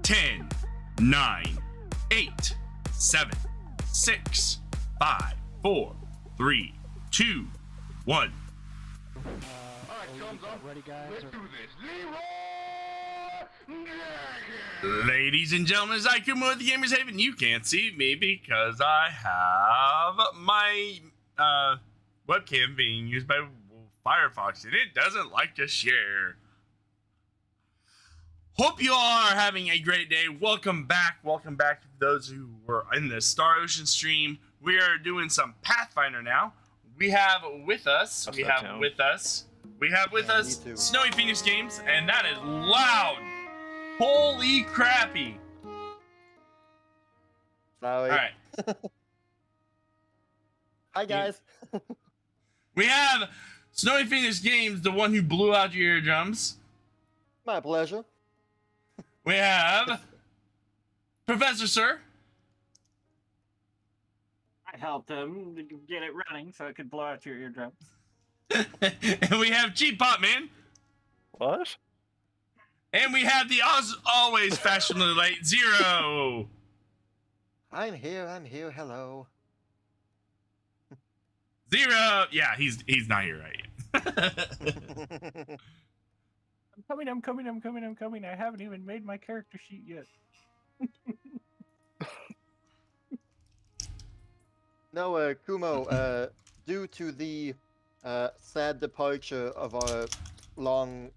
10, 9, 8, 7, 6, 5, 4, 3, 2, 1. Ready, guys? Let's do this. Ladies and gentlemen, it's Kuma with the Gamerz Haven. You can't see me because I have my webcam being used by Firefox and it doesn't like to share. Hope you all are having a great day. Welcome back to those who were in the Star Ocean stream. We are doing some Pathfinder now. We have with us Snowy Phoenix Games, and that is loud. Holy crappy. Sorry. All right. Hi, guys. We have Snowy Phoenix Games, the one who blew out your eardrums. My pleasure. We have Professor Sir. I helped him get it running so it could blow out your eardrums. And we have CheapPopMan. What? And we have the always fashionably late Zero. I'm here. Hello. Zero. Yeah, he's not here right yet. I'm coming. I haven't even made my character sheet yet. No, Kumo, due to the sad departure of our long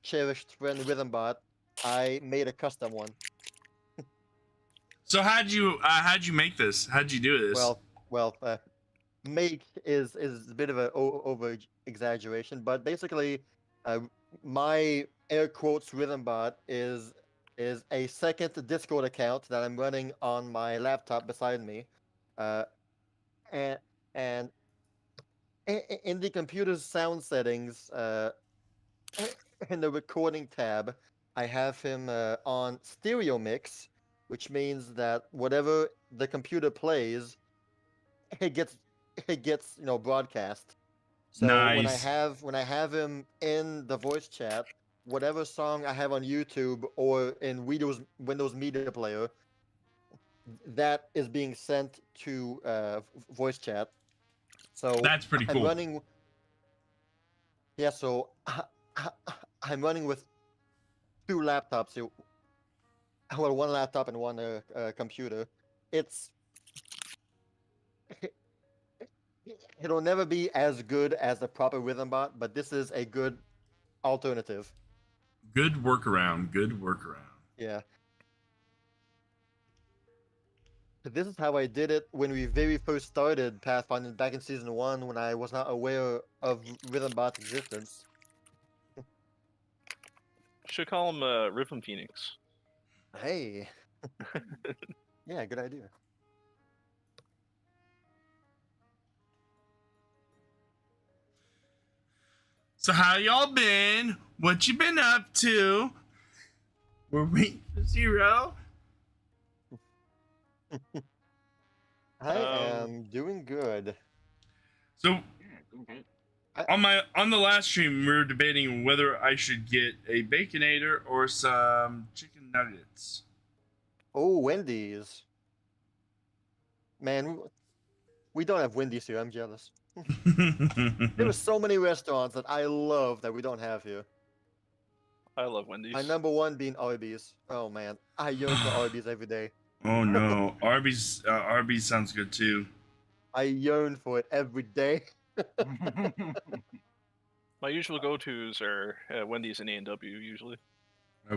cherished friend Rhythmbot, I made a custom one. So how'd you make this? How'd you do this? Well, make is a bit of an over exaggeration, but basically, my air quotes Rhythmbot is a second Discord account that I'm running on my laptop beside me, and in the computer's sound settings, in the recording tab, I have him on stereo mix, which means that whatever the computer plays, it gets broadcast. So nice. when I have him in the voice chat, whatever song I have on YouTube or in Windows Media Player, that is being sent to voice chat. So that's pretty cool. So I'm running with two laptops here. Well, one laptop and one computer. It'll never be as good as the proper Rhythmbot, but this is a good alternative. Good workaround. Yeah. This is how I did it when we very first started Pathfinder back in Season 1 when I was not aware of Rhythmbot's existence. Should call him Rhythm Phoenix. Hey. Yeah, good idea. So how y'all been? What you been up to? We're waiting for Zero. I am doing good. So on the last stream, we were debating whether I should get a Baconator or some chicken nuggets. Oh, Wendy's. Man, we don't have Wendy's here. I'm jealous. There are so many restaurants that I love that we don't have here. I love Wendy's. My number one being Arby's. Oh man, I yearn for Arby's every day. Oh no, Arby's sounds good too. I yearn for it every day. My usual go-tos are Wendy's and A&W usually.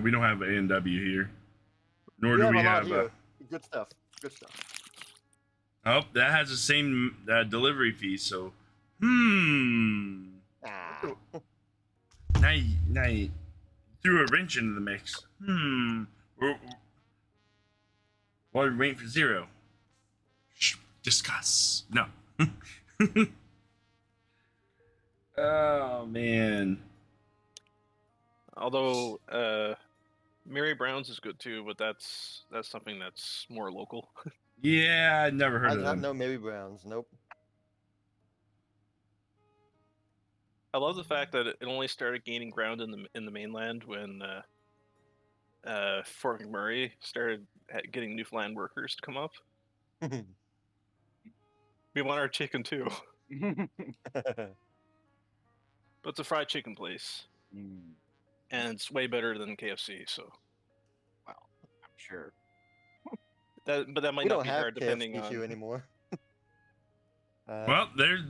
We don't have A&W here, nor We do have we a lot have. here. Good stuff. Oh, that has the same delivery fee. So, Ah. now you threw a wrench into the mix. While we're waiting for Zero. Shh, discuss. No. Oh man. Although Mary Brown's is good too, but that's something that's more local. Yeah, I never heard I of did not them. know Mary Brown's. Nope. I love the fact that it only started gaining ground in the mainland when Fort McMurray started getting Newfoundland workers to come up. We want our chicken too, but it's a fried chicken place, Mm, and it's way better than KFC. So well, I'm sure. but that might We not don't be have hard depending KFC here on. anymore. Well, there's. in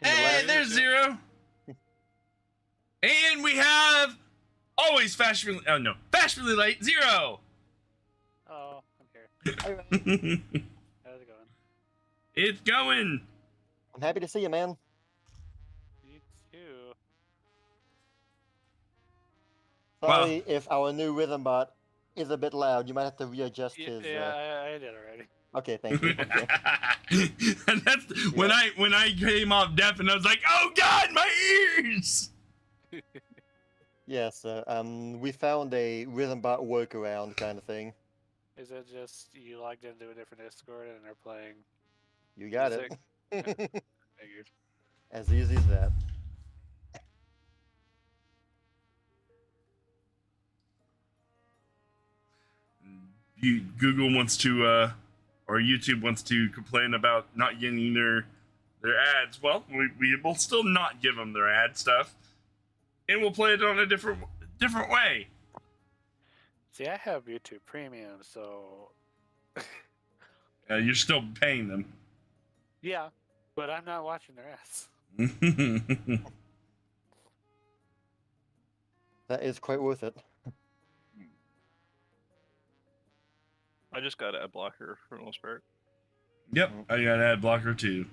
the Hey, last- there's Zero. And we have always fashionably. Oh no, fashionably late Zero. Oh, I'm here. How's it going? It's going. I'm happy to see you, man. You too. Sorry if our new rhythm bot is a bit loud. You might have to readjust his. I did already. Okay, thank you. Okay. And that's when I came off deaf and I was like, oh God, my ears. Yes, we found a rhythm bot workaround kind of thing. Is it just you logged into a different Discord and they're playing? You got Music? it. Figured. As easy as that. Google wants to, or YouTube wants to complain about not getting their ads. Well, we will still not give them their ad stuff, and we'll play it on a different way. See, I have YouTube Premium, so You're still paying them. yeah, but I'm not watching their ads. That is quite worth it. I just got a blocker for the most part. Yep, I got ad blocker too.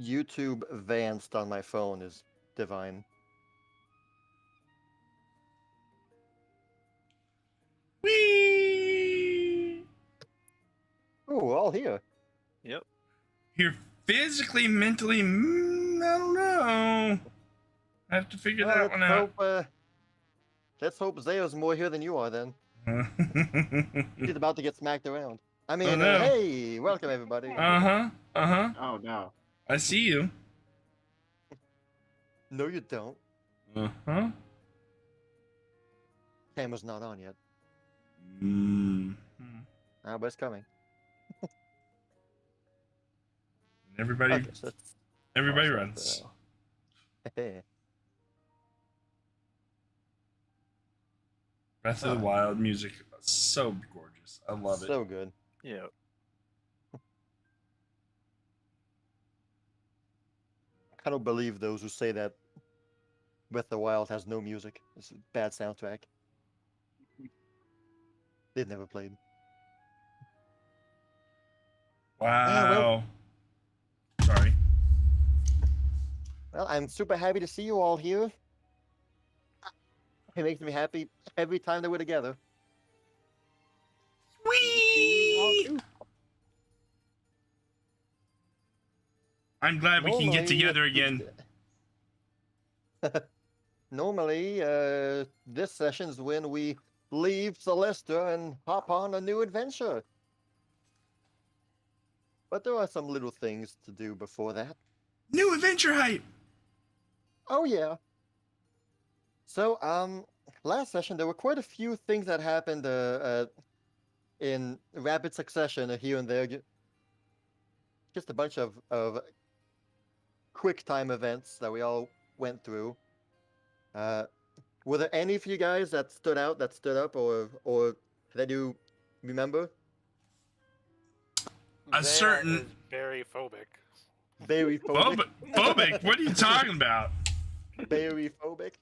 YouTube advanced on my phone is divine. Whee! Oh, we're all here. Yep. Here physically, mentally, I don't know. I have to figure that one out. Let's hope Zaya's more here than you are then. He's about to get smacked around. I mean, no. hey, welcome everybody. Uh-huh. Oh no. I see you. No, you don't. Uh-huh. Camera's not on yet. Mm. But it's coming. Everybody, Okay, so let's everybody pause that runs. for now. Breath of the Wild music, so gorgeous. I love it. So good. Yeah. I kind of believe those who say that Breath of the Wild has no music. It's a bad soundtrack. They've never played. Wow. Sorry. Well, I'm super happy to see you all here. It makes me happy every time that we're together. Whee! I'm glad we can get together again. Normally, this session's when we leave Celesta and hop on a new adventure. But there are some little things to do before that. New adventure hype. Oh yeah. So, last session there were quite a few things that happened in rapid succession here and there. Just a bunch of quick time events that we all went through. Were there any of you guys that stood out, that stood up, or that you remember? A Zaya certain- is very phobic. Very phobic. Phobic? What are you talking about? Very phobic.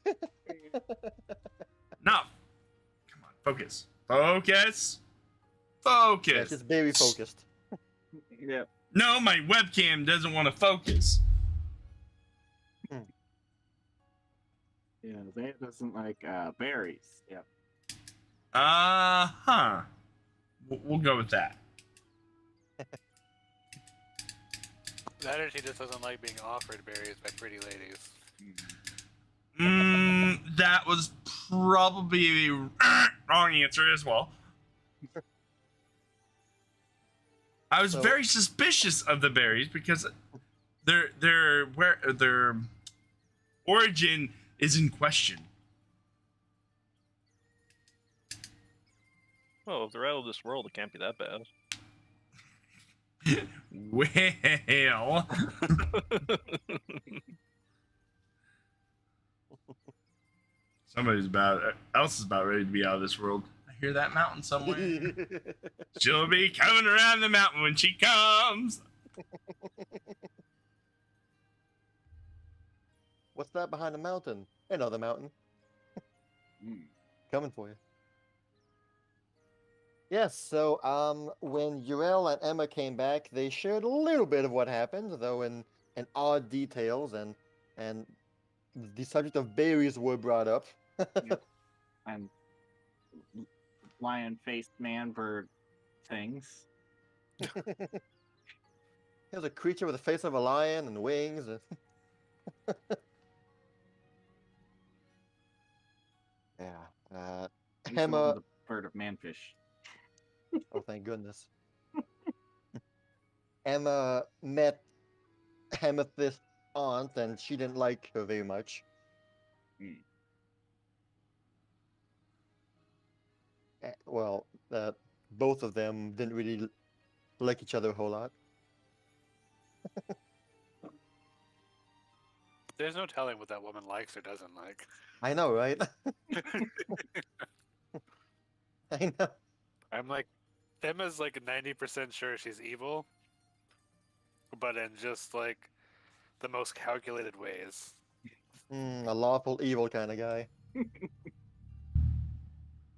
No. Come on, focus. Focus. Yeah, Focus. just very focused. Yeah. No, my webcam doesn't want to focus. Yeah. Zaya doesn't like berries. Yeah. Uh-huh. We'll go with that. That or she just doesn't like being offered berries by pretty ladies. That was probably a wrong answer as well. I was So- very suspicious of the berries because they're origin is in question. Well, if they're out of this world, it can't be that bad. Well, somebody's else is about ready to be out of this world. I hear that mountain somewhere. She'll be coming around the mountain when she comes. What's that behind the mountain? Another mountain. Coming for you. Yes, so when Uriel and Emma came back, they shared a little bit of what happened, though in odd details, and the subject of berries were brought up. And lion-faced man-bird things. There's a creature with the face of a lion and wings. Yeah. At least it Emma. wasn't the bird of manfish. Oh, thank goodness. Emma met Amethyst's aunt, and she didn't like her very much. Well, both of them didn't really like each other a whole lot. There's no telling what that woman likes or doesn't like. I know, right? I know. I'm like, Emma's like 90% sure she's evil, but in just like the most calculated ways. A lawful evil kind of guy.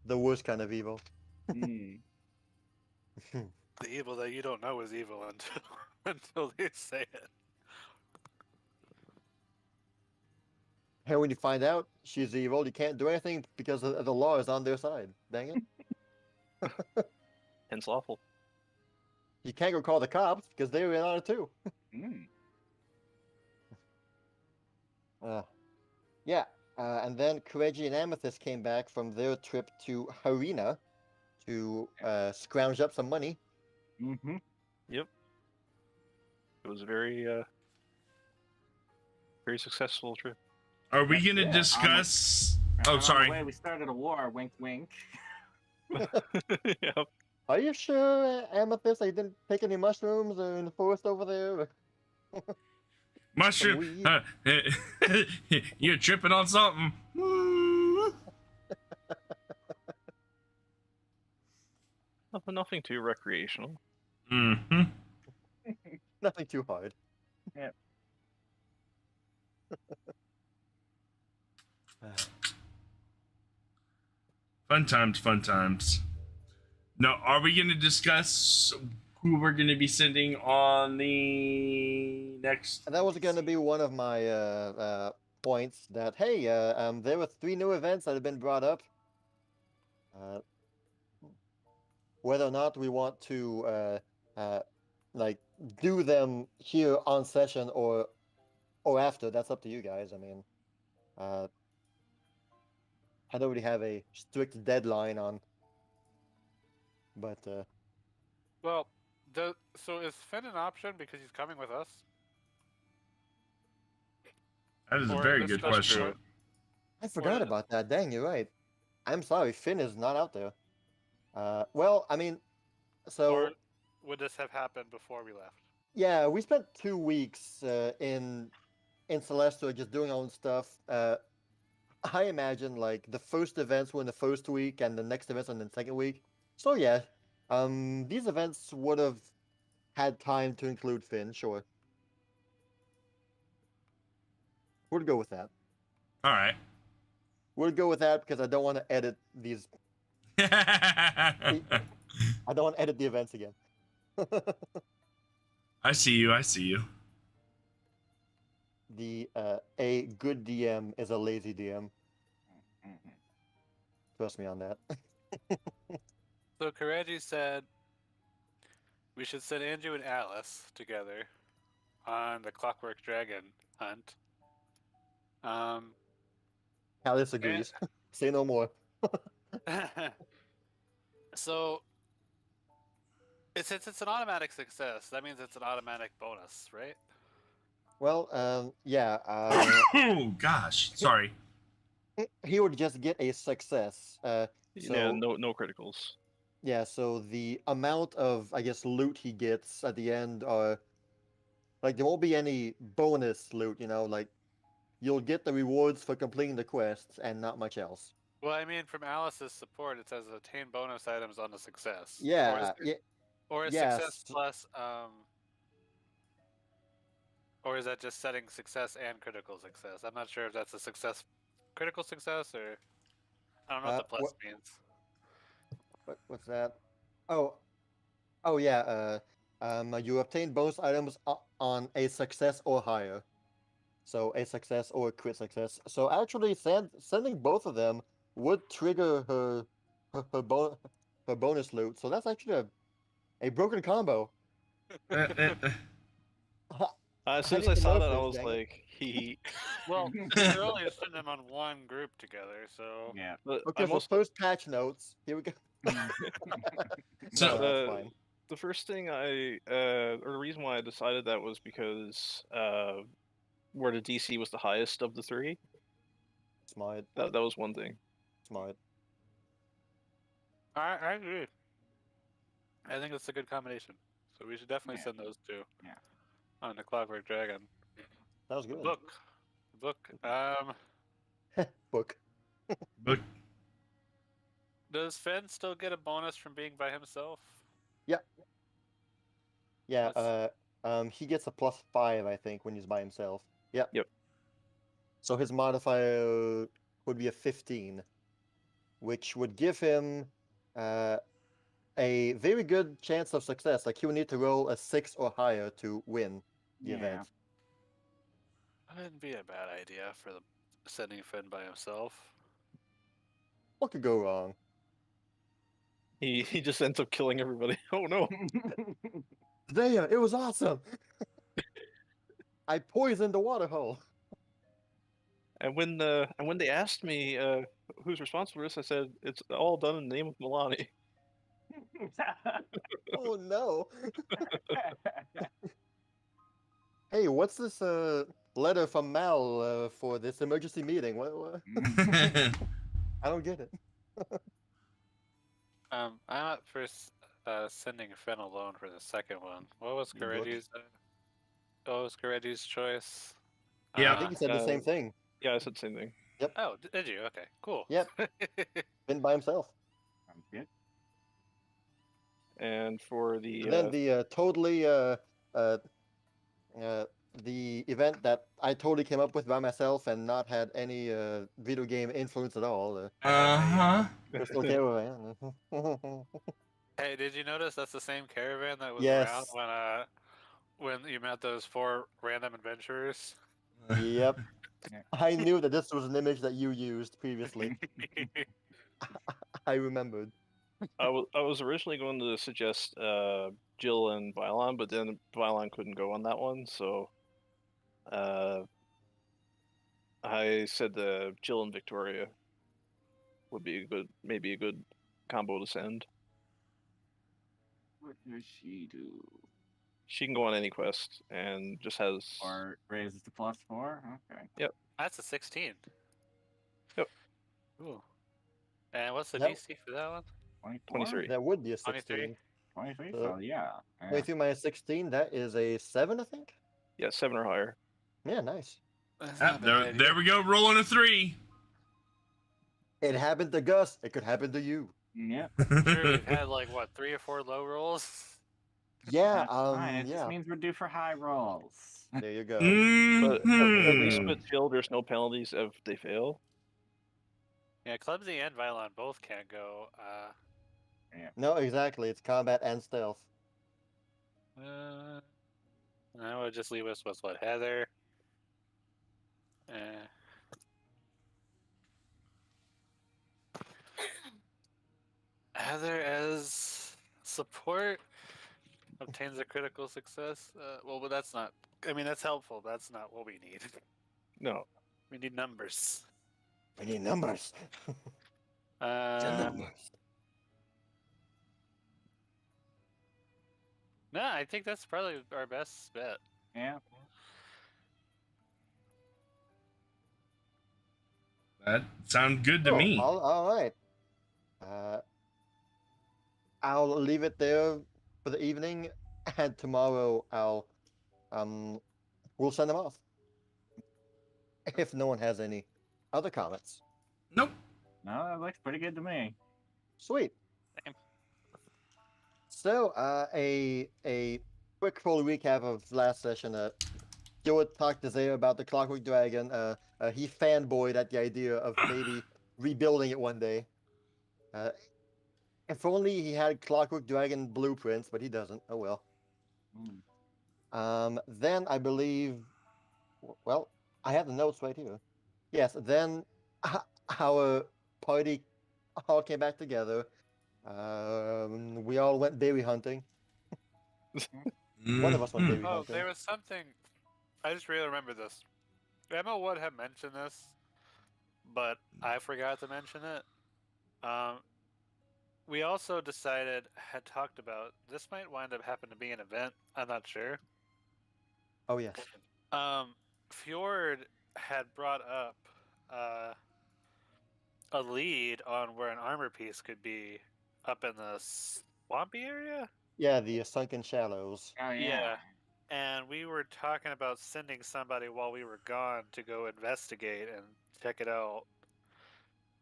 The worst kind of evil. The evil that you don't know is evil until they say it. And when you find out she's evil, you can't do anything because the law is on their side. Dang it. Hence lawful. You can't go call the cops because they were in on it too. Yeah. And then Kireji and Amethyst came back from their trip to Harina to scrounge up some money. Yep. It was a very successful trip. Are we going to discuss? Oh, sorry. The way we started a war. Wink, wink. Yep. Are you sure, Amethyst, you didn't take any mushrooms in the forest over there? Mushroom. You're tripping on something. Nothing too recreational. Mm-hmm. Nothing too hard. Yep. Fun times, fun times. Now, are we going to discuss who we're going to be sending on the next? And that was going to be one of my points. That hey, there were 3 new events that have been brought up. Whether or not we want to like do them here on session or after, that's up to you guys. I mean, I don't really have a strict deadline on, but Well, so is Finn an option because he's coming with us? That is a Or very this good does question. show- I forgot about that. Dang, you're right. I'm sorry, Finn is not out there. Well, I mean, so Or would this have happened before we left? yeah, we spent 2 weeks in Celestia just doing our own stuff. I imagine like the first events were in the first week and the next events in the second week. So yeah, these events would have had time to include Finn, sure. We'll go with that. All right. We'll go with that because I don't want to edit these. I don't want to edit the events again. I see you. I see you. A good DM is a lazy DM. Trust me on that. So Kireji said we should send Andrew and Alice together on the Clockwork Dragon hunt. Alice agrees. Say no more. So, since it's an automatic success, that means it's an automatic bonus, right? Well, yeah. Oh gosh, sorry. He would just get a success. Yeah, So no criticals. yeah, so the amount of, I guess, loot he gets at the end are like there won't be any bonus loot, like you'll get the rewards for completing the quests and not much else. Well, I mean, from Alice's support, it says obtain bonus items on the success. Yeah, Or is success yes. plus or is that just setting success and critical success? I'm not sure if that's a success, critical success, or I don't know what the plus means. What's that? Oh, yeah. You obtain bonus items on a success or higher. So a success or a crit success. So actually, sending both of them would trigger her bonus loot. So that's actually a broken combo. As soon as need I to saw know that, I this, was dang it. like, he. Well, you're only sending them on one group together, so Yeah. But Okay, I'm so also, first patch notes. Here we go. So- No, that's fine. the first thing or the reason why I decided that was because where the DC was the highest of the three. Smart. That was one thing. Smart. I agree. I think it's a good combination. So we should definitely Yeah. send those two. Yeah. On the Clockwork Dragon. That was The good. book. The book. Book. But Does Finn still get a bonus from being by himself? Yeah. That's- He gets a +5, I think, when he's by himself. Yep. Yep. So his modifier would be a 15, which would give him a very good chance of success. Like he would need to roll a 6 or higher to win the Yeah. event. That wouldn't be a bad idea for the sending Finn by himself. What could go wrong? He just ends up killing everybody. Oh no! Zaya, it was awesome. I poisoned the water hole. And when they asked me who's responsible for this, I said it's all done in the name of Milani. Oh no. Hey, what's this letter from Mal for this emergency meeting? What? I don't get it. I'm up for sending Finn alone for the second one. What was You look- Kireji's choice? Yeah. I think he said the same thing. Yeah, I said the same thing. Oh, did you? Okay, cool. Yep. Been by himself. Sounds good. And for the And then the totally the event that I totally came up with by myself and not had any video game influence at all. uh-huh. Crystal Caravan. Hey, did you notice that's the same caravan that was Yes. around when you met those 4 random adventurers? Yep. Yeah. I knew that this was an image that you used previously. I remembered. I was originally going to suggest Jill and Vylon, but then Vylon couldn't go on that one, so I said Jill and Victoria would be maybe a good combo to send. What does she do? She can go on any quest and just has Or raises to +4? Okay. That's a 16. Yep. Ooh. And what's the Yep. DC for that one? 23. That would be a 23? 16. 23, So, so yeah. 23 minus 16, that is a 7, I think? Yeah, 7 or higher. Yeah, nice. That's Ah, not a bad idea. there we go, rolling a 3. It happened to Gus. It could happen to you. Yep. Sure, we've had like what 3 or 4 low rolls. Yeah, That's fine. It yeah. just means we're due for high rolls. There you go. But at least Mhm. with Jill, there's no penalties if they fail. Yeah, Clumsy and Vylon both can't go. No, exactly. It's combat and stealth. That would just leave us with what, Heather? Heather as support obtains a critical success. Well, but that's not. I mean, that's helpful. But that's not what we need. No. We need numbers. We need numbers. Numbers. No, I think that's probably our best bet. Yeah. That sounds good to Oh, me. all right. I'll leave it there for the evening, and tomorrow we'll send them off. If no one has any other comments. Nope. No, that looks pretty good to me. Sweet. Same. So, a quick full recap of last session. Fjord talked to Zaya about the Clockwork Dragon. He fanboyed at the idea of maybe rebuilding it one day. If only he had Clockwork Dragon blueprints, but he doesn't. Oh well. Mm. Then I believe, well, I have the notes right here. Yes, then our party all came back together. We all went berry hunting. One of us went berry Oh, hunting. there was something. I just really remember this. Emma would have mentioned this, but I forgot to mention it. We also had talked about this might wind up happening to be an event. I'm not sure. Oh yes. Fjord had brought up a lead on where an armor piece could be up in the swampy area. Yeah, the Sunken Shallows. Oh Yeah. And we were talking about sending somebody while we were gone to go investigate and check it out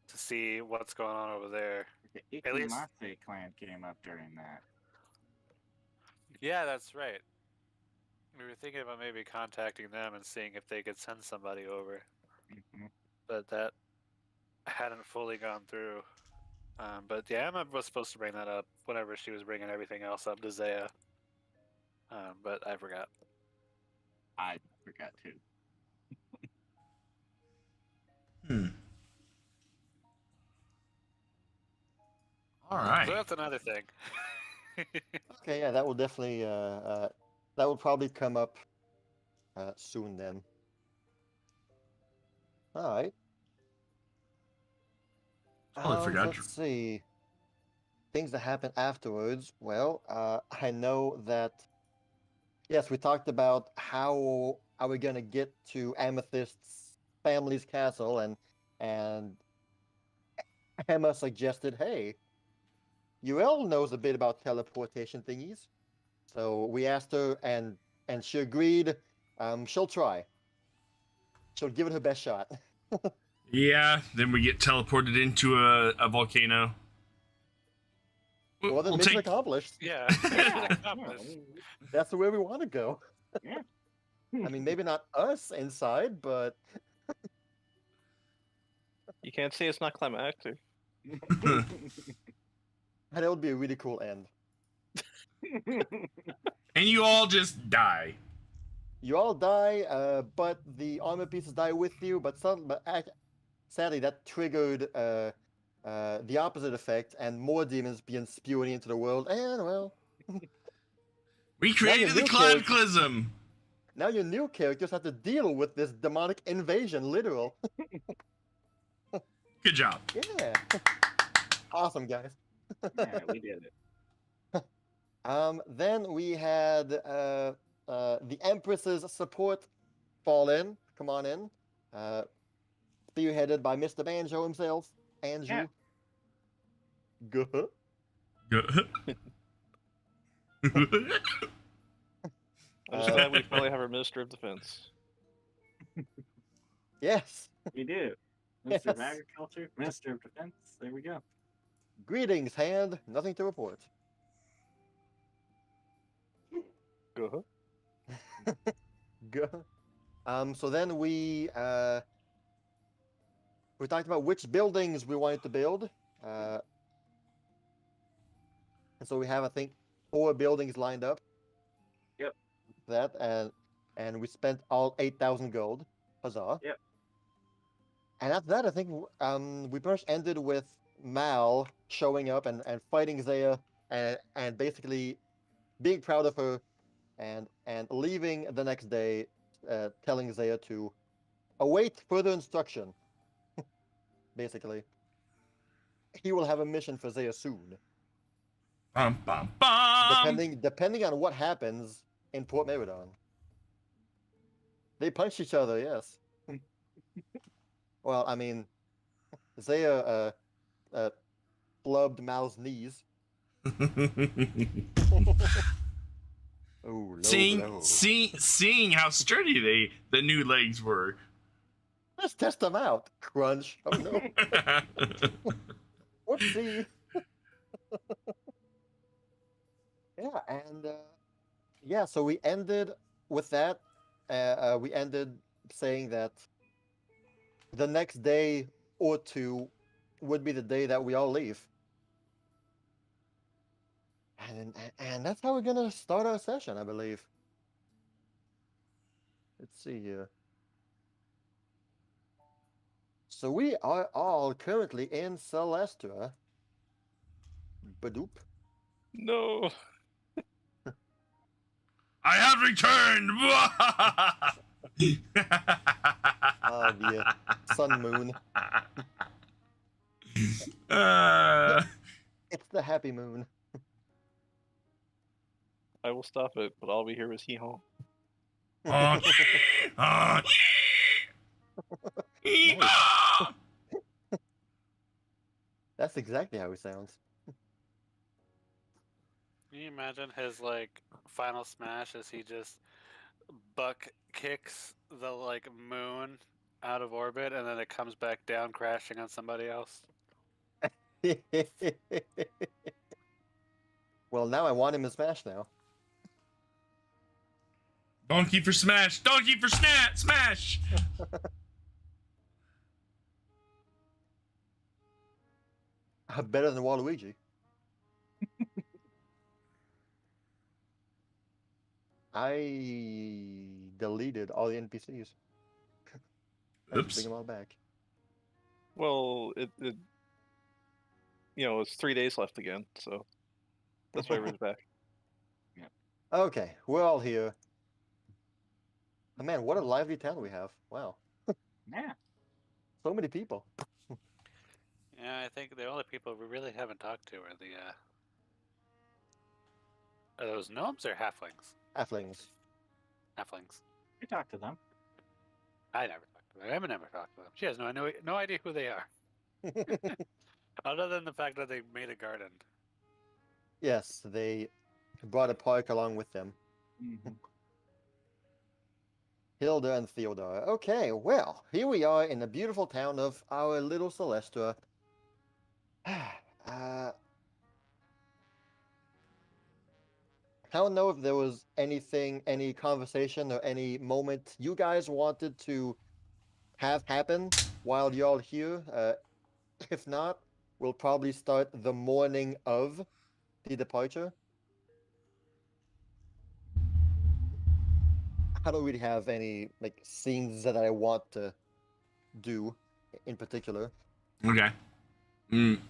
to see what's going on over there. The At least- Ikumase clan came up during that. Yeah, that's right. We were thinking about maybe contacting them and seeing if they could send somebody over, Mhm. but that hadn't fully gone through. But yeah, Emma was supposed to bring that up whenever she was bringing everything else up to Zaya. But I forgot. I forgot too. All So right. that's another thing. Okay, yeah, that will definitely that will probably come up soon then. All right. Totally forgot Let's see. Things that happen afterwards. Well, I know that. Yes, we talked about how are we gonna get to Amethyst's family's castle, and Emma suggested, hey, UL knows a bit about teleportation thingies. So we asked her, and she agreed. She'll try. She'll give it her best shot. Yeah, then we get teleported into a volcano. Well, then mission accomplished. Yeah. Yeah. Accomplished. That's the way we want to go. Yeah. I mean, maybe not us inside, but You can't say it's not climactic. that would be a really cool end. And you all just die. You all die, but the armor pieces die with you. But sadly, that triggered the opposite effect, and more demons began spewing into the world. And well, We created the new character- Cloudclism. now your new characters have to deal with this demonic invasion, literal. Good job. Yeah, awesome guys. Yeah, we did it. Then we had the Empress's support fall in. Come on in. Spearheaded by Mr. Banjo himself, Andrew. Yeah. Good. I'm just glad we finally have our Minister of Defense. We Yes. do. Minister of Yes. Agriculture, Minister of Defense. There we go. Greetings, Hand. Nothing to report. Go. Good. So then we talked about which buildings we wanted to build. And so we have, I think, 4 buildings lined up. Yep. That and we spent all 8,000 gold. Huzzah. Yep. And after that, I think we pretty much ended with Mal showing up and fighting Zaya and basically being proud of her and leaving the next day, telling Zaya to await further instruction. Basically, he will have a mission for Zaya soon. Bum, bum, bum. Depending on what happens in Port Meridon. They punch each other, yes. Well, I mean, Zaya flubbed Mal's knees. Oh, low blow. seeing how sturdy the new legs were. Let's test them out. Crunch. Oh no. Whoopsie. Yeah, and yeah, so we ended with that. We ended saying that the next day or two would be the day that we all leave. And that's how we're gonna start our session, I believe. Let's see here. So we are all currently in Celestia. Badoop. No. I have returned. Ah, the sun moon. It's the happy moon. I will stop it, but all we hear is hee haw. That's exactly how he sounds. Can you imagine his like final smash as he just buck kicks the like moon out of orbit and then it comes back down crashing on somebody else? Well, now I want him to smash now. Donkey for smash! Donkey for smash! Better than Waluigi. I deleted all the NPCs. I have to bring them all back. Well, it it's 3 days left again, so that's why we're back. Okay, we're all here. Oh, man, what a lively town we have. Wow. Yeah. So many people. Yeah, I think the only people we really haven't talked to are the are those gnomes or halflings? Halflings. Halflings. We talked to them. I never talked to them. Emma never talked to them. She has no idea who they are. Other than the fact that they made a garden. Yes, they brought a park along with them. Mm-hmm. Hilda and Theodore. Okay, well, here we are in the beautiful town of our little Celestia. I don't know if there was any conversation or any moment you guys wanted to have happen while y'all here. If not, we'll probably start the morning of the departure. I don't really have any like scenes that I want to do in particular. Okay. I'm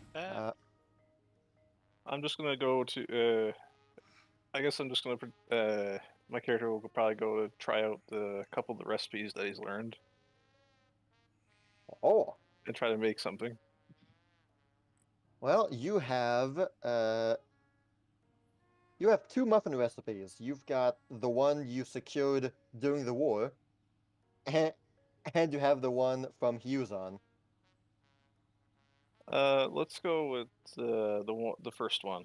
just gonna go to. I guess I'm just gonna. My character will probably go to try out the couple of the recipes that he's learned Oh, and try to make something. well, you have two muffin recipes. You've got the one you secured during the war, and you have the one from Huzon. Let's go with the first one.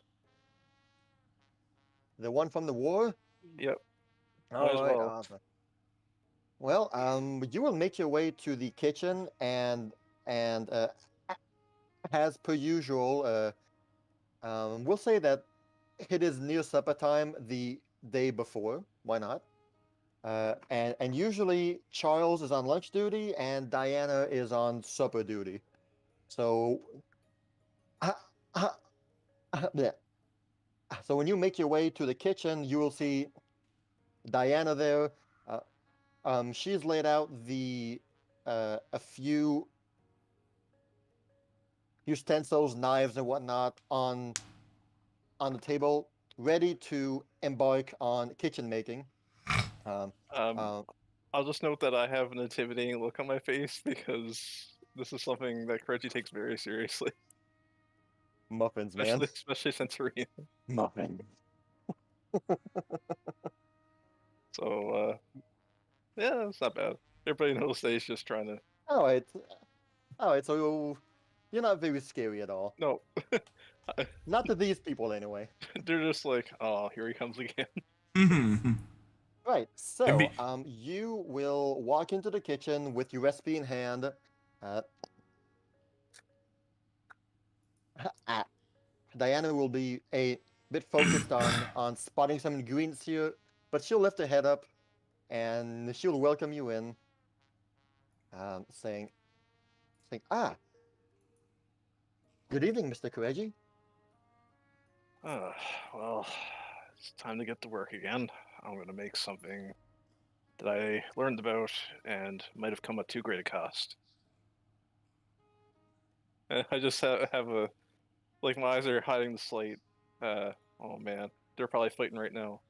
The one from the war? Yep. All Might as right, well. awesome. Well, you will make your way to the kitchen and as per usual, we'll say that it is near supper time the day before. Why not? And usually Charles is on lunch duty and Diana is on supper duty. So, yeah. So when you make your way to the kitchen, you will see Diana there. She's laid out a few utensils, knives, and whatnot on the table, ready to embark on kitchen making. I'll just note that I have an intimidating look on my face because this is something that Kireji takes very seriously. Muffins, man. Especially Centurion. Muffins. So, yeah, it's not bad. Everybody knows that he's just trying to. All right. So You're not very scary at all. No, Not to these people, anyway. they're just like, oh, here he comes again. Right. It'd So, be- you will walk into the kitchen with your recipe in hand. Ah, Diana will be a bit focused on spotting some ingredients here, but she'll lift her head up and she'll welcome you in, saying, "Ah, good evening, Mr. Kireji. Well, it's time to get to work again. I'm gonna make something that I learned about and might have come at too great a cost. I just have a like my eyes are hiding the slate. Oh man, they're probably fighting right now.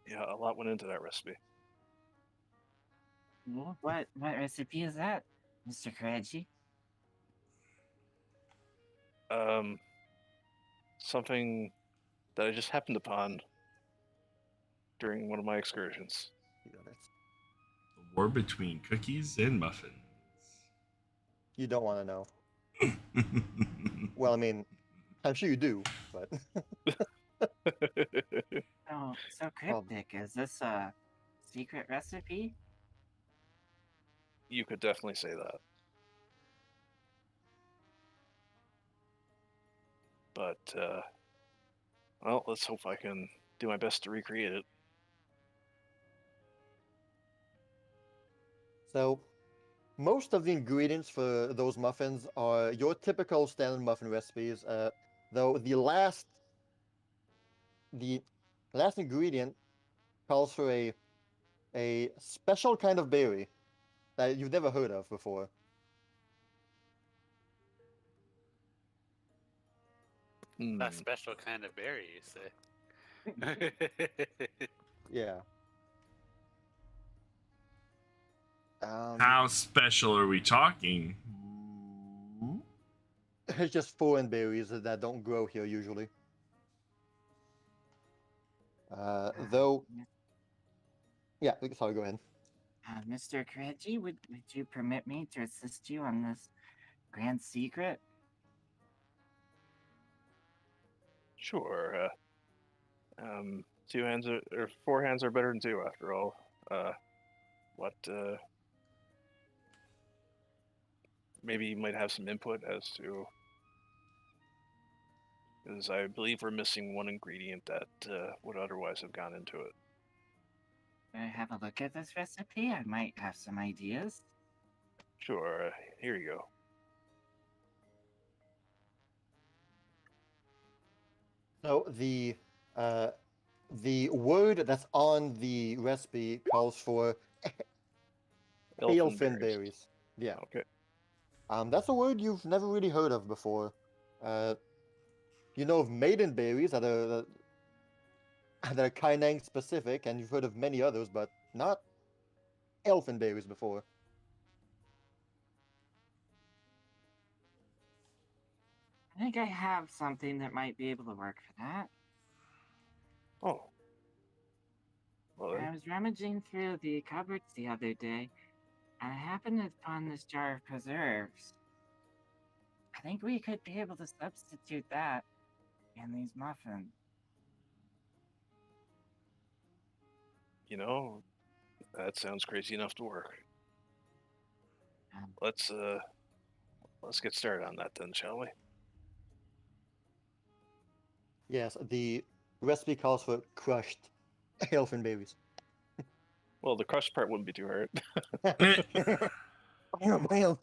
Yeah, a lot went into that recipe. What recipe is that, Mr. Kireji? Something that I just happened upon during one of my excursions. You know, that's, The war between cookies and muffins. you don't want to know. Well, I mean, I'm sure you do, but Oh, so cryptic. Is this a secret recipe? You could definitely say that. But, well, let's hope I can do my best to recreate it. so most of the ingredients for those muffins are your typical standard muffin recipes. Though the last ingredient calls for a special kind of berry that you've never heard of before. Hmm. That special kind of berry, you say? Yeah. How special are we talking? It's just foreign berries that don't grow here usually. Though, yeah, sorry, go ahead. Mr. Kireji, would you permit me to assist you on this grand secret? Sure. Two hands or four hands are better than two, after all. Maybe you might have some input as to, because I believe we're missing one ingredient that would otherwise have gone into it. Can I have a look at this recipe? I might have some ideas. Sure. Here you go. So the word that's on the recipe calls for elfin berries. Yeah. Okay. That's a word you've never really heard of before. You know of maidenberries that are Kainang specific, and you've heard of many others, but not elfinberries before. I think I have something that might be able to work for that. Oh. Well, I then. was rummaging through the cupboards the other day, and I happened upon this jar of preserves. I think we could be able to substitute that in these muffins. You know, that sounds crazy enough to work. Um, Let's get started on that then, shall we? Yes, the recipe calls for crushed elfinberries. Well, the crushed part wouldn't be too hard. Bam!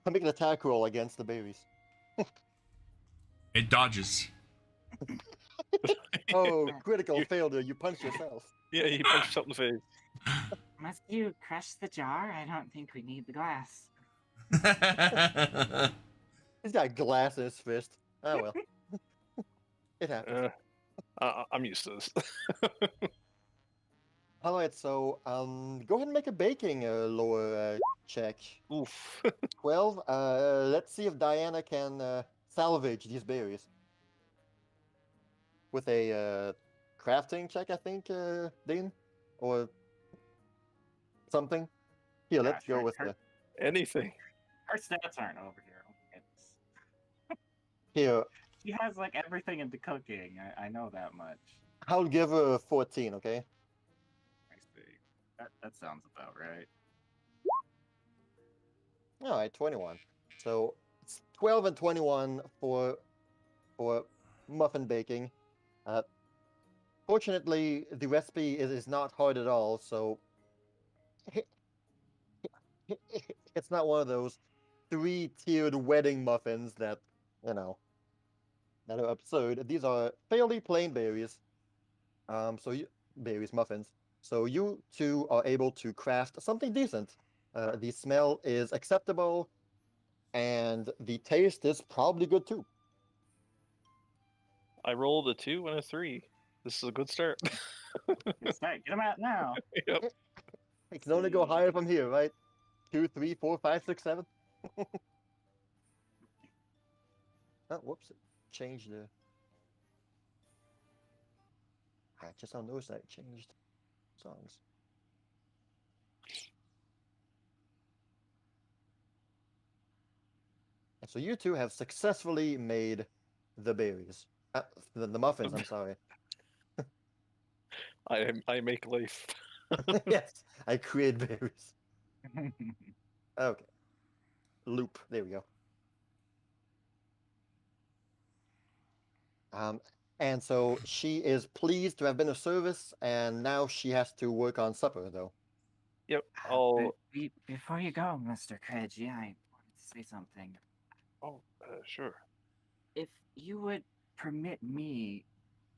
I make an attack roll against the berries. It dodges. Oh, critical failure! You punch yourself. Yeah, you punch yourself in the face. Must you crush the jar? I don't think we need the glass. He's got glass in his fist. Oh well, it happens. I'm used to this. All right, so go ahead and make a baking lore check. Oof. 12. Let's see if Diana can salvage these berries with a crafting check. I think, Dean, or something? Here, let's Gosh, go her- with her- the Anything. Her stats aren't over here. It's, here. she has like everything into cooking. I know that much. I'll give her a 14, okay? I see. That sounds about right. All right, 21. So it's 12 and 21 for muffin baking. Fortunately, the recipe is not hard at all, so it's not one of those 3-tiered wedding muffins that, you know, that are absurd. These are fairly plain berries. Berries, muffins. So you two are able to craft something decent. The smell is acceptable, and the taste is probably good too. I rolled a 2 and a 3. This is a good start. Get them out now. Yep. It can only go higher from here, right? 2, 3, 4, 5, 6, 7. Oh, whoops! It changed the. I just now noticed that it changed songs. And so you two have successfully made the berries. The muffins, I'm sorry. I make life. Yes, I create berries. Okay. Loop. There we go. And so she is pleased to have been of service, and now she has to work on supper, though. Yep. Before you go, Mr. Kireji, I wanted to say something. Sure. If you would permit me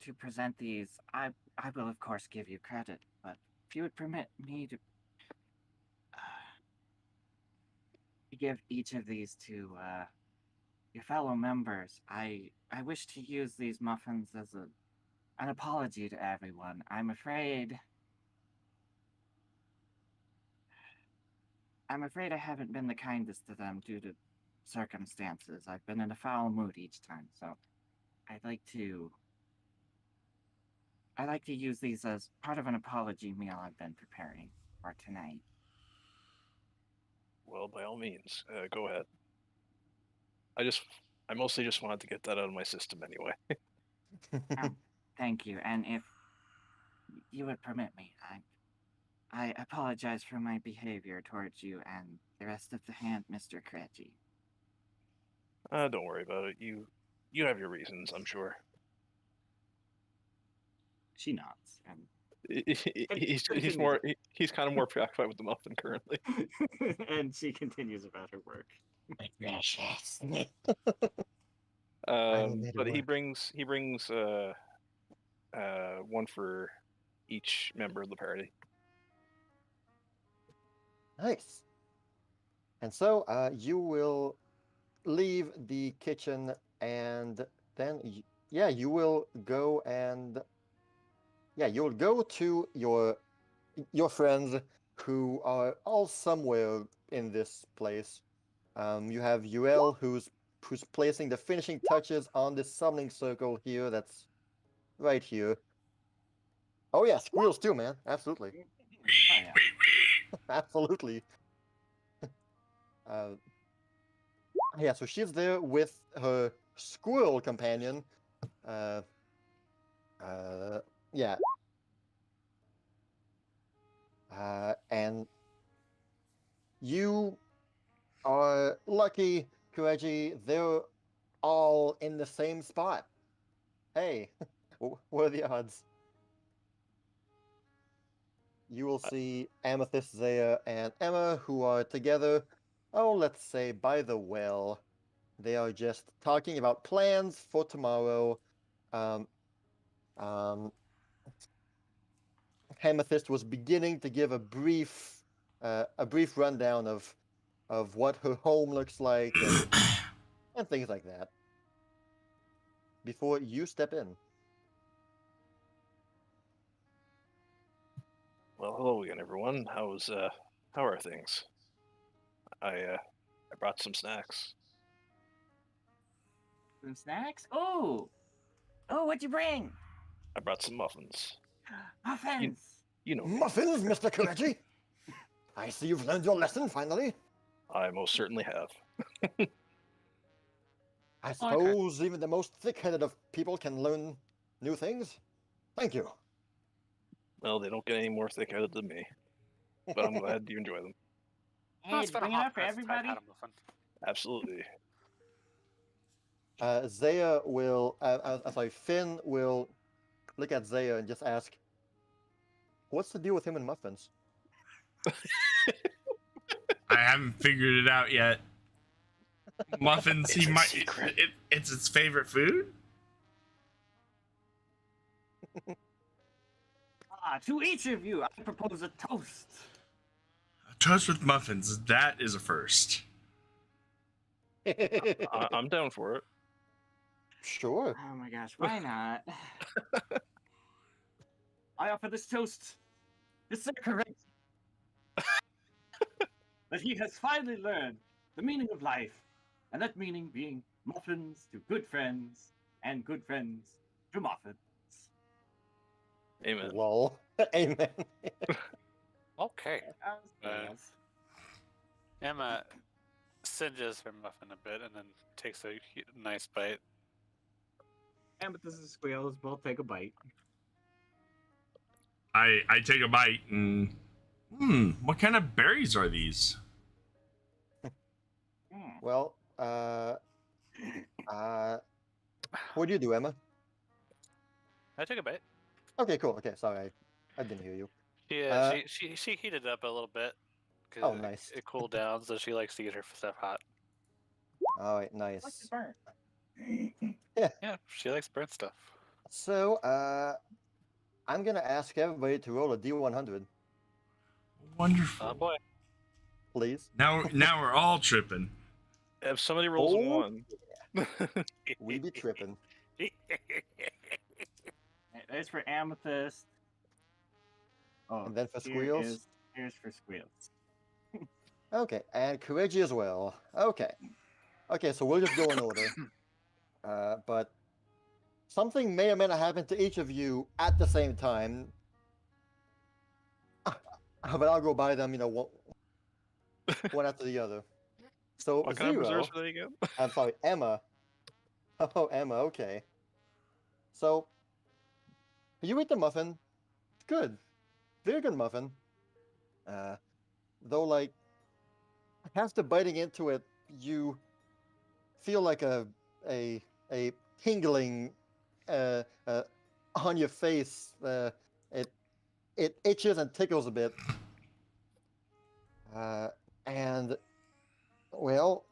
to present these, I will of course give you credit, but if you would permit me to give each of these to your fellow members, I wish to use these muffins as an apology to everyone. I'm afraid I haven't been the kindest to them due to circumstances. I've been in a foul mood each time, so I'd like to use these as part of an apology meal I've been preparing for tonight. Well, by all means, go ahead. I mostly just wanted to get that out of my system anyway. Thank you, and if you would permit me, I apologize for my behavior towards you and the rest of the hand, Mr. Kireji. Don't worry about it. You have your reasons, I'm sure. She nods, and He's kind of more preoccupied with the muffin currently. and she continues about her work. My precious. But he brings one for each member of the party. Nice. And so you will leave the kitchen, and then you will go and you'll go to your friends who are all somewhere in this place. You have UL who's placing the finishing touches on this summoning circle here. That's right here. Oh yeah, squirrels too, man. Absolutely, Oh, yeah. absolutely. Yeah, so she's there with her squirrel companion. Yeah. And you are lucky, Kireji. They're all in the same spot. Hey, what are the odds? You will see Amethyst, Zaya, and Emma, who are together. Oh, let's say by the well. They are just talking about plans for tomorrow. Amethyst was beginning to give a brief rundown of what her home looks like and things like that. Before you step in. Well, hello again, everyone. How are things? I brought some snacks. Some snacks? Oh, what'd you bring? I brought some muffins. Muffins. You know me. Muffins, Mr. Kireji? I see you've learned your lesson finally. I most certainly have. I suppose even the most thick-headed of people can learn new things. Thank you. Well, they don't get any more thick-headed than me, but I'm glad you enjoy them. Hey, it's been bring a it hot up for minute since I've everybody. had a muffin. Absolutely. Zaya will, sorry, Finn will look at Zaya and just ask, "What's the deal with him and muffins?" I haven't figured it out yet. Muffins, It's he a might. secret. It's his favorite food. To each of you, I propose a toast. A toast with muffins. That is a first. I'm down for it. Sure. Oh my gosh, why not? I offer this toast to Sir Kireji. That he has finally learned the meaning of life, and that meaning being muffins to good friends, and good friends to muffins. Amen. Lol. Amen. Okay. Yes. Emma singes her muffin a bit and then takes a nice bite. Amethyst and Squeals both take a bite. I take a bite and what kind of berries are these? Well, what do you do, Emma? I took a bite. Okay, cool. Okay, sorry, I didn't hear you. She heated up a little bit. 'Cause Oh, nice. It cooled down, so she likes to eat her stuff hot. All right, nice. burnt. Yeah, she likes burnt stuff. So, I'm gonna ask everybody to roll a D100, Wonderful. Oh boy. please. Now we're all tripping. If somebody rolls a Oh. 1, We be tripping. There's for Amethyst. Oh, And then for Squeals? Here's for Squeals. Okay, and Kireji as well. Okay. Okay, so we'll just go in order. But something may or may not happen to each of you at the same time. But I'll go by them, one after the other. So, what kind of Zero, reserves are they again? I'm sorry, Emma. Oh, Emma, okay. So, you eat the muffin. Good. Very good muffin. Though, like, after biting into it, you feel like a tingling on your face. It itches and tickles a bit. And well,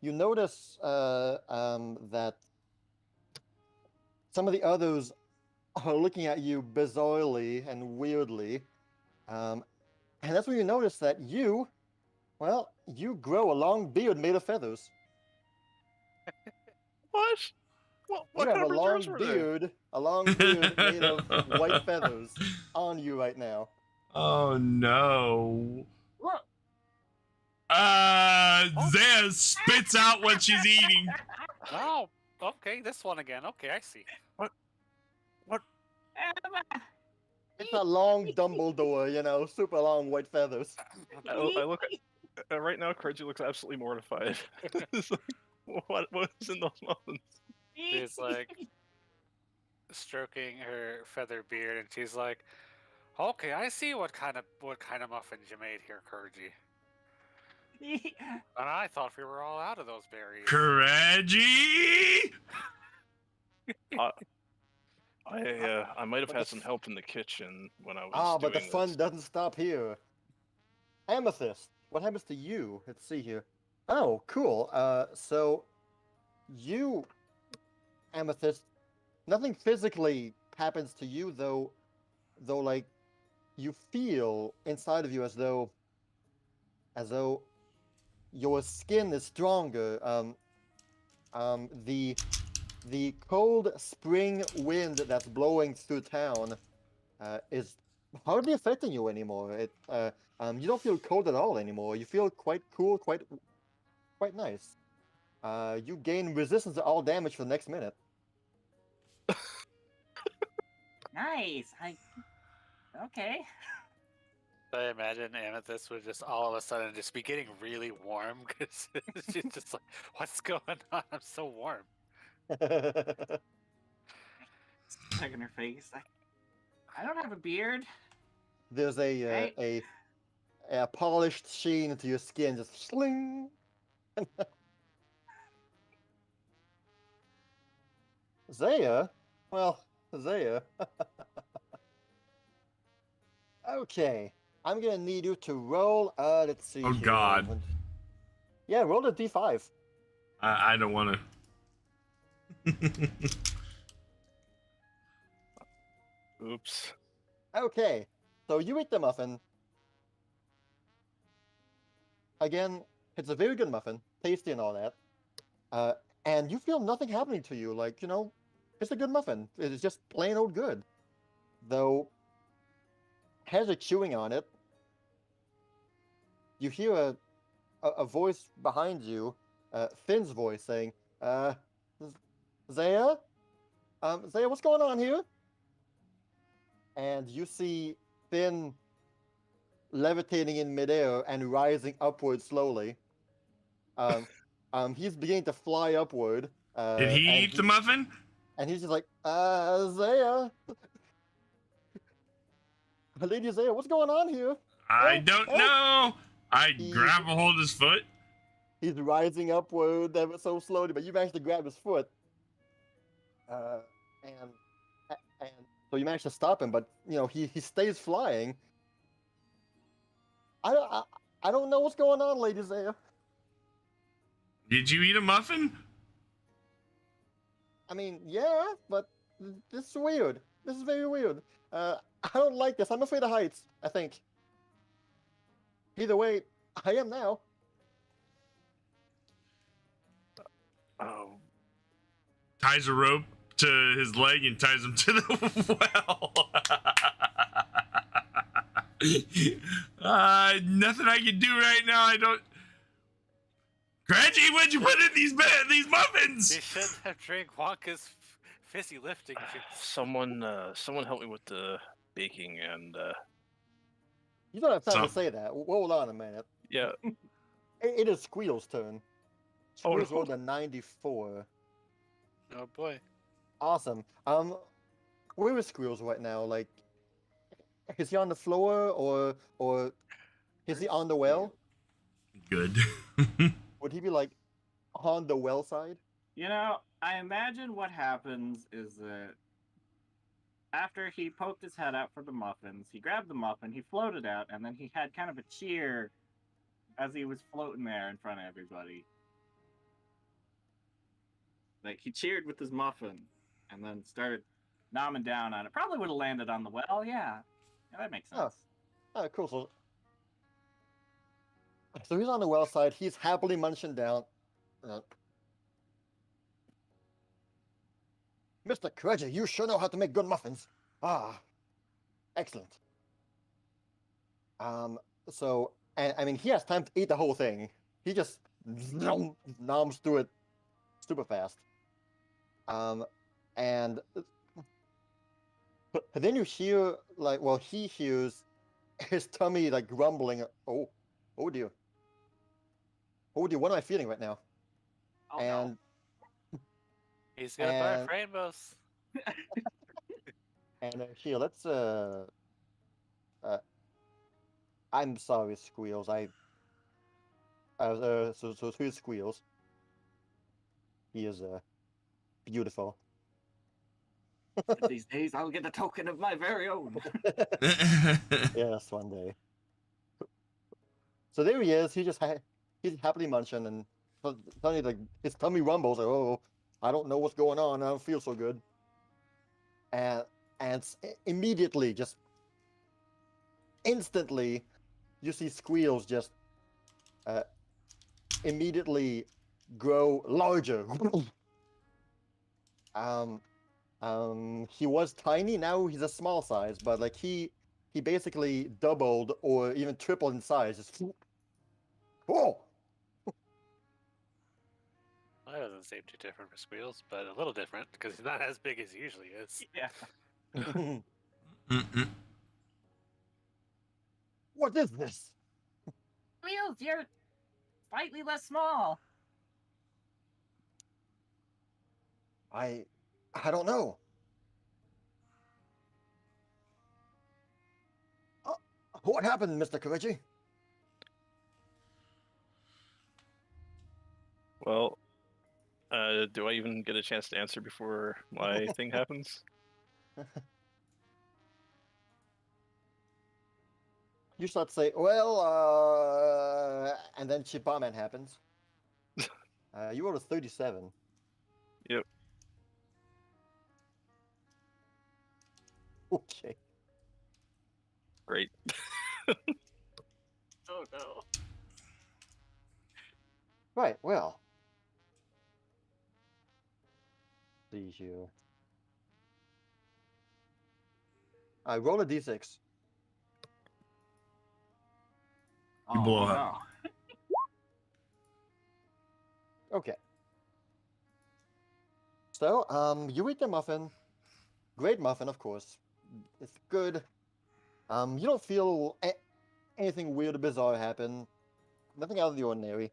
you notice that some of the others are looking at you bizarrely and weirdly. And that's when you notice that you grow a long beard made of feathers. What? What You kind have of a long reserves were there? beard, made of white feathers on you right now. Oh no. Look! Zaya spits out what she's eating. Oh, okay, this one again. Okay, I see. Emma! It's a long Dumbledore, super long white feathers. I look at right now. Kireji looks absolutely mortified. It's like, what is in those muffins? She's like stroking her feather beard, and she's like, "Okay, I see what kind of muffins you made here, Kireji. And I thought we were all out of those berries." Kireji! I might have had some help in the kitchen when I was But the doing fun this. doesn't stop here. Amethyst, what happens to you? Let's see here. Oh, cool. So you, Amethyst, nothing physically happens to you, though like you feel inside of you as though your skin is stronger. The cold spring wind that's blowing through town is hardly affecting you anymore. You don't feel cold at all anymore. You feel quite cool, quite nice. You gain resistance to all damage for the next minute. Nice. Okay. I imagine Amethyst would just all of a sudden just be getting really warm because she's just like, "What's going on? I'm so warm." Checking her face. I don't have a beard. There's Right? a polished sheen to your skin, just sling. Zaya? Well, Zaya. Okay. I'm gonna need you to roll, let's see Oh, here. God. Yeah, roll a d5. I don't want to. Oops. Okay. So you eat the muffin. Again, it's a very good muffin, tasty and all that. And you feel nothing happening to you. Like, it's a good muffin. It's just plain old good. Though, as you're chewing on it, you hear a voice behind you, Finn's voice saying, Zaya? Zaya, what's going on here? And you see Finn levitating in midair and rising upward slowly. He's beginning to fly upward. Did he and eat the muffin? And he's just like, Zaya, Lady Zaya, what's going on here? I don't know. I grab a hold of his foot. He's rising upward ever so slowly, but you managed to grab his foot. And so you managed to stop him, but he stays flying. I don't know what's going on, Lady Zaya. Did you eat a muffin? I mean, yeah, but this is weird. This is very weird. I don't like this. I'm afraid of heights, I think. Either way, I am now. Oh, Ties a rope to his leg and ties him to the well. Nothing I can do right now. I don't. Reggie, what'd you put in these muffins? You should have drank Wonka's fizzy lifting juice. someone help me with the baking and You don't have time So- to say that. Hold on a minute. yeah. It is Squeal's turn. Oh, Squeal's no. rolled a 94. Oh boy. Awesome. Where is Squeals right now? Like, is he on the floor or is he on the well? Good. Would he be like on the well side? I imagine what happens is that after he poked his head out for the muffins, he grabbed the muffin, he floated out, and then he had kind of a cheer as he was floating there in front of everybody. Like, he cheered with his muffin and then started nomming down on it. Probably would have landed on the well, yeah. Yeah, that makes sense. Oh, cool. So he's on the well side. He's happily munching down. Mr. Kireji, you sure know how to make good muffins. Ah, excellent. So, and I mean, he has time to eat the whole thing. He just noms through it super fast. And but then you hear, like, well, he hears his tummy, like, grumbling. Oh dear. Oh dear, what am I feeling right now? Oh, And He's gonna And- barf rainbows. And here, let's I'm sorry, Squeals. So here's Squeals. He is beautiful. These days, I'll get a token of my very own. Yes, one day. So there he is. He's happily munching, and suddenly, like, his tummy rumbles. Like, oh, I don't know what's going on. I don't feel so good. And immediately, just instantly, you see Squeals just immediately grow larger. He was tiny. Now he's a small size, but like he basically doubled or even tripled in size. Just whoa. Well, that doesn't seem too different for Squeals, but a little different because he's not as big as he usually is. Yeah. What is this? Wheels, you're slightly less small. I don't know. What happened, Mr. Kireji? Well, do I even get a chance to answer before my thing happens? You start to say, well, and then CheapPopMan happens. You rolled a 37. Yep. Okay. Great. Oh no. Right, well. See here. I roll a d6. You blow Oh, up. no. Okay. So, you eat the muffin. Great muffin, of course. It's good. You don't feel anything weird or bizarre happen. Nothing out of the ordinary.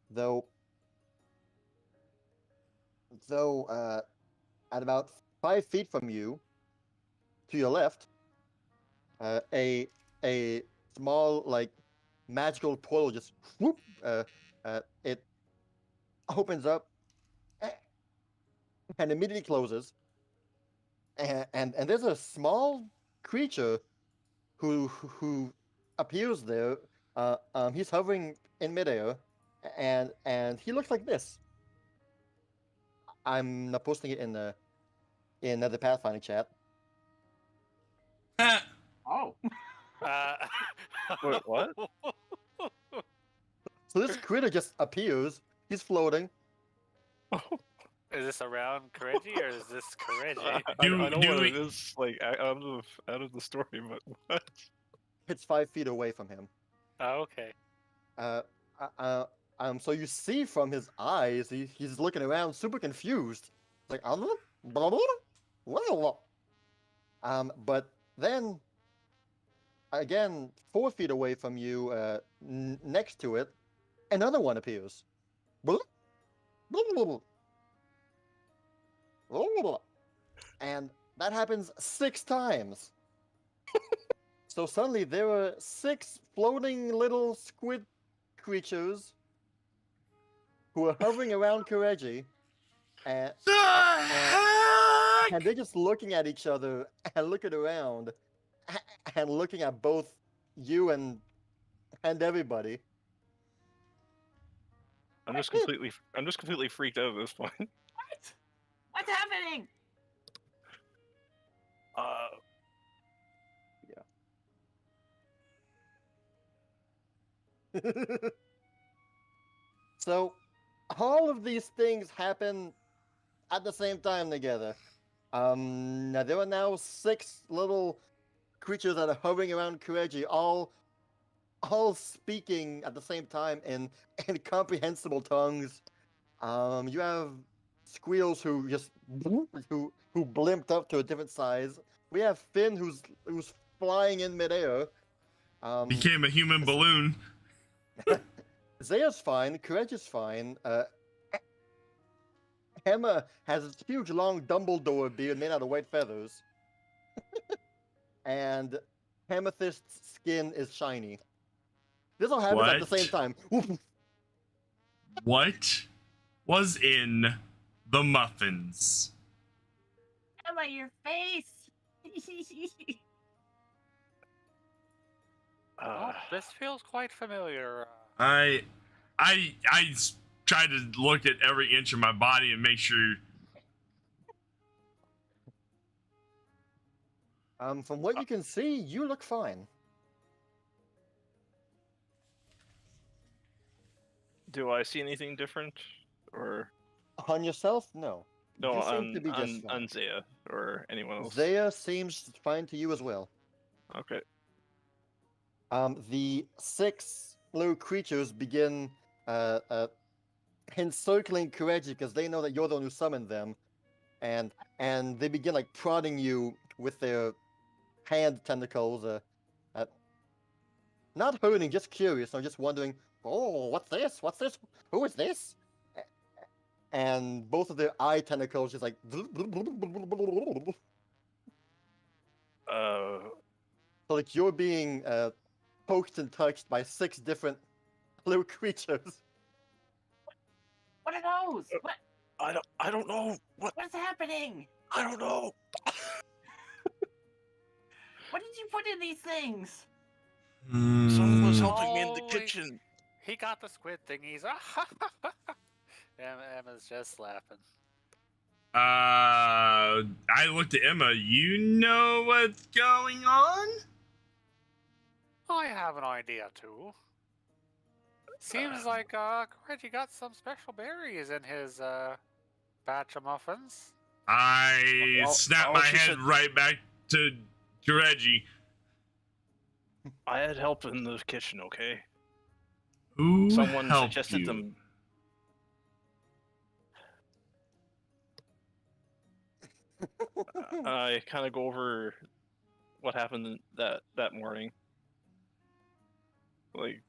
Though, at about 5 feet from you, to your left, a small, like, magical portal just whoop, it opens up and immediately closes. And there's a small creature who appears there. He's hovering in midair, and he looks like this. I'm not posting it in the Pathfinder chat. Oh. Wait, what? So this critter just appears. He's floating. Is this around Kireji or is this Kireji? I Do- know do what we- it is, like out of the story, but what? It's 5 feet away from him. Oh, okay. So you see from his eyes, he's looking around, super confused. Like, blah, blah, blah, blah. But then, again, 4 feet away from you, next to it, another one appears. Blah, blah, blah, blah. Blah, blah, blah. And that happens 6 times. So suddenly there are 6 floating little squid creatures who are hovering around Kireji, and The heck? they're just looking at each other and looking around and looking at both you and everybody. I'm just completely freaked out at this point. What? What's happening? So all of these things happen at the same time together. Now there are now 6 little creatures that are hovering around Kireji, all speaking at the same time in incomprehensible tongues. You have squeals who just who blimped up to a different size. We have Finn who's flying in midair. Became a human balloon. Zaya's fine. Kireji's fine. Emma has a huge, long Dumbledore beard made out of white feathers. And Amethyst's skin is shiny. This all happens at the What? same time. What was in the muffins? Emma, your face. Oh, this feels quite familiar. I tried to look at every inch of my body and make sure. From what you can see, you look fine. Do I see anything different, or On yourself, no. no? You seem to be just fine. On Zaya or anyone else? Zaya seems fine to you as well. Okay. The 6 little creatures begin encircling Kireji because they know that you're the one who summoned them, and they begin like prodding you with their hand tentacles. not hurting, just curious. I'm just wondering, oh, what's this? What's this? Who is this? And both of their eye tentacles just like. So like you're being poked and touched by 6 different little creatures. What are those? What I don't know what is happening? I don't know. What did you put in these things? Someone was Hmm. helping me in the Oh, kitchen. He got the squid thingies. Emma's just laughing. I looked at Emma. You know what's going on? I have an idea too. Seems like Reggie got some special berries in his batch of muffins. I Well, snapped my she head said- right back to Reggie. I had help in the kitchen, okay? Who Someone helped suggested you? them. I kind of go over what happened that morning. Like,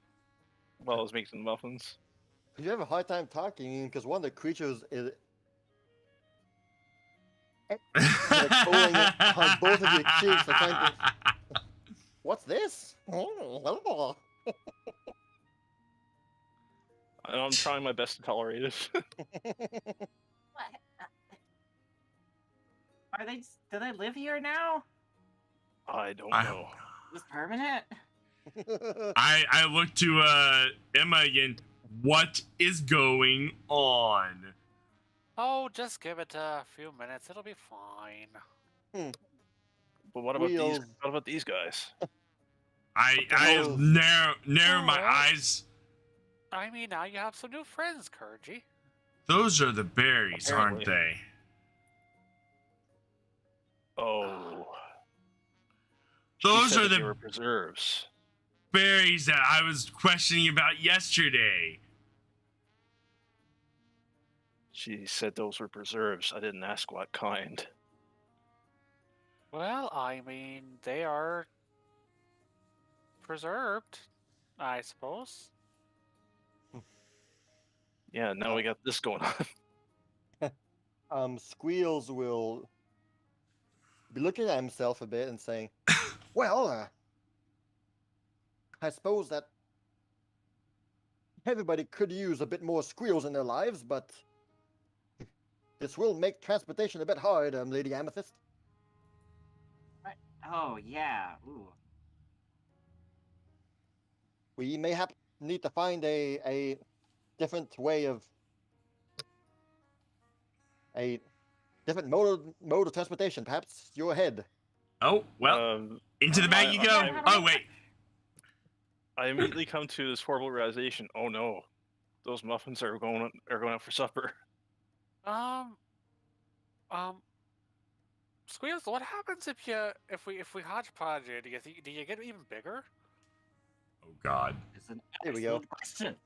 while I was making the muffins. You have a hard time talking because one of the creatures is like pulling on both of your cheeks. Like trying to, what's this? Oh, And I'm trying my best to tolerate it. What? Are they? Do they live here now? I don't I know. Is this permanent? I look to Emma again. What is going on? Oh, just give it a few minutes. It'll be fine. But what about these? Wheels. What about these guys? I nose. narrow my Oh. eyes. I mean, now you have some new friends, Kirji. Those are the berries, aren't Apparently. they? Oh, Those she said are that they the were preserves. berries that I was questioning about yesterday. She said those were preserves. I didn't ask what kind. Well, I mean, they are preserved, I suppose. Yeah, now we got this going on. Squeals will be looking at himself a bit and saying, well, I suppose that everybody could use a bit more squeals in their lives, but this will make transportation a bit hard, Lady Amethyst. Oh yeah. Ooh. We may need to find a different way of a different mode of transportation. Perhaps your head. Oh well, into the bag you go. Oh wait, I immediately come to this horrible realization. Oh no, those muffins are going out for supper. Squeals, what happens if we hodgepodge it? Do you get even bigger? oh god. It's an There we go. excellent question.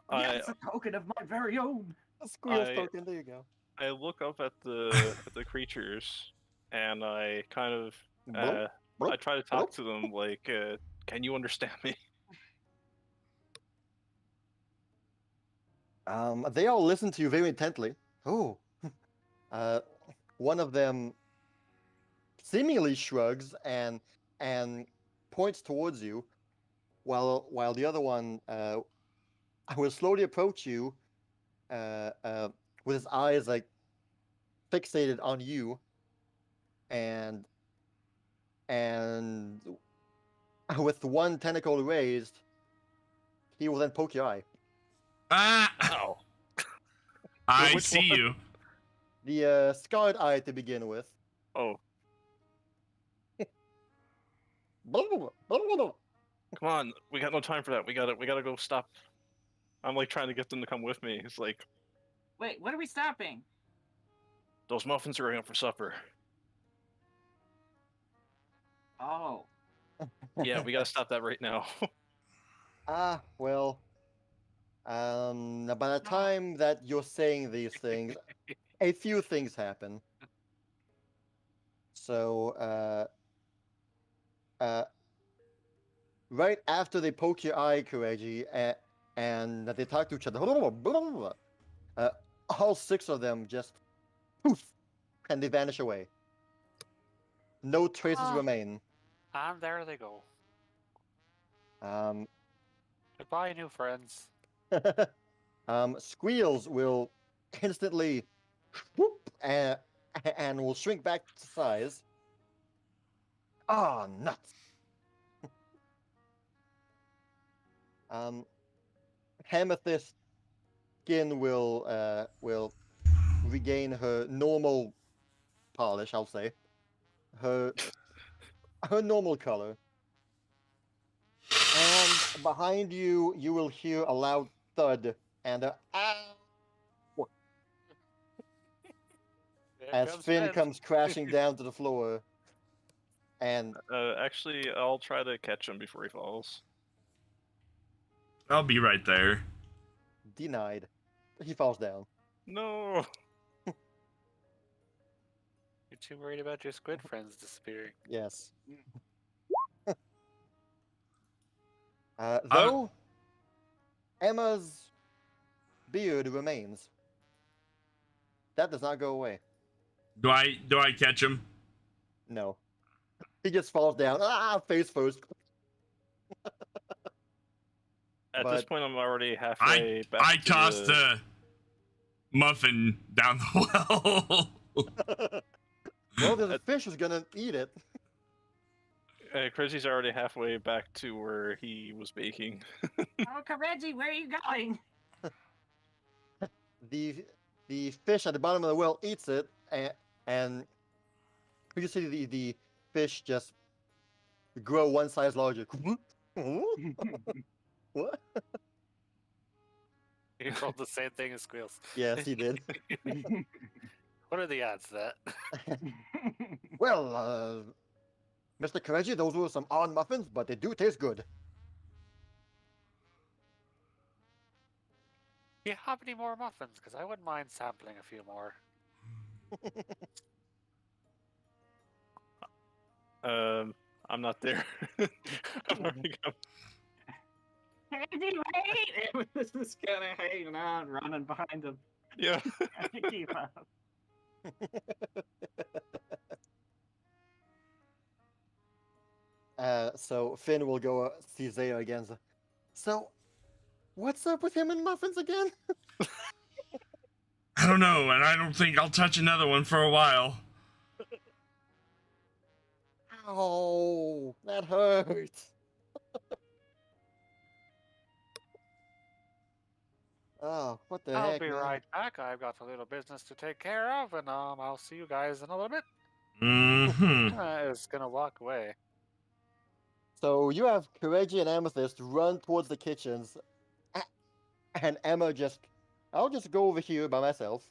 I Yes, a token of my very own. A squeals I- token. There you go. I look up at the creatures, and I kind of Bloop, I bloop, try to talk to them like, can you understand me? They all listen to you very intently. Oh, one of them seemingly shrugs and points towards you, while the other one will slowly approach you, with his eyes like fixated on you, and with one tentacle raised, he will then poke your eye. Ah, Ow. I Which see one? you. The scarred eye to begin with. Oh, Bloop, bloop, bloop. come on, we got no time for that. We gotta go stop. I'm like trying to get them to come with me. It's like Wait, what are we stopping? those muffins are going out for supper. Oh. Yeah, we gotta stop that right now. Well, by the time that you're saying these things, a few things happen. So, right after they poke your eye, Kireji, and they talk to each other, all 6 of them just poof, and they vanish away. No traces Ah. remain. And there they go. Um, Goodbye, new friends. Squeals will instantly whoop, and will shrink back to size. Ah, nuts. Amethyst skin will regain her normal polish, I'll say. Her normal color. And behind you, you will hear a loud thud and a ah There as comes Finn Finn. comes crashing down to the floor. And Actually, I'll try to catch him before he falls. I'll be right there. denied. He falls down. No. You're too worried about your squid friends disappearing. Yes. Though Emma's beard remains. That does not go away. Do I catch him? No. He just falls down. Face first. At this But- point, I'm already halfway back. I to tossed the muffin down the well. Well, there's a fish who's gonna eat it. Chrissy's already halfway back to where he was baking. Oh, Kireji, where are you going? The fish at the bottom of the well eats it, and you see the fish just grow one size larger. What? He rolled the same thing as Squeals. Yes, he did. What are the odds of that? Well, Mr. Kireji, those were some odd muffins, but they do taste good. Do you have any more muffins? Because I wouldn't mind sampling a few more. I'm not there. I'm already gone. Kireji, wait! It was just kind of hanging out, running behind him. Yeah. I to keep up. So Finn will go see Zaya again. So, what's up with him and muffins again? I don't know, and I don't think I'll touch another one for a while. Ow, that hurts. Oh, what the I'll heck, be man? right back. I've got a little business to take care of, and I'll see you guys in a little bit. Mm-hmm. It's gonna walk away. So you have Kireji and Amethyst run towards the kitchens, and Emma I'll just go over here by myself.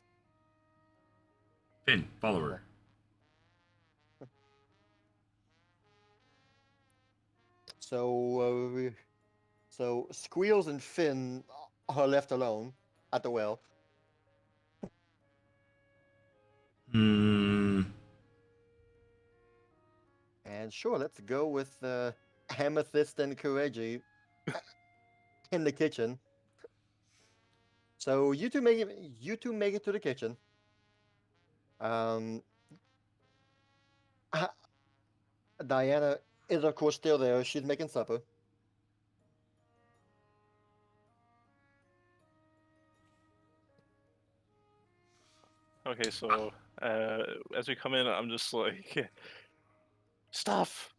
Finn, follow her. So Squeals and Finn are left alone at the well. Hmm. And sure, let's go with Amethyst and Kireji in the kitchen. So you two make it to the kitchen. Diana is of course still there. She's making supper. Okay, so as we come in, I'm just like, stuff.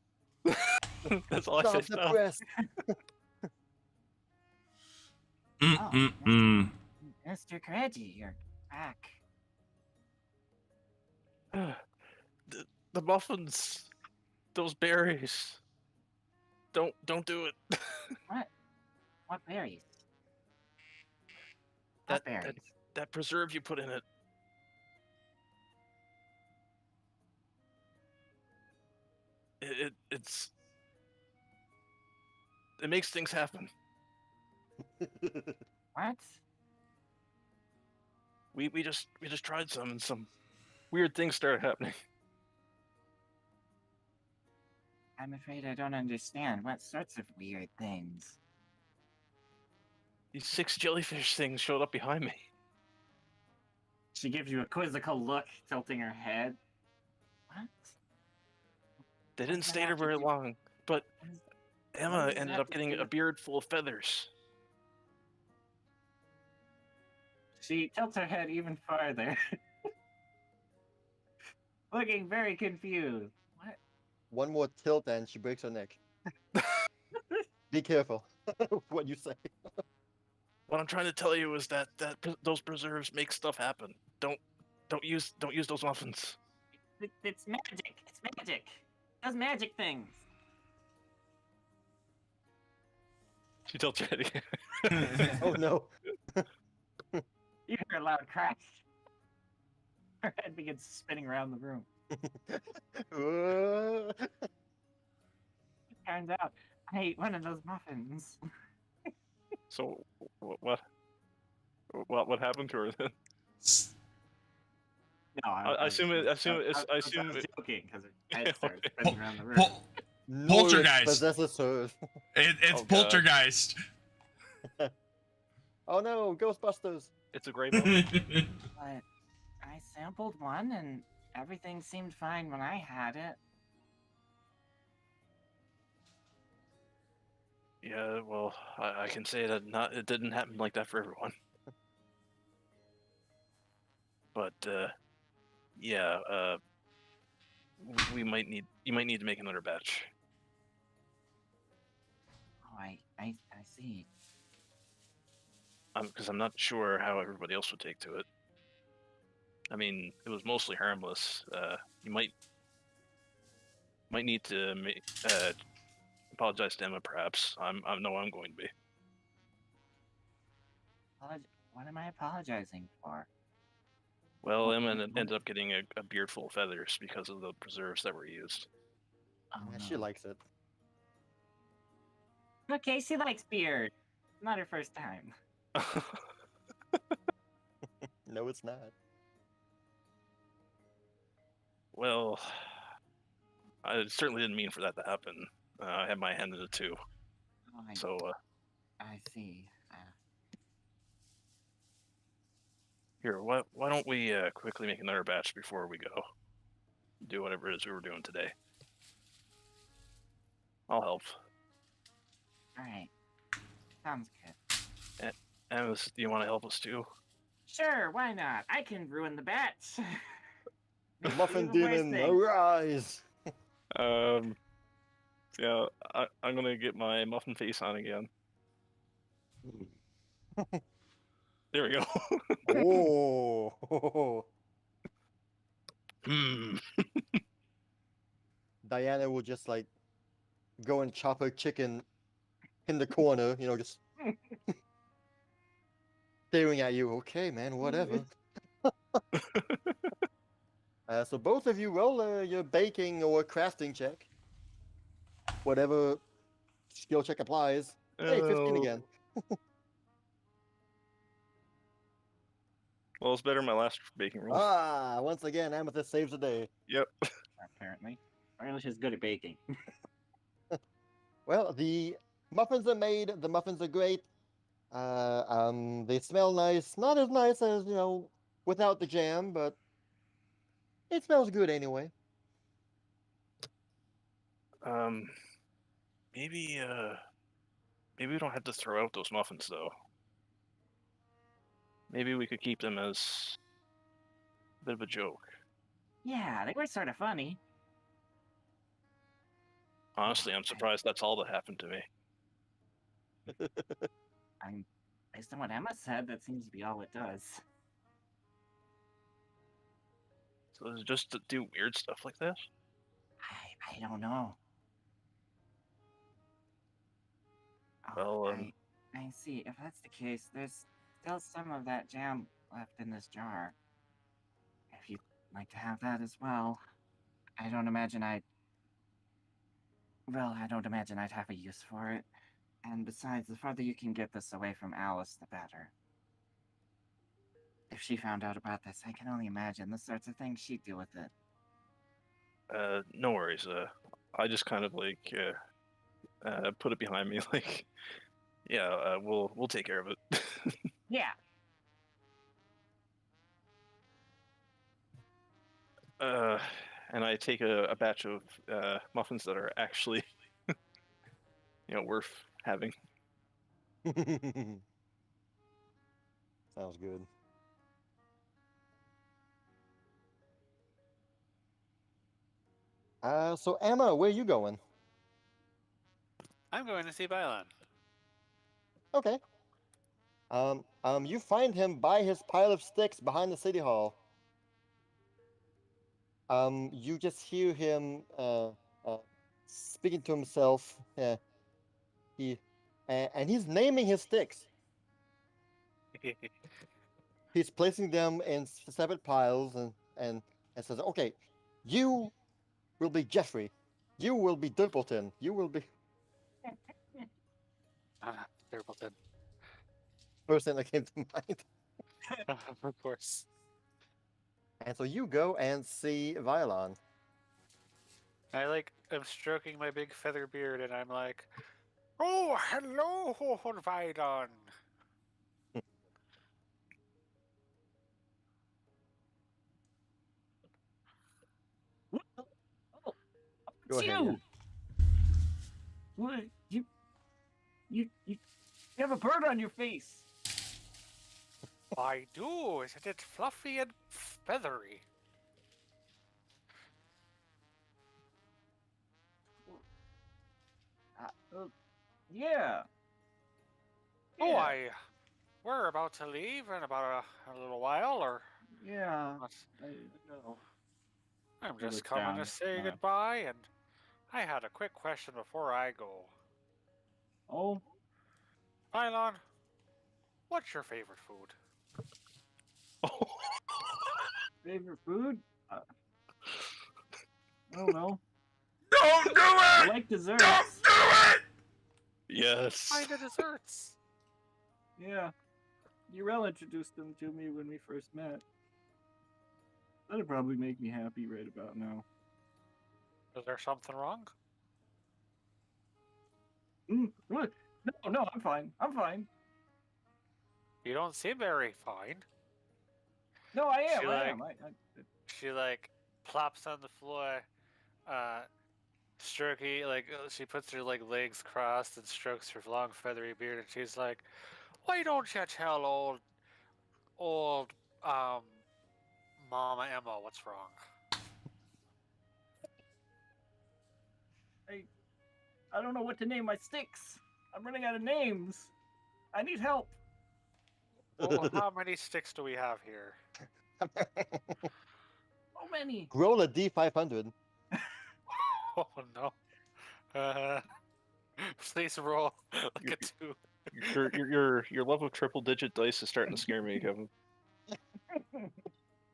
That's all I say. Stop the Stuff. press. Mm-mm-mm. Mr. Kireji, you're back. The muffins, those berries. Don't do it. What berries? That- What berries? That preserve you put in it. It makes things happen. What? We just tried some, and some weird things started happening. I'm afraid I don't understand. What sorts of weird things? These 6 jellyfish things showed up behind me. She gives you a quizzical look, tilting her head. What? They What didn't does that stay there have to very do- long, but what is- Emma does that ended have up to getting do a with- beard full of feathers. She tilts her head even farther. Looking very confused. What? One more tilt and she breaks her neck. Be careful what you say. What I'm trying to tell you is that those preserves make stuff happen. Don't use those muffins. It's magic. It's magic. It does magic things. She tilts her head again. Oh no. You hear a loud crash. Her head begins spinning around the room. It turns out I ate one of those muffins. So what happened to her then? No, I assume it's- I assume was it- joking because her head started Okay. spinning around the room. No, Poltergeist. possesses her. It's Oh, God. poltergeist. Oh no, Ghostbusters. It's a gray muffin. But I sampled one and everything seemed fine when I had it. Yeah, well, I can say that it didn't happen like that for everyone. But yeah, you might need to make another batch. Oh, I see. Because I'm not sure how everybody else would take to it. I mean, it was mostly harmless. You might need to apologize to Emma, perhaps. I know I'm going to be. What am I apologizing for? Well, Oh, Emma oh. ended up getting a beard full of feathers because of the preserves that were used. Oh, Yeah, no. she likes it. Okay, she likes beard. Not her first time. No, it's not. Well, I certainly didn't mean for that to happen. I had my hand in it too. Oh, So, I see. here, why don't we quickly make another batch before we go? Do whatever it is we were doing today. I'll help. All right. Sounds good. And do you want to help us too? Sure, why not? I can ruin the batch. Muffin Even worse demon, things. arise! Yeah, I'm gonna get my muffin face on again. There we go. Oh! Hmm. Diana will just like go and chop her chicken in the corner, you know, just staring at you. Okay, man, whatever. So both of you roll your baking or crafting check. Whatever skill check applies. Hey, 15 again. Well, it's better than my last baking roll. Ah, once again, Amethyst saves the day. Yep. Apparently. Apparently she's good at baking. Well, the muffins are made. The muffins are great. They smell nice. Not as nice as, you know, without the jam, but it smells good anyway. Maybe we don't have to throw out those muffins though. Maybe we could keep them as a bit of a joke. Yeah, they were sort of funny. Honestly, I'm surprised that's all that happened to me. Based on what Emma said, that seems to be all it does. So is it just to do weird stuff like this? I don't know. Well, I see. If that's the case, there's still some of that jam left in this jar. If you'd like to have that as well. I don't imagine I'd have a use for it. And besides, the farther you can get this away from Alice, the better. If she found out about this, I can only imagine the sorts of things she'd do with it. No worries. I just kind of like put it behind me, like, yeah, we'll take care of it. Yeah. And I take a batch of muffins that are actually, worth having. Sounds good. So Emma, where you going? I'm going to see Bylon. Okay. You find him by his pile of sticks behind the city hall. You just hear him speaking to himself. And he's naming his sticks. He's placing them in separate piles and says, "Okay, you will be Jeffrey. You will be Dimpleton. You will be." Dimpleton. First thing that came to mind. Of course. And so you go and see Violon. I am stroking my big feather beard and I'm like, oh, hello, Vidon. Oh, Go it's ahead, you. What? You have a bird on your face. I do. Isn't it fluffy and feathery? Yeah. Oh, we're about to leave in about a little while, or Yeah. what? I know. I'm He just looks coming down to at the say map. goodbye, and I had a quick question before I go. Oh, Pylon, what's your favorite food? favorite food? I don't know. Don't do I it! like desserts. Don't do it! Yes. Find the desserts. Yeah. Urel introduced them to me when we first met. That'd probably make me happy right about now. Is there something wrong? What? No, I'm fine. I'm fine. You don't seem very fine. No, I am. She, I am. She plops on the floor, stroking, she puts her legs crossed and strokes her long feathery beard, and she's like, "Why don't you tell old Mama Emma what's wrong?" I don't know what to name my sticks. I'm running out of names. I need help. Well, how many sticks do we have here? So many. Roll a D500. Oh no. Please roll like a 2. Your love of triple digit dice is starting to scare me, Kevin.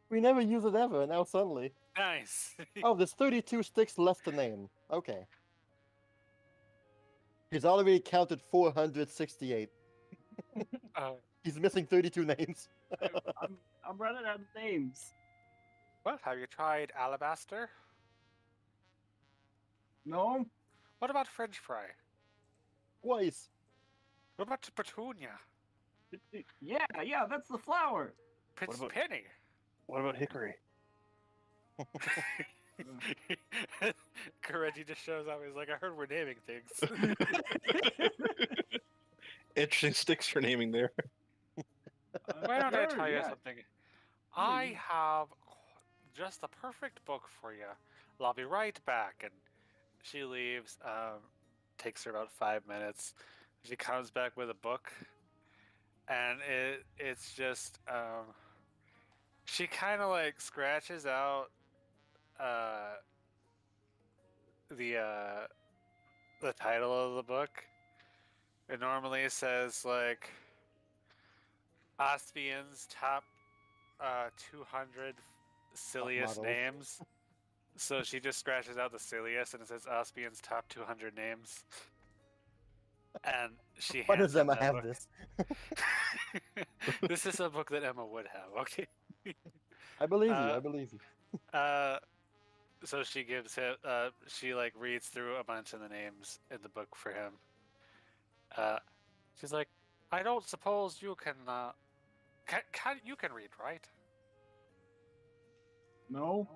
We never use it ever, and now suddenly. Nice. Oh, there's 32 sticks left to name. Okay. He's already counted 468. He's missing 32 names. I'm running out of names. What, have you tried alabaster? No? What about French fry? Twice. What about petunia? Yeah, that's the flower. Penny? What about hickory? Kireji just shows up. He's like, I heard we're naming things. Interesting sticks for naming there. Why don't I Sure, tell you yeah. something? I have just the perfect book for you. I'll be right back. And she leaves. Takes her about 5 minutes. She comes back with a book, and it's just she kind of scratches out the title of the book. It normally says Ospian's top 200 silliest models. names. So she just scratches out the silliest, and it says Ospian's top 200 names. And she Why hands does Emma him that have book. this? This is a book that Emma would have. Okay. I believe you. I believe you. So she gives him. She like reads through a bunch of the names in the book for him. She's like, I don't suppose you can. Can you can read, right? No.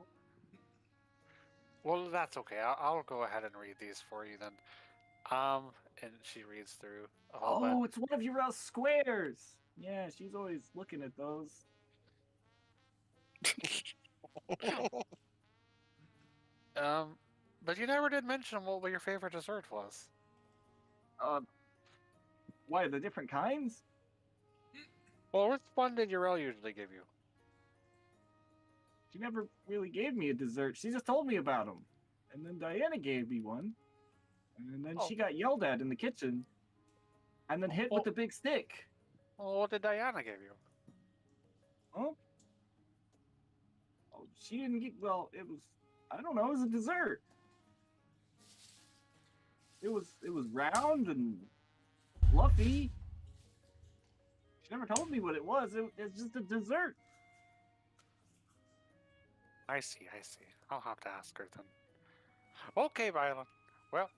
Well, that's okay. I'll go ahead and read these for you then. And she reads through a whole bunch. Oh, it's one of your squares. Yeah, she's always looking at those. But you never did mention what your favorite dessert was. Why the different kinds? Well, which one did Urel usually give you? She never really gave me a dessert. She just told me about them, and then Diana gave me one, and then she got yelled at in the kitchen, and then hit with a big stick. Well, what did Diana give you? Oh, she didn't get. Well, it was. I don't know. It was a dessert. It was round and fluffy. She never told me what it was. It's just a dessert. I see. I'll have to ask her then. Okay, Violet. Well,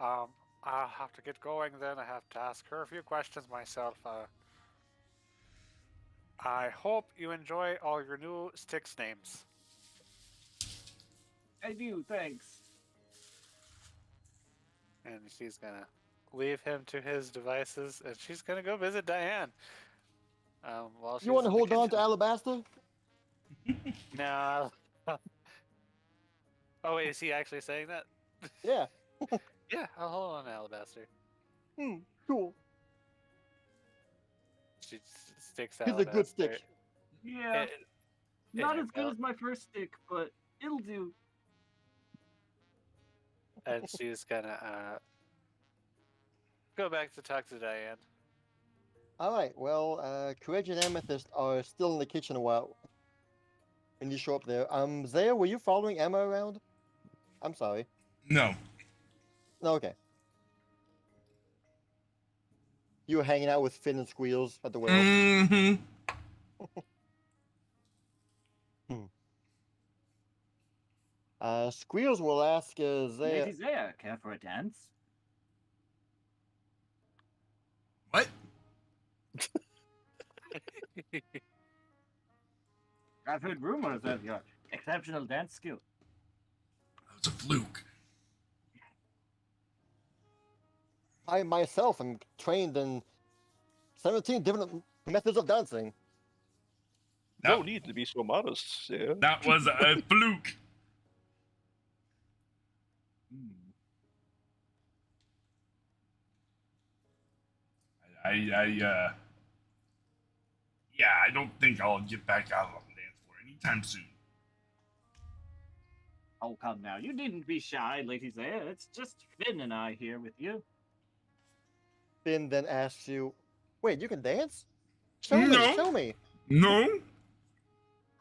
I'll have to get going then. I have to ask her a few questions myself. I hope you enjoy all your new Styx names. I do, thanks. And she's gonna leave him to his devices, and she's gonna go visit Diane. While she's You want to in the hold on to kitchen. Alabaster? No. Oh wait, is he actually saying that? Yeah. Yeah, I'll hold on to Alabaster. Cool. She sticks He's a Alabaster. good stick. Yeah, in not her as good belt, as my first stick, but it'll do. and she's gonna go back to talk to Diane. All right. Well, Kireji and Amethyst are still in the kitchen a while. When you show up there, Zaya, were you following Emma around? I'm sorry. No. No, okay. You were hanging out with Finn and Squeals at the well. Mm-hmm. Squeals will ask Zaya. Lady Zaya, care for a dance? What? I've heard rumors of your exceptional dance skill. That was a fluke. I myself am trained in 17 different methods of dancing. No That, need to be so modest. Yeah. that was a fluke. Yeah, I don't think I'll get back out on the dance floor anytime soon. Oh, come now. You needn't be shy, Lady Zaya. It's just Finn and I here with you. Finn then asks you, "Wait, you can dance? Show me, No. show me. No,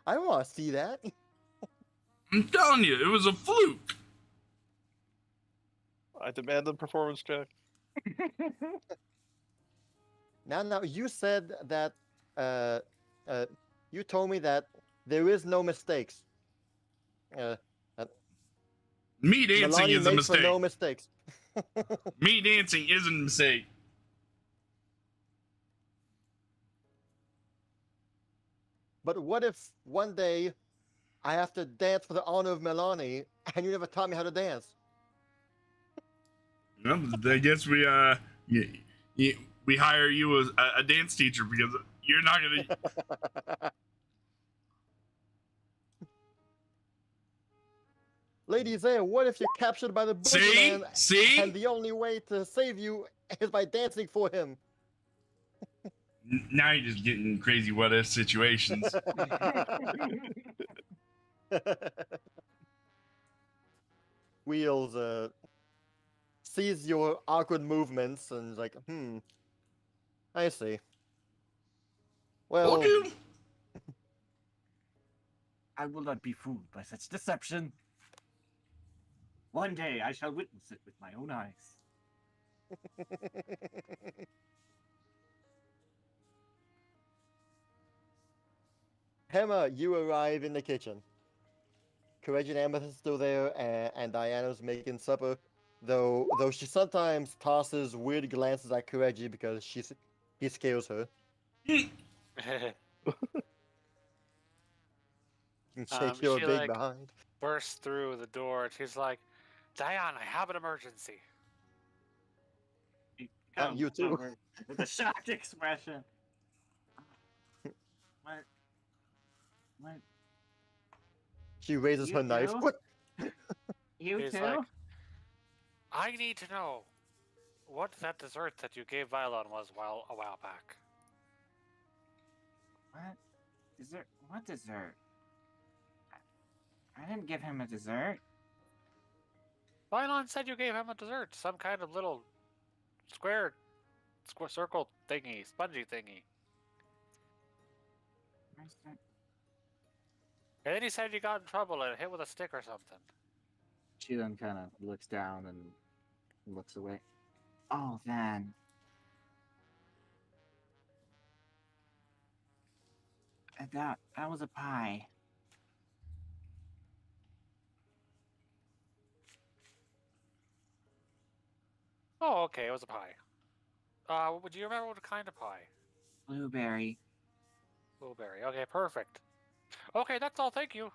I don't want to see that." I'm telling you, it was a fluke. I demand a performance check. Now, you said that, you told me that there is no mistakes. Me dancing Milani is a makes for mistake. no mistakes. Me dancing isn't a mistake. But what if one day I have to dance for the honor of Milani and you never taught me how to dance? Well, I guess we we hire you as a dance teacher because you're not gonna. Lady Zaya, what if you're captured by the boogeyman See? and the only way to save you is by dancing for him? Now you're just getting crazy what if situations. Wheels sees your awkward movements and is like, I see. Well, Told you. I will not be fooled by such deception. One day I shall witness it with my own eyes. Hema, you arrive in the kitchen. Kireji and Amethyst still there, and Diana's making supper. Though she sometimes tosses weird glances at Kireji because he scares her. You can shake your she, big like, behind. bursts through the door and she's like, Diane, I have an emergency. You too. Over with a shocked expression. What? What? She raises You her knife. too? What? You He's too? like, I need to know what that dessert that you gave Vylon was a while back. What? Dessert? What dessert? I didn't give him a dessert. Vylon said you gave him a dessert, some kind of little square circle thingy, spongy thingy. Where's that? And then he said you got in trouble and hit with a stick or something. She then kind of looks down and looks away. Oh, then. That was a pie. Oh, okay, it was a pie. Do you remember what kind of pie? Blueberry. Blueberry. Okay, perfect. Okay, that's all. Thank you.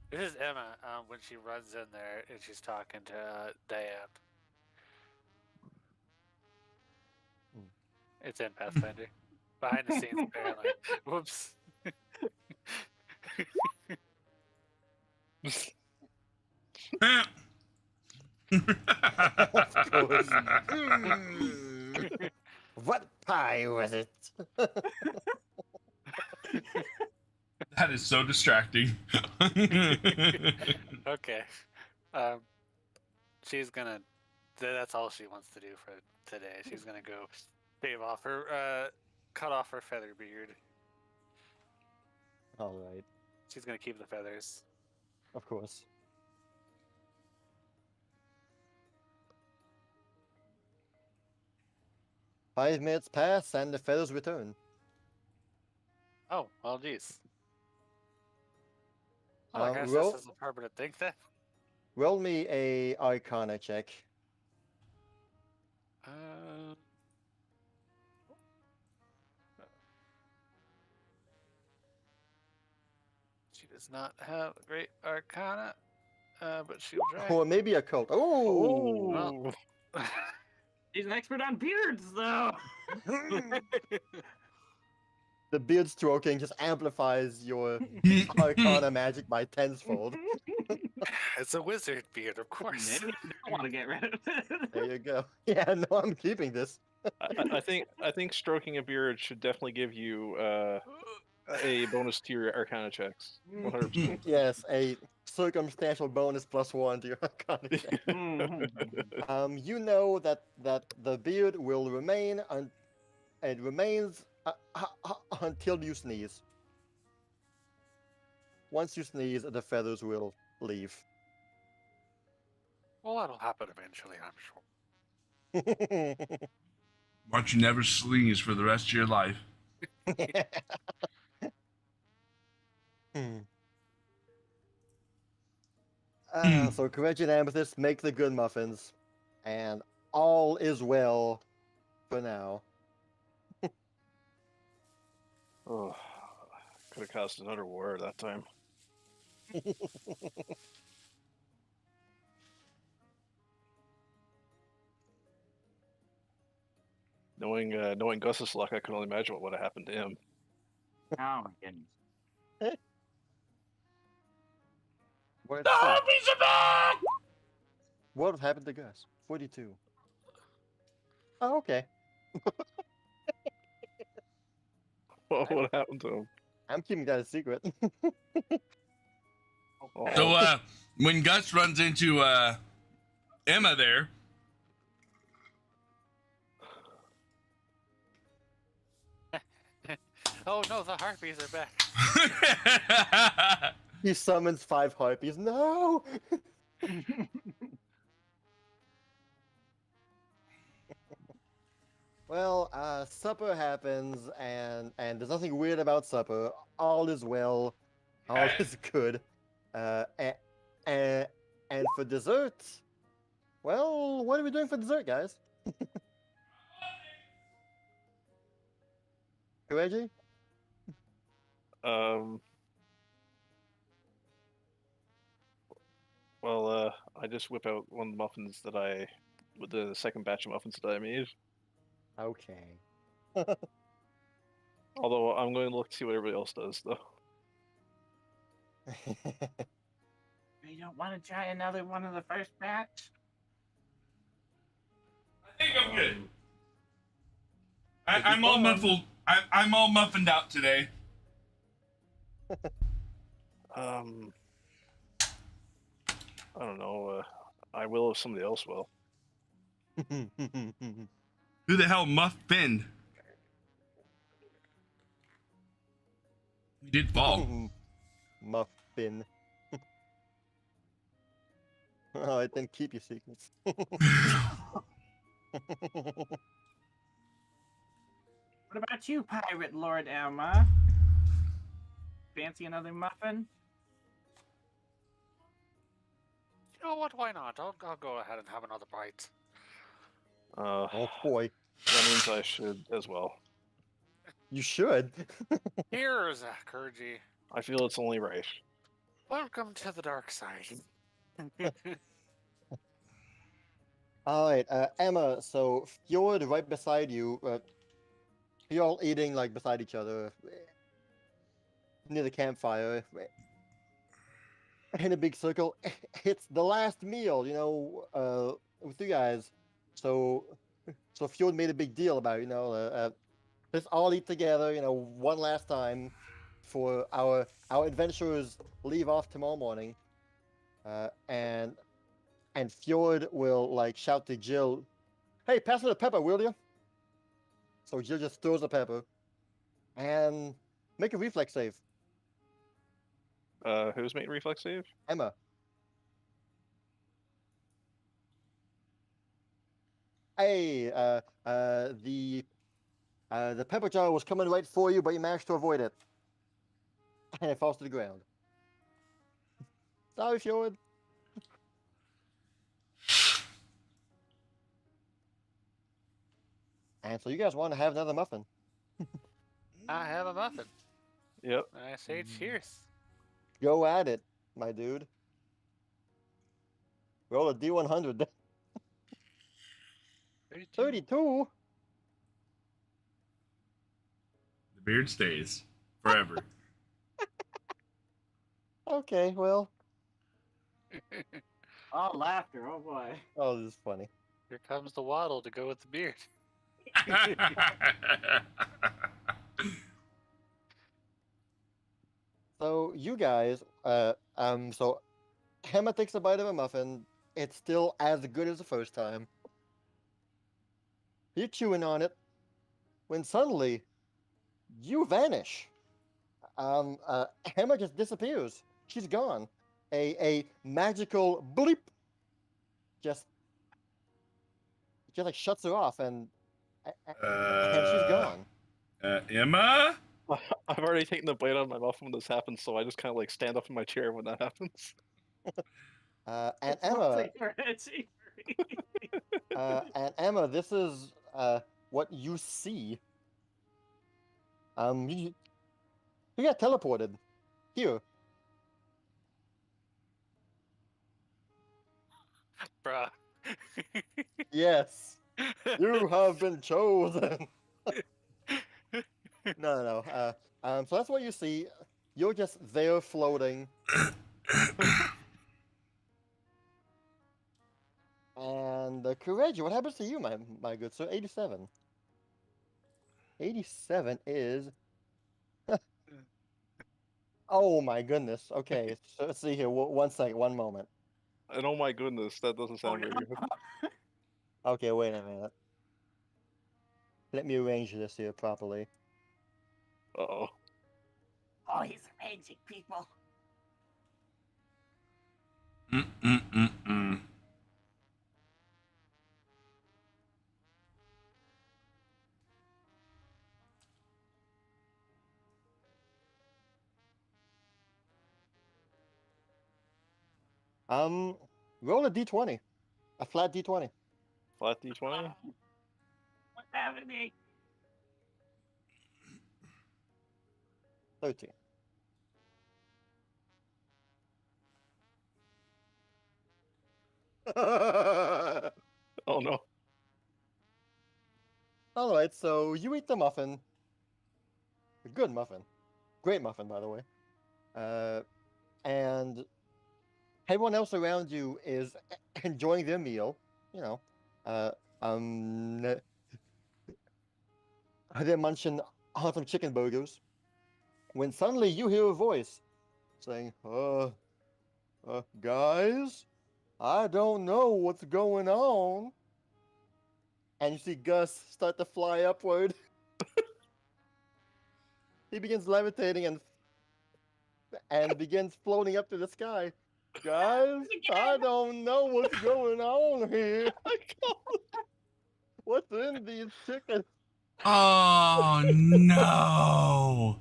This is Emma. When she runs in there and she's talking to Diane. It's in Pathfinder. Behind the scenes, apparently. Whoops. Of course. What pie was it? That is so distracting. Okay. She's gonna. That's all she wants to do for today. She's gonna go shave off her, cut off her feather beard. All right, She's gonna keep the feathers. of course. Five minutes pass and the feathers return. Oh, well, geez. Oh, I guess roll- this is a permanent thing then. Roll me a Arcana check. She does not have a great Arcana, but she'll try. Or maybe a cult. Oh! Well, He's an expert on beards, though. The beard stroking just amplifies your Arcana magic by tenfold. it's a wizard beard, of course. Maybe you don't want to get rid of it. There you go. Yeah, no, I'm keeping this. I think stroking a beard should definitely give you a bonus to your Arcana checks. 100%. Yes, a circumstantial bonus +1 to your Arcana check. You know that the beard will remain it remains until you sneeze. Once you sneeze, the feathers will leave. Well, that'll happen eventually, I'm sure. Why don't you never sneeze for the rest of your life? So Kireji and Amethyst make the good muffins, and all is well for now. Oh, could have caused another war that time. Knowing Gus's luck, I can only imagine what would have happened to him. Oh my goodness. What The harpies are back! What happened to Gus? 42. Oh, okay. What happened to him? I'm keeping that a secret. Oh, So, when Gus runs into Emma there, Oh no, the harpies are back. He summons 5 harpies. No! Well, supper happens, and there's nothing weird about supper. All is well, all is good. And and for dessert, well, what are we doing for dessert, guys? Reggie? Um. Well, I just whip out one of the muffins that with the second batch of muffins that I made. Okay. Although I'm going to look to see what everybody else does, though. You don't want to try another one of the first batch? I think I'm good. It'd be I'm all fun. muffled. I'm all muffined out today. I don't know. I will if somebody else will. Who the hell muffin? He did fall. Muffin. Oh, then keep your secrets. What about you, Pirate Lord Emma? Fancy another muffin? You know what? Why not? I'll go ahead and have another bite. Oh boy, That means I should as well. you should. Here's Kurji. I feel it's only right. Welcome to the dark side. All right, Emma. So Fjord right beside you. You're all eating like beside each other near the campfire in a big circle. It's the last meal, with you guys. So Fjord made a big deal about it, let's all eat together, one last time for our adventurers leave off tomorrow morning. And Fjord will like shout to Jill, "Hey, pass me the pepper, will you?" So Jill just throws the pepper and make a reflex save. Who's making reflex save? Emma. Hey, the pepper jar was coming right for you, but you managed to avoid it. And it falls to the ground. Sorry, Fjord. And so you guys want to have another muffin. I have a muffin. Yep. I say cheers. Go at it, my dude. Roll a D100. 32? The beard stays forever. Okay, well. Oh, laughter. Oh, boy. Oh, this is funny. Here comes the waddle to go with the beard. So you guys, so Emma takes a bite of a muffin. It's still as good as the first time. You're chewing on it when suddenly you vanish. Emma just disappears. She's gone. A magical bleep just like shuts her off, and she's gone. Emma? I've already taken the bite out of my muffin when this happens, so I just kind of like stand up in my chair when that happens. And It's Emma, mostly for itchy. and Emma, this is what you see. You got teleported here. Bruh. Yes, you have been chosen. No. So that's what you see. You're just there floating. And Kireji, what happens to you, my good sir? 87. 87 is. Oh my goodness. Okay, so let's see here. One second, one moment. And oh my goodness, that doesn't sound very good. Okay, wait a minute. Let me arrange this here properly. Uh-oh. Oh, he's arranging people. Roll a d20. A flat d20. Flat d20. What's happening? 13. Oh no. All right, so you eat the muffin. A good muffin. Great muffin, by the way. And everyone else around you is enjoying their meal. You know, they're munching on some chicken burgers. When suddenly you hear a voice saying, guys, I don't know what's going on. And you see Gus start to fly upward. He begins levitating and begins floating up to the sky. Guys, I don't know what's going on here. What's in these chickens? Oh no!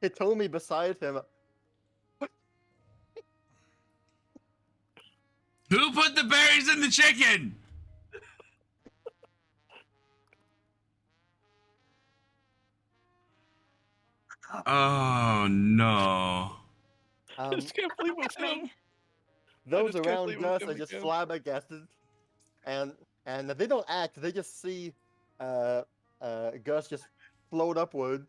Hitomi beside him. Who put the berries in the chicken? Oh no! I just can't believe what's happening. Those just can't around believe what's Gus are just happening. flabbergasted, and they don't act. They just see Gus just float upward.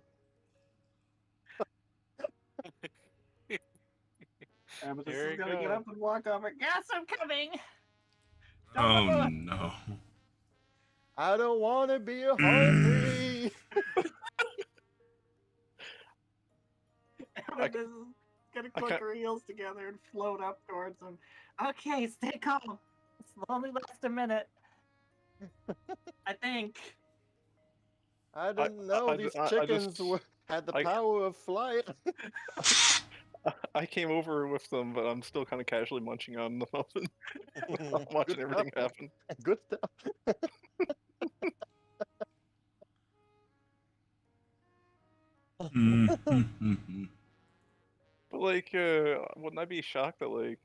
Amethyst Here is we gonna get go. up and walk over. Yes, I'm coming. Oh no! I don't want to be hungry. Amethyst is gonna click her heels together and float up towards him. Okay, stay calm. This will only last a minute. I think. I didn't know these chickens had the I- power of flight. I came over with them, but I'm still kind of casually munching on the muffin. I'm watching Good everything stuff. happen. Good stuff. But like, wouldn't I be shocked that like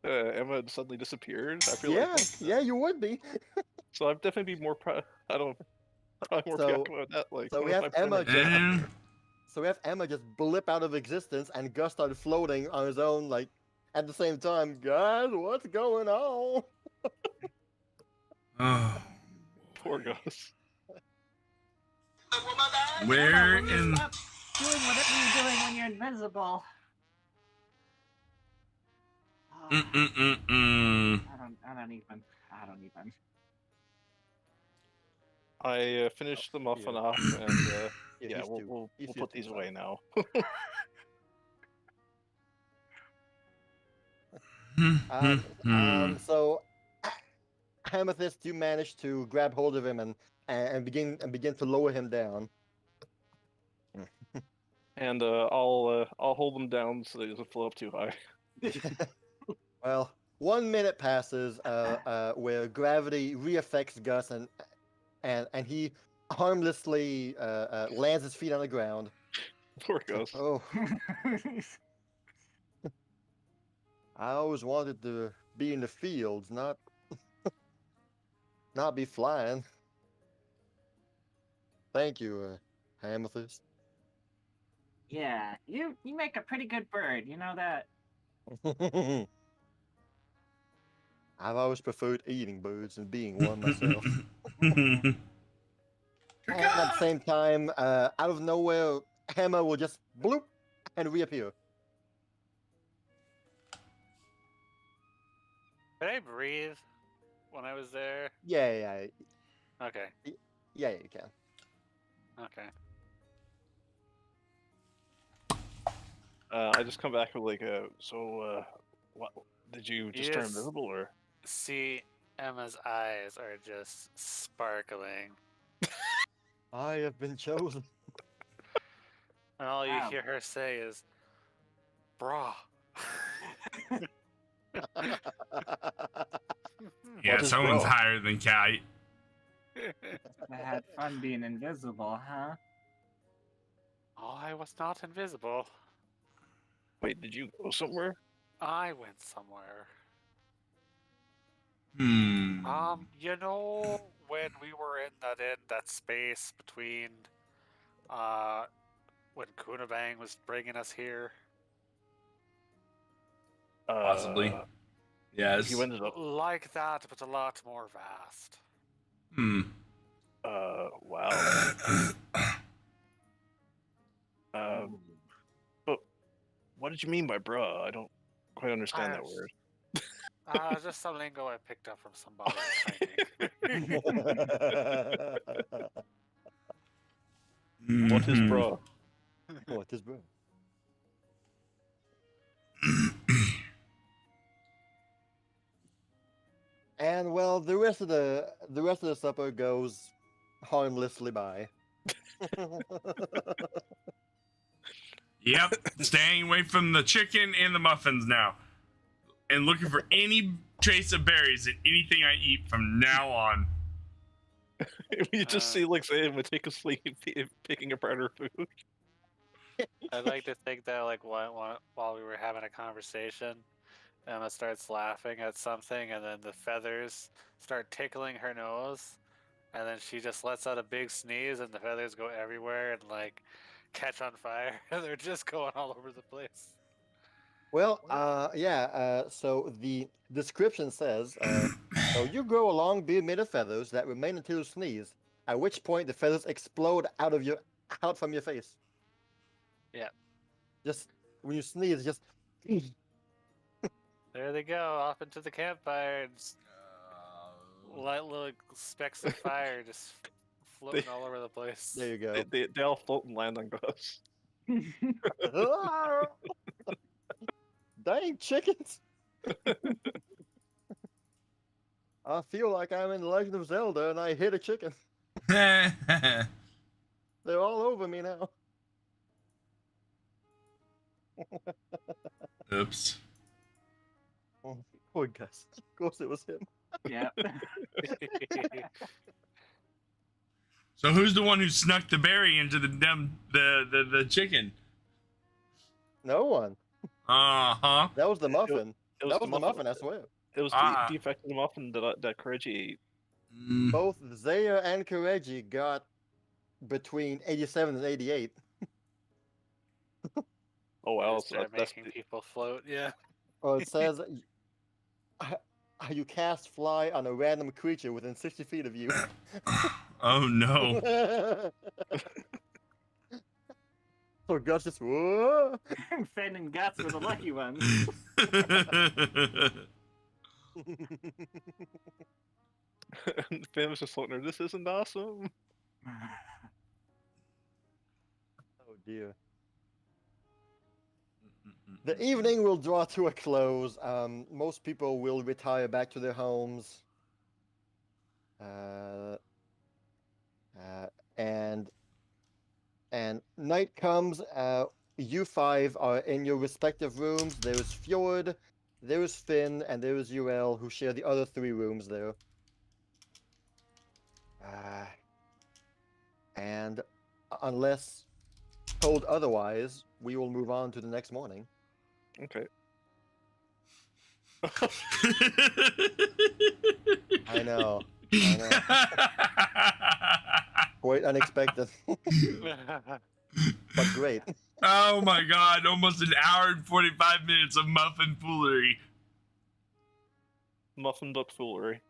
Emma had suddenly disappeared? I feel Yeah, like yeah, you would be. so I'd definitely be more I don't probably more So- preoccupied with that. Like, so we what have my Emma friend- just- So we have Emma just blip out of existence, and Gus started floating on his own, like at the same time. Guys, what's going on? Oh, Poor Gus. where Emma, will you in? stop doing whatever you're doing when you're invisible? Oh, Mm-mm-mm-mm. I don't even. I finished the muffin Yeah. off, and Yeah, yeah, he's we'll too- we'll, he's we'll too put these away excited. now. So Amethyst, you managed to grab hold of him and begin to lower him down. And I'll hold them down so they doesn't flow up too high. Well, 1 minute passes where gravity reaffects Gus and he harmlessly lands his feet on the ground. Poor Gus. Oh, I always wanted to be in the fields, not be flying. Thank you, Amethyst. Yeah, you make a pretty good bird. You know that. I've always preferred eating birds and being one myself. And at the same time, out of nowhere, Emma will just bloop and reappear. Did I breathe when I was there? Yeah, Okay. yeah, you can. Okay. I just come back with like what did you just turn Yes. invisible or? See, Emma's eyes are just sparkling. I have been chosen. And all you Wow. hear her say is, brah. Yeah, What is someone's bro? higher than Kite. I had fun being invisible, huh? All I I was not invisible. Wait, did you go somewhere? I went somewhere. Hmm. You know, when we were in that space between, when Kunabang was bringing us here, Possibly. Uh, Yes. You ended up. like that, but a lot more vast. Hmm. Wow. But what did you mean by bruh? I don't quite understand that word. Just some lingo I picked up from somebody in training. What is Mhm. bruh? What is bro? And well, the rest of the supper goes harmlessly by. Yep. Staying away from the chicken and the muffins now. And looking for any trace of berries in anything I eat from now on. You just see like Zaya meticulously picking apart her food. I'd like to think that, like, while we were having a conversation, Emma starts laughing at something, and then the feathers start tickling her nose, and then she just lets out a big sneeze, and the feathers go everywhere and like catch on fire. They're just going all over the place. Well, so the description says, so you grow a long beard made of feathers that remain until you sneeze, at which point the feathers explode out from your face. Yeah. Just when you sneeze, just There they go, off into the campfire, and just light little specks of fire just floating all over the place. there you go. They all float and land on Gus. Dang chickens! I feel like I'm in The Legend of Zelda and I hit a chicken. They're all over me now. Oops. Oh, poor Gus. Of course it was him. Yeah. So who's the one who snuck the berry into the chicken? No one. Uh-huh. That was the muffin. It That was the muffin, I swear. It was Ah. the effect of the muffin that Kireji ate. Mm. Both Zaya and Kireji got between 87 and 88. Oh wow, Just so start that's making people float. Yeah. Oh, it says you cast fly on a random creature within 60 feet of you. Oh no. So Gus just whoa. Finn and Guts were the lucky ones. Finn was just floating there. This isn't awesome. Oh dear. The evening will draw to a close. Most people will retire back to their homes. And night comes. You five are in your respective rooms. There is Fjord, there is Finn, and there is UL, who share the other 3 rooms there. And unless told otherwise, we will move on to the next morning. Okay. I know. Quite unexpected, but great. Oh my god, almost an hour and 45 minutes of muffin foolery. Muffin duck foolery.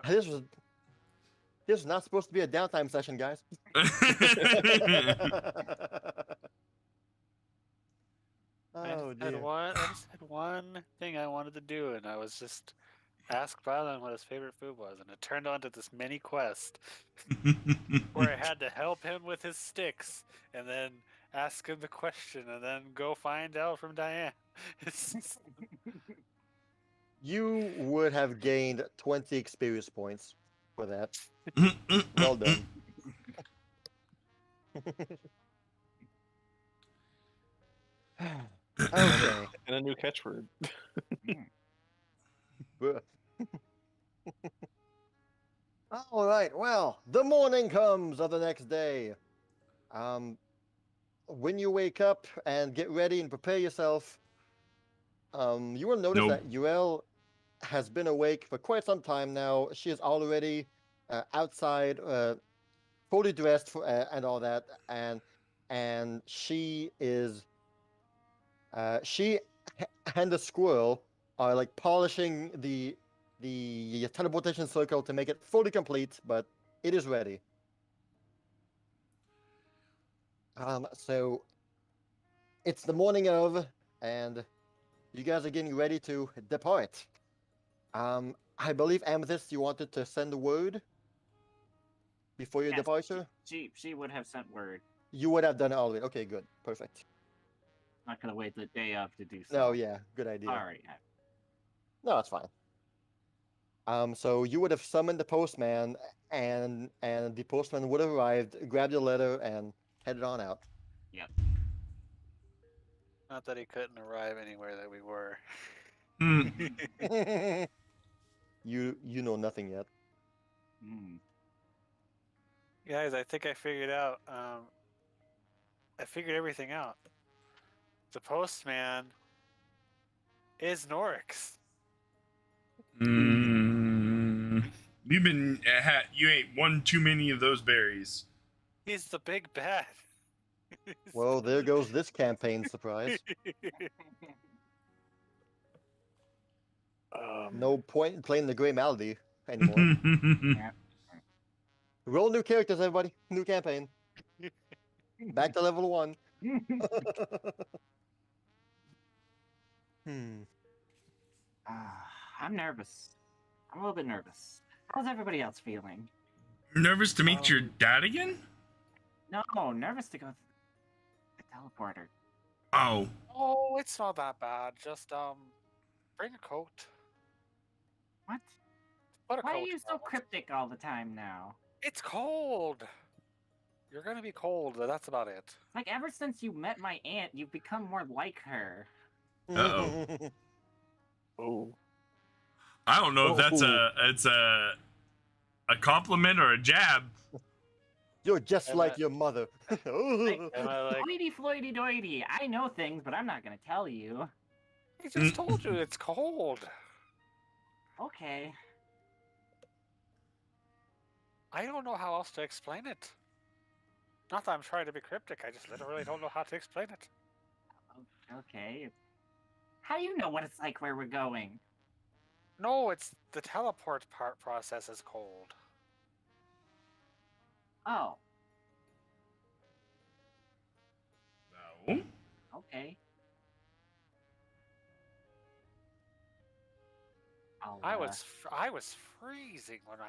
This was not supposed to be a downtime session, guys. Oh dear. I just had one thing I wanted to do, and I was just ask Rylan what his favorite food was, and it turned on to this mini quest where I had to help him with his sticks, and then ask him the question, and then go find out from Diane. You would have gained 20 experience points for that. Well done. Okay. And a new catchword. All right. Well, the morning comes of the next day. when you wake up and get ready and prepare yourself, you will notice Nope. that Yuel has been awake for quite some time now. She is already outside, fully dressed for, and all that, and she and the squirrel are like polishing the teleportation circle to make it fully complete, but it is ready. So it's the morning of, and you guys are getting ready to depart. I believe Amethyst, you wanted to send a word before your Yes, departure. she would have sent word. You would have done it already. Okay, good, perfect. Not gonna wait the day of to do so. No, yeah, good idea. Alright. No, that's fine. So you would have summoned the postman, and the postman would have arrived, grabbed your letter, and headed on out. Not that he couldn't arrive anywhere that we were. Hmm. You know nothing yet. Guys, I think I figured out. I figured everything out. The postman is Norix. You've been you ate one too many of those berries. He's the big bad. Well, there goes this campaign surprise. No point in playing the Grey Malady anymore. Roll new characters, everybody. New campaign. Back to level 1. I'm nervous. I'm a little bit nervous. How's everybody else feeling? Nervous to meet your dad again? No, nervous to go the teleporter. Oh. Oh, it's not that bad. Just bring a coat. What? Put a Why coat are you so on. cryptic all the time now? It's cold. You're gonna be cold, but that's about it. Like, ever since you met my aunt, you've become more like her. Uh-oh. Oh. I don't know if that's a compliment or a jab. You're just Am like I- your mother. Am I like? Floydy floydy doity, I know things, but I'm not gonna tell you. I just told you it's cold. Okay. I don't know how else to explain it. Not that I'm trying to be cryptic. I just literally don't know how to explain it. Okay. How do you know what it's like where we're going? No, it's the teleport part process is cold. Oh, No. okay. I was freezing when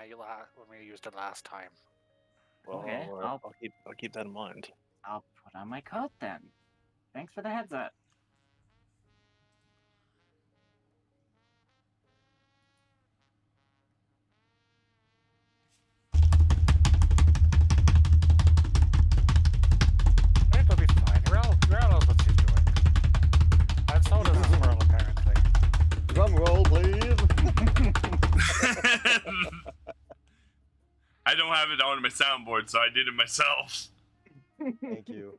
we used it last time. Well, Okay, I'll keep that in mind. I'll put on my coat then. Thanks for the heads up. It'll be fine. Real knows what she's doing. And so does the squirrel, apparently. Drum roll, please. I don't have it on my soundboard, so I did it myself. Thank you.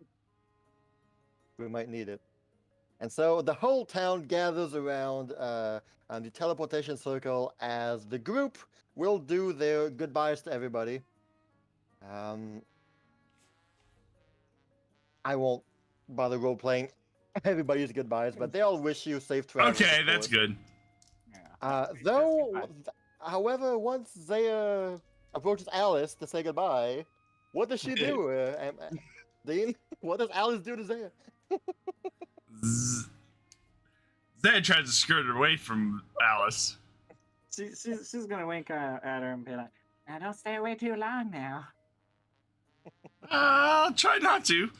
We might need it. And so the whole town gathers around the teleportation circle as the group will do their goodbyes to everybody. I won't bother role playing everybody's goodbyes, but they all wish you safe travels. Okay, of that's course. good. Yeah. However, once Zaya approaches Alice to say goodbye, what does she do? Dean, what does Alice do to Zaya? Zaya tries to skirt away from Alice. She's gonna wink at her and be like, "Now don't stay away too long now." I'll try not to.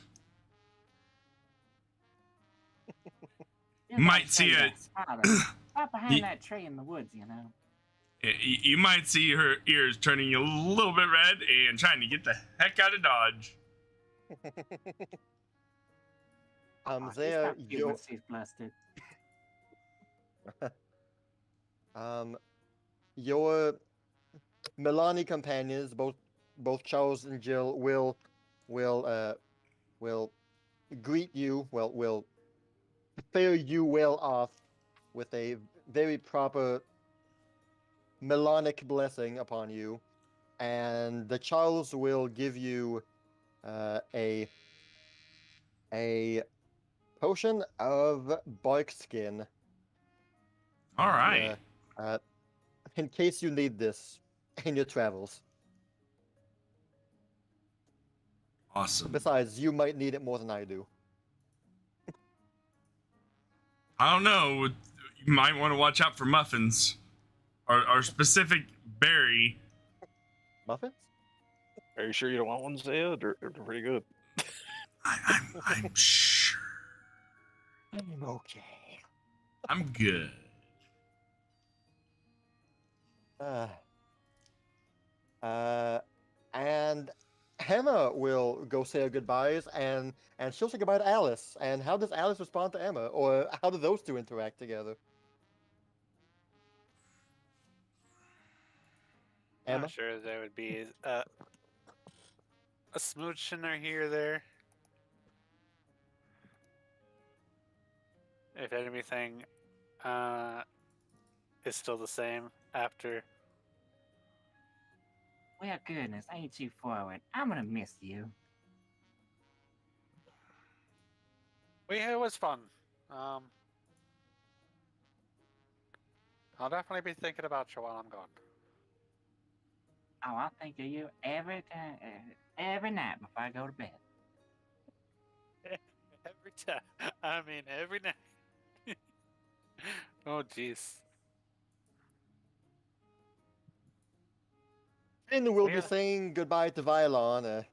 You Might gotta see show a- that spot behind that tree in the woods, you know. You might see her ears turning a little bit red and trying to get the heck out of Dodge. She's Zaya, not cute when she's blasted. your Milani companions, both Charles and Jill, will greet you, will fare you well off with a very proper melodic blessing upon you, and the Charles will give you a potion of bark skin. All right. Uh, in case you need this in your travels. Awesome. Besides, you might need it more than I do. I don't know. You might want to watch out for muffins. Our specific berry. Muffins? Are you sure you don't want one, Zaya? They're pretty good. I'm sure. I'm okay. I'm good. And Emma will go say her goodbyes, and she'll say goodbye to Alice. And how does Alice respond to Emma, or how do those two interact together? Emma? I'm sure there would be a smooch in her here or there. If anything, is still the same after. Well, goodness, ain't you forward? I'm gonna miss you. It was fun. I'll definitely be thinking about you while I'm gone. Oh, I'll think of you every time, every night before I go to bed. Every time. I mean, every night. Oh, jeez. Finn will Yeah. be saying goodbye to Violon.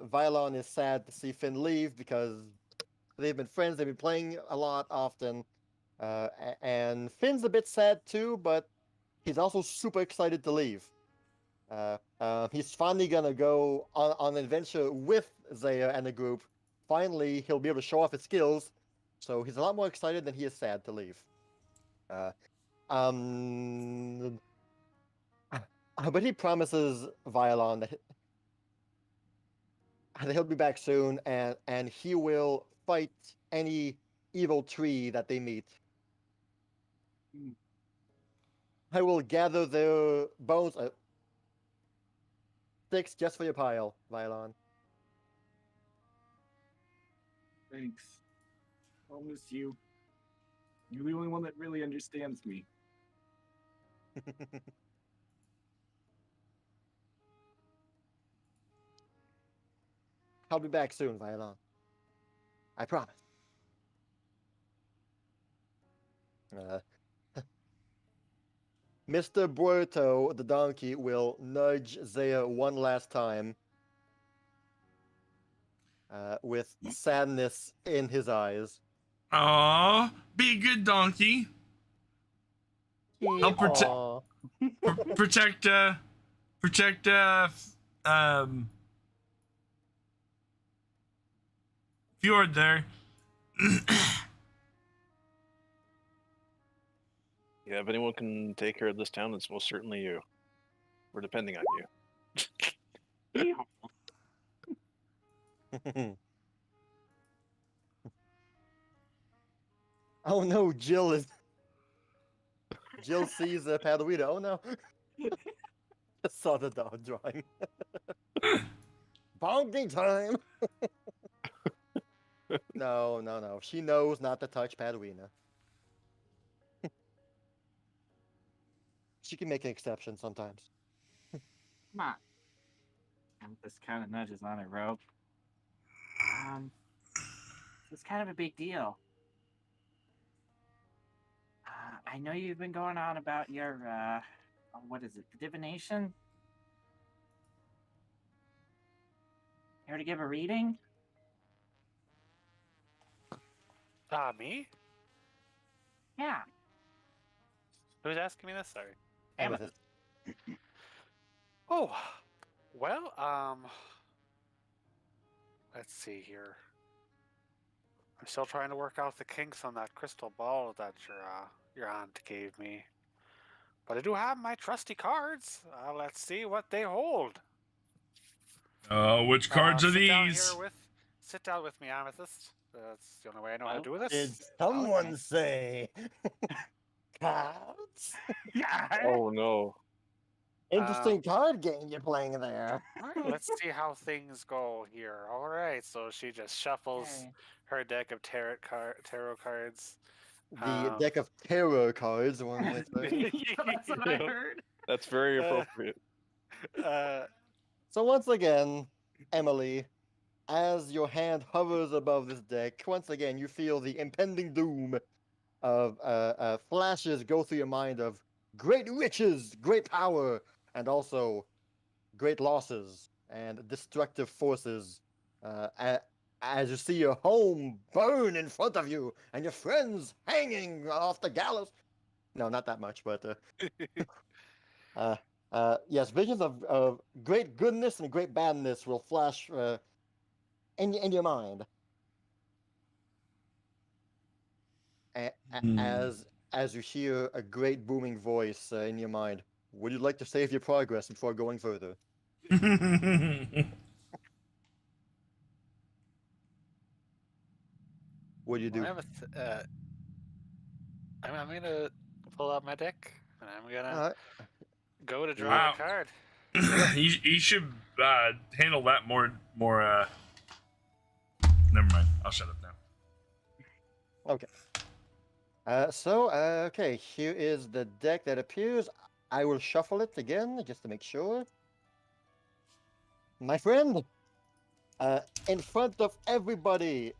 Violon is sad to see Finn leave because they've been friends, they've been playing a lot often. And Finn's a bit sad too, but he's also super excited to leave. He's finally gonna go on an adventure with Zaya and the group. Finally, he'll be able to show off his skills, so he's a lot more excited than he is sad to leave. But he promises Violon that he'll be back soon, and he will fight any evil tree that they meet. I will gather their bones. Sticks just for your pile, Violon. Thanks. I'll miss you. You're the only one that really understands me. I'll be back soon, Violon. I promise. Mr. Buerto, the donkey, will nudge Zaya one last time with sadness in his eyes. Aw, be a good donkey. Help Aw. protect Fjord there. Yeah, if anyone can take care of this town, it's most certainly you. We're depending on you. Oh no, Jill sees Padawita. Oh no. Just saw the dog drawing. Bonding time. No. She knows not to touch Padawina. She can make an exception sometimes. Come on. This kind of nudges on a rope. It's kind of a big deal. I know you've been going on about your, what is it, the divination? Here to give a reading? Me? Yeah. Who's asking me this? Sorry. Amethyst. Oh, well, let's see here. I'm still trying to work out the kinks on that crystal ball that your aunt gave me. But I do have my trusty cards. Let's see what they hold. Which cards are Sit down these? here with sit down with me, Amethyst. That's the only way I know how to Oh, do this. Did someone Okay. say cards? Yeah. Oh no. Interesting card game you're playing there. All right, let's see how things go here. All right, so she just shuffles Okay. her deck of tarot cards. The Um, deck of terror cards, one might say. That's what I heard. That's very Uh, appropriate. So once again, Emily, as your hand hovers above this deck, once again you feel the impending doom of flashes go through your mind of great riches, great power, and also great losses and destructive forces. As you see your home burn in front of you and your friends hanging off the gallows. No, not that much, but yes, visions of great goodness and great badness will flash in your mind. As you hear a great booming voice in your mind. Would you like to save your progress before going further? What do you do? I'm gonna pull out my deck and I'm gonna Alright. go to draw Wow. a card. you should handle that more. Never mind. I'll shut up now. Okay, here is the deck that appears. I will shuffle it again just to make sure. My friend, in front of everybody,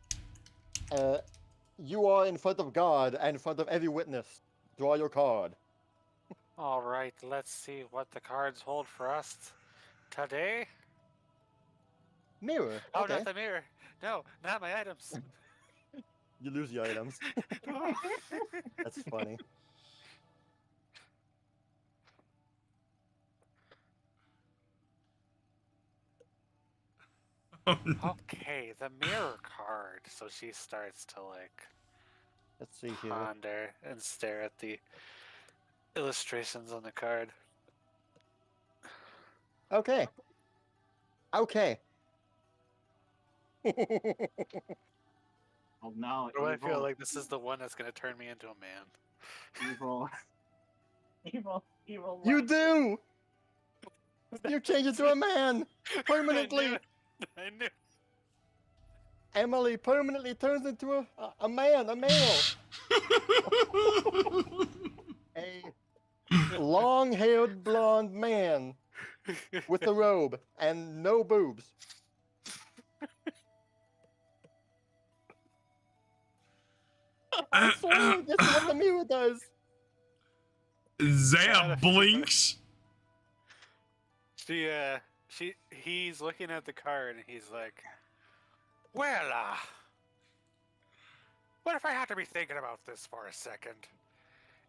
you are in front of God and in front of every witness. Draw your card. All right, let's see what the cards hold for us today. Mirror. Oh, Okay. not the mirror. No, not my items. You lose your items. That's funny. Oh, no. Okay, the mirror card. So she starts to like Let's see here. ponder and stare at the illustrations on the card. Okay. Okay. Oh no, Do I feel evil, like this is the one that's gonna turn me into a man? evil, evil. You light. do! You change it to a man! Permanently! I knew. Emily permanently turns into a man, a male! A long-haired blonde man with a robe and no boobs. I swear, this is what the mirror does. Zaya blinks. He's looking at the card and he's like, well, what if I had to be thinking about this for a second?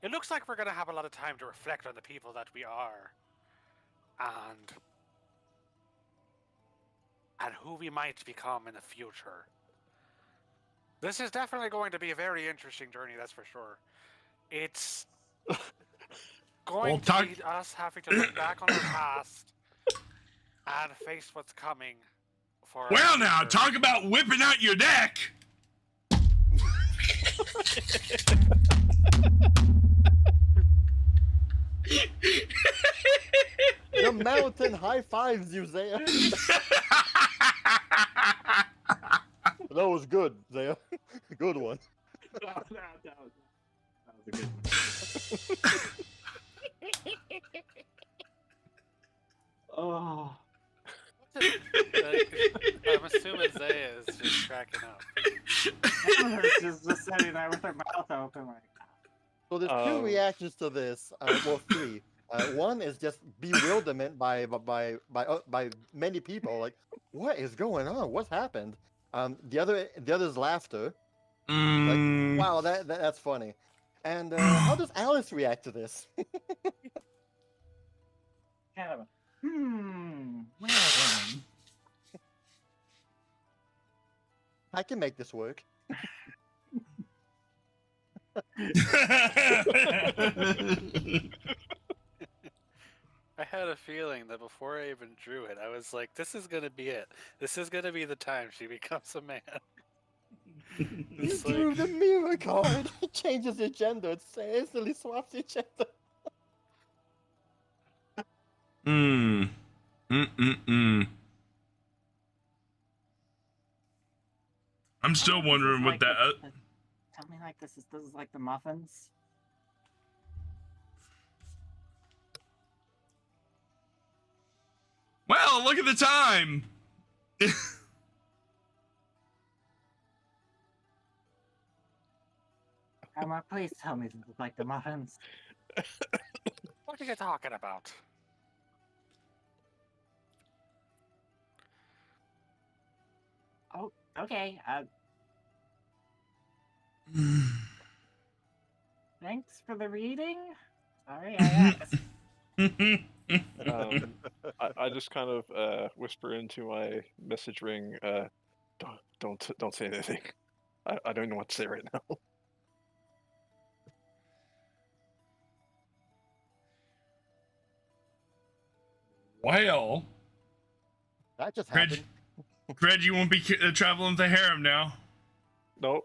It looks like we're gonna have a lot of time to reflect on the people that we are. And who we might become in the future. This is definitely going to be a very interesting journey, that's for sure. It's going to be us having to look back on our past and face what's coming for our Well, now future. talk about whipping out your deck. The mountain high fives you, Zaya. That was good, Zaya. Good one. That was a good one. Oh. I'm assuming Zaya is just cracking up. She's just sitting there with her mouth open, like. So there's two reactions to this. Well, three. One is just bewilderment by many people. Like, what is going on? What's happened? The other is laughter. Like, wow, that's funny. And how does Alice react to this? Kind of a, well then. I can make this work. I had a feeling that before I even drew it, I was like, this is gonna be it. This is gonna be the time she becomes a man. You It's drew like, the mirror card. It changes your gender. It instantly swaps your gender. I'm still wondering what that. Tell me like this is like the muffins. Well, look at the time. Emma, please tell me this is like the muffins. what are you talking about? Oh, okay. Thanks for the reading. Sorry, I asked. I just kind of whisper into my message ring. Don't say anything. I don't know what to say right now. Well, That just Cred, happened. Cred, you won't be traveling the harem now. No.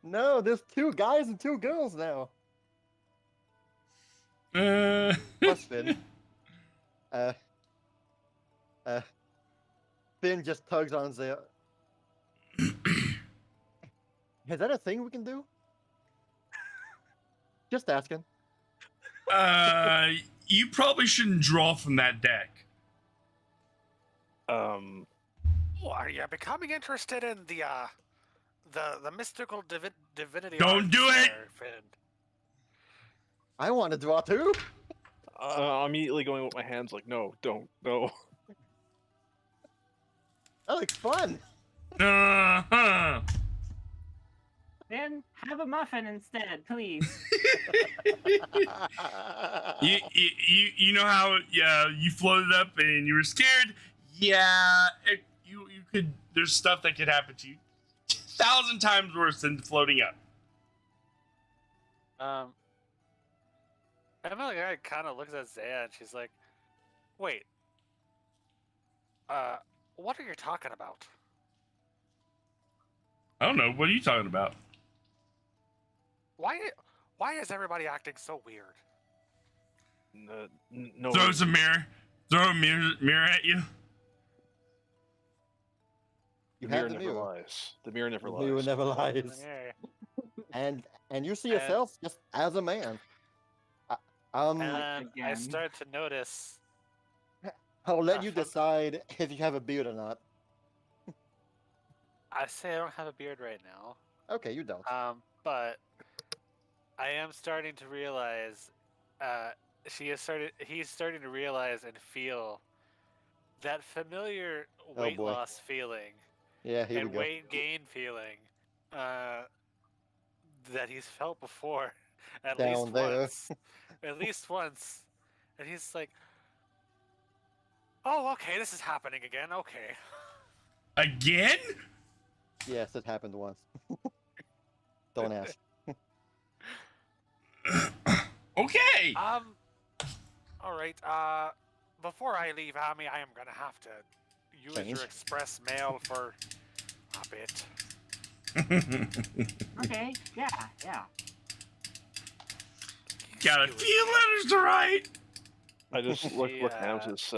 No, there's 2 guys and 2 girls now. Plus Finn. Finn just tugs on Zaya. Is that a thing we can do? Just asking. You probably shouldn't draw from that deck. Oh, are you becoming interested in the mystical divinity? Don't do it! Finn? I want to draw too. I'm immediately going with my hands like, no, don't, no. That looks fun. Uh-huh. Then have a muffin instead, please. You know how you floated up and you were scared? Yeah, you could. There's stuff that could happen to you 1,000 times worse than floating up. Emily kind of looks at Zaya and she's like, "Wait, what are you talking about?" I don't know. What are you talking about? Why is everybody acting so weird? No. Throws a mirror. Throw a mirror at you. You The have mirror the never mirror. lies. The mirror never The lies. mirror never lies. Yeah. And you see yourself just as a man. And then I Again. start to notice. I'll let you decide if you have a beard or not. I say I don't have a beard right now. Okay, you don't. But I am starting to realize. He's starting to realize and feel that familiar weight boy. loss feeling Yeah, here we and go. weight gain feeling that he's felt before at Down least there. once. At least once. And he's like, "Oh, okay, this is happening again. Okay." Again? Yes, it happened once. Don't ask. Okay. All right. Before I leave, Ami, I am gonna have to use Change. your express mail for a bit. Okay, yeah. Got a few letters to write. I just look down to this.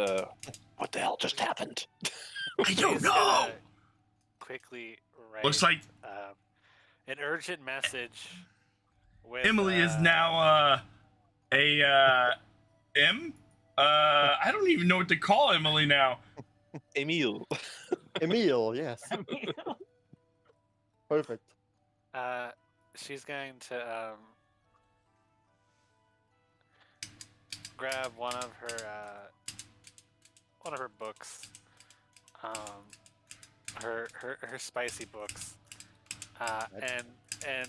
What the hell just happened? I don't He's know. gonna quickly write. Looks like an urgent message. With, Emily is now a M. I don't even know what to call Emily now. Emil. Emil, yes. Perfect. She's going to grab one of her books, her spicy books, and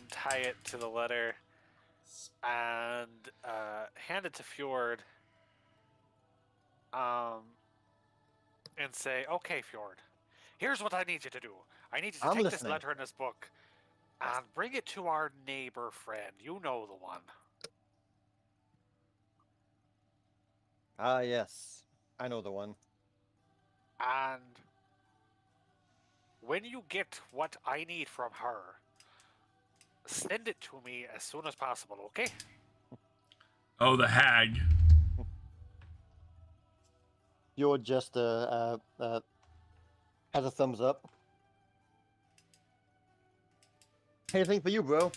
tie it to the letter, and hand it to Fjord, and say, "Okay, Fjord, here's what I need you to do. I need you to I'm take this listening. letter in this book and bring it to our neighbor friend. You know the one." Ah, yes. I know the one. And when you get what I need from her, send it to me as soon as possible, okay? Oh, the hag. You're just has a thumbs up. Anything for you, bro?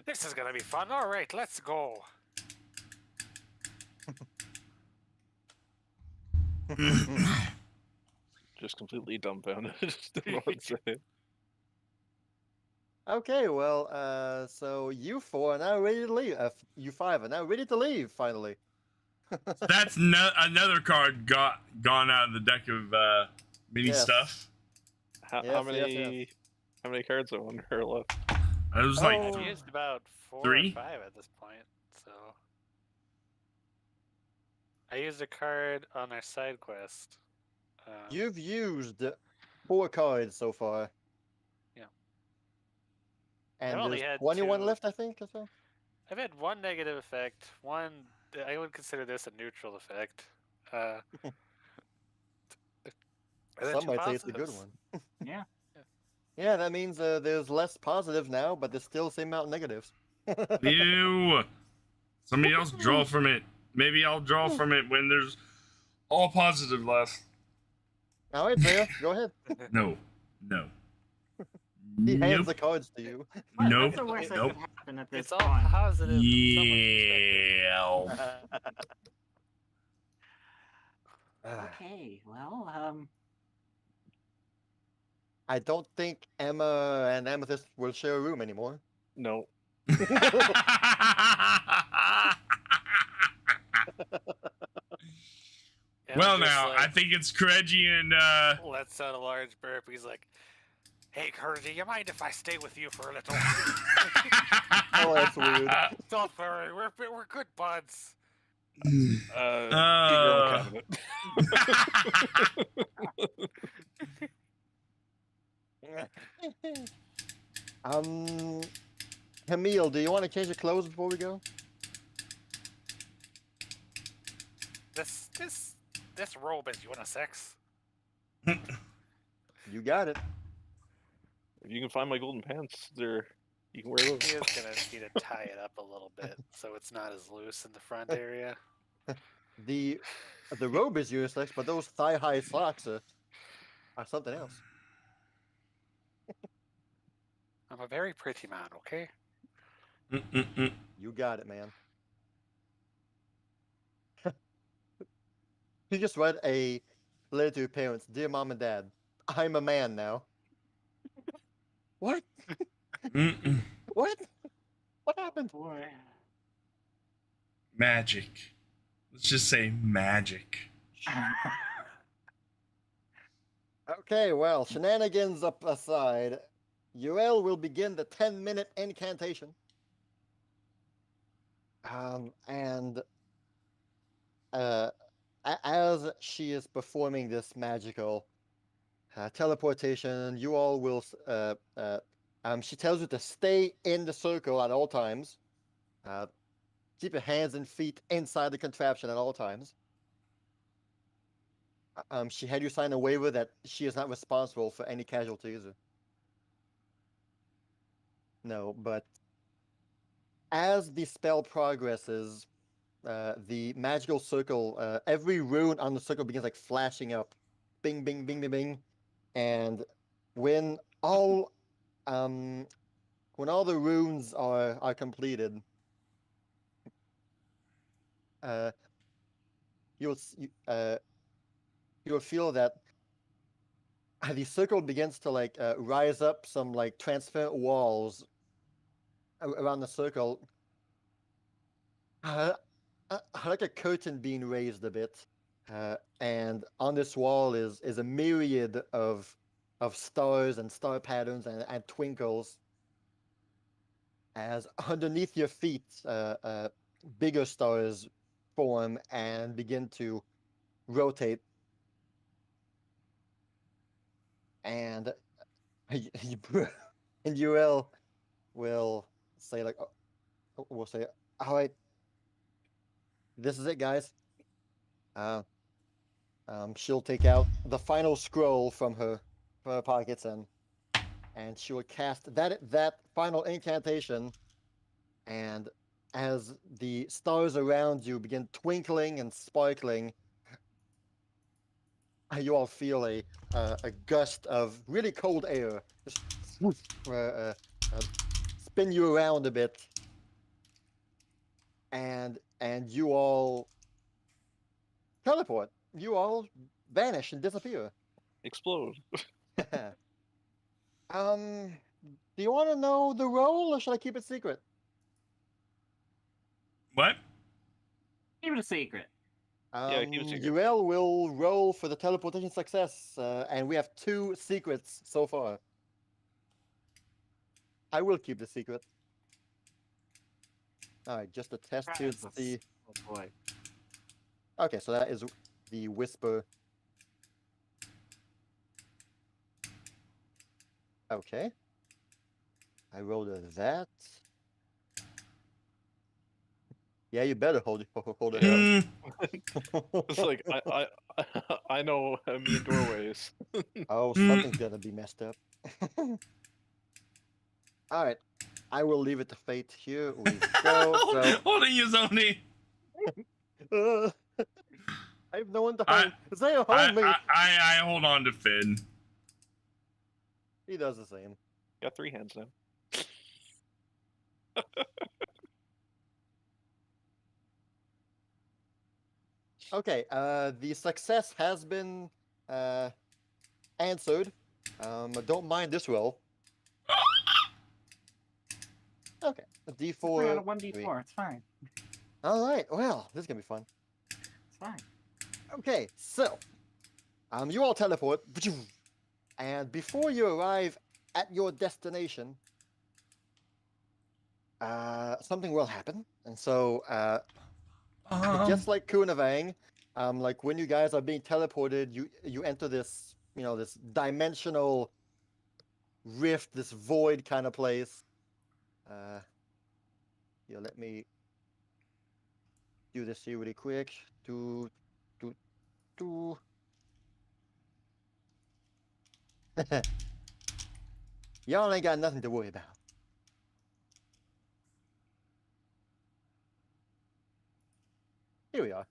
This is gonna be fun. All right, let's go. Just completely dumbfounded. Just don't know what to say. Okay, well, so you four are now ready to leave. You five are now ready to leave. Finally. That's another card gone out of the deck of mini Yes. stuff. How Yes, many how many cards are on her left? It was like I've Oh. used about 4 Three? or 5 at this point, so I used a card on our side quest. You've used 4 cards so far. Yeah. And only there's had 21 two. left, I think, or so. I've had one negative effect. One, I would consider this a neutral effect. And then Some two might say it's a good positives. one. Yeah. Yeah, that means there's less positive now, but there's still the same amount of negatives. ew. Somebody else draw from it. Maybe I'll draw from it when there's all positive left. All right, Zaya, go ahead. No. He hands Nope. the cards to you. Nope. What's the worst that Nope. could happen at this It's all point? positive from someone's perspective. Yeah. Okay, well, I don't think Emma and Amethyst will share a room anymore. No. Well, Emma just, now I like, think it's Kireji and lets out a large burp. He's like, "Hey, Kireji, you mind if I stay with you for a little?" Oh, that's weird. Don't worry, we're good buds. Get your own cabinet. Camille, do you want to change your clothes before we go? This robe is unisex. You got it. If you can find my golden pants, you can wear those. He is gonna need to tie it up a little bit so it's not as loose in the front area. The robe is unisex, but those thigh-high socks are something else. I'm a very pretty man, okay? You got it, man. You just read a letter to your parents. Dear Mom and Dad, I'm a man now. What? What? What happened? boy. Magic. Let's just say magic. Okay, well, shenanigans up aside, Uriel will begin the 10-minute incantation. And as she is performing this magical teleportation, you all will. She tells you to stay in the circle at all times. Keep your hands and feet inside the contraption at all times. She had you sign a waiver that she is not responsible for any casualties. No, but as the spell progresses, the magical circle, every rune on the circle begins like flashing up, bing, bing, bing, bing, bing, and when all the runes are completed, you'll feel that the circle begins to like rise up some like transparent walls around the circle, like a curtain being raised a bit, and on this wall is a myriad of stars and star patterns and twinkles. As underneath your feet, bigger stars form and begin to rotate, and and Uriel will say like, we'll say, all right, this is it, guys. She'll take out the final scroll from her pockets and she will cast that final incantation. And as the stars around you begin twinkling and sparkling, you all feel a gust of really cold air just spin you around a bit, and you all teleport. You all vanish and disappear. Explode. Do you want to know the roll, or should I keep it secret? What? Keep it a secret. Yeah, keep it secret. UL will roll for the teleportation success, and we have 2 secrets so far. I will keep the secret. All right, just a test here to see. Oh boy. Okay, so that is the whisper. Okay. I rolled a that. Yeah, you better hold it up. It's like I know a million doorways. Oh, something's gonna be messed up. All right, I will leave it to fate. Here we go. So, Holding his Oni. I have no one to I- hold. Zaya, hold me. I hold on to Finn. He does the same. Got 3 hands now. Okay, the success has been answered. Don't mind this roll. Okay, a We're D4. on a 1d4. It's fine. All right, well, this is gonna be fun. It's fine. Okay, so, you all teleport, and before you arrive at your destination, something will happen. And so, just like Kunavang, like when you guys are being teleported, you enter this, this dimensional rift, this void kind of place. Let me do this here really quick. Y'all ain't got nothing to worry about. Here we are.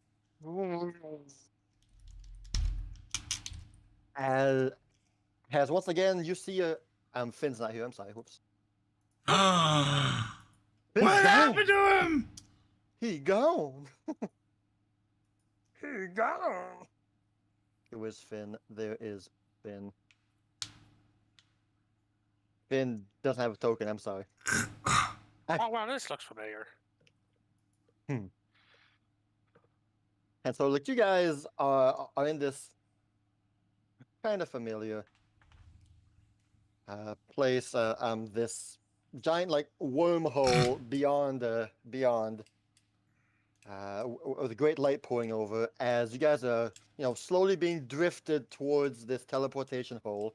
Has once again, you see Finn's not here. I'm sorry. Whoops. What Finn's gone. happened to him? He gone. He gone. Where's Finn? There is Finn. Finn doesn't have a token. I'm sorry. Oh wow, this looks familiar. And so, like, you guys are in this kind of familiar place. This giant, like, wormhole beyond with a great light pouring over as you guys are, slowly being drifted towards this teleportation hole,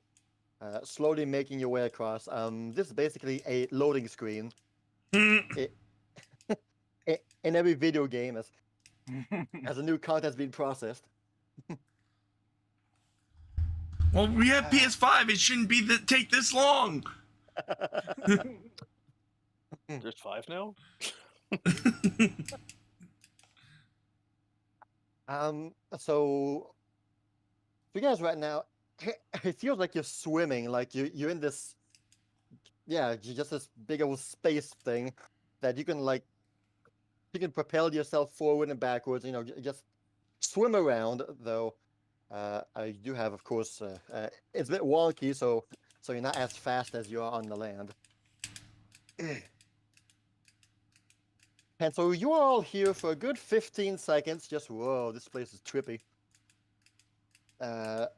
slowly making your way across. This is basically a loading screen. In every video game as a new content's being processed. Well, we have PS5. It shouldn't be take this long. There's 5 now? So you guys right now, it feels like you're swimming, like you're in this, just this big old space thing that you can propel yourself forward and backwards, just swim around, though. I do have, of course, it's a bit wonky, so you're not as fast as you are on the land. And so you are all here for a good 15 seconds. Just, whoa, this place is trippy. Let's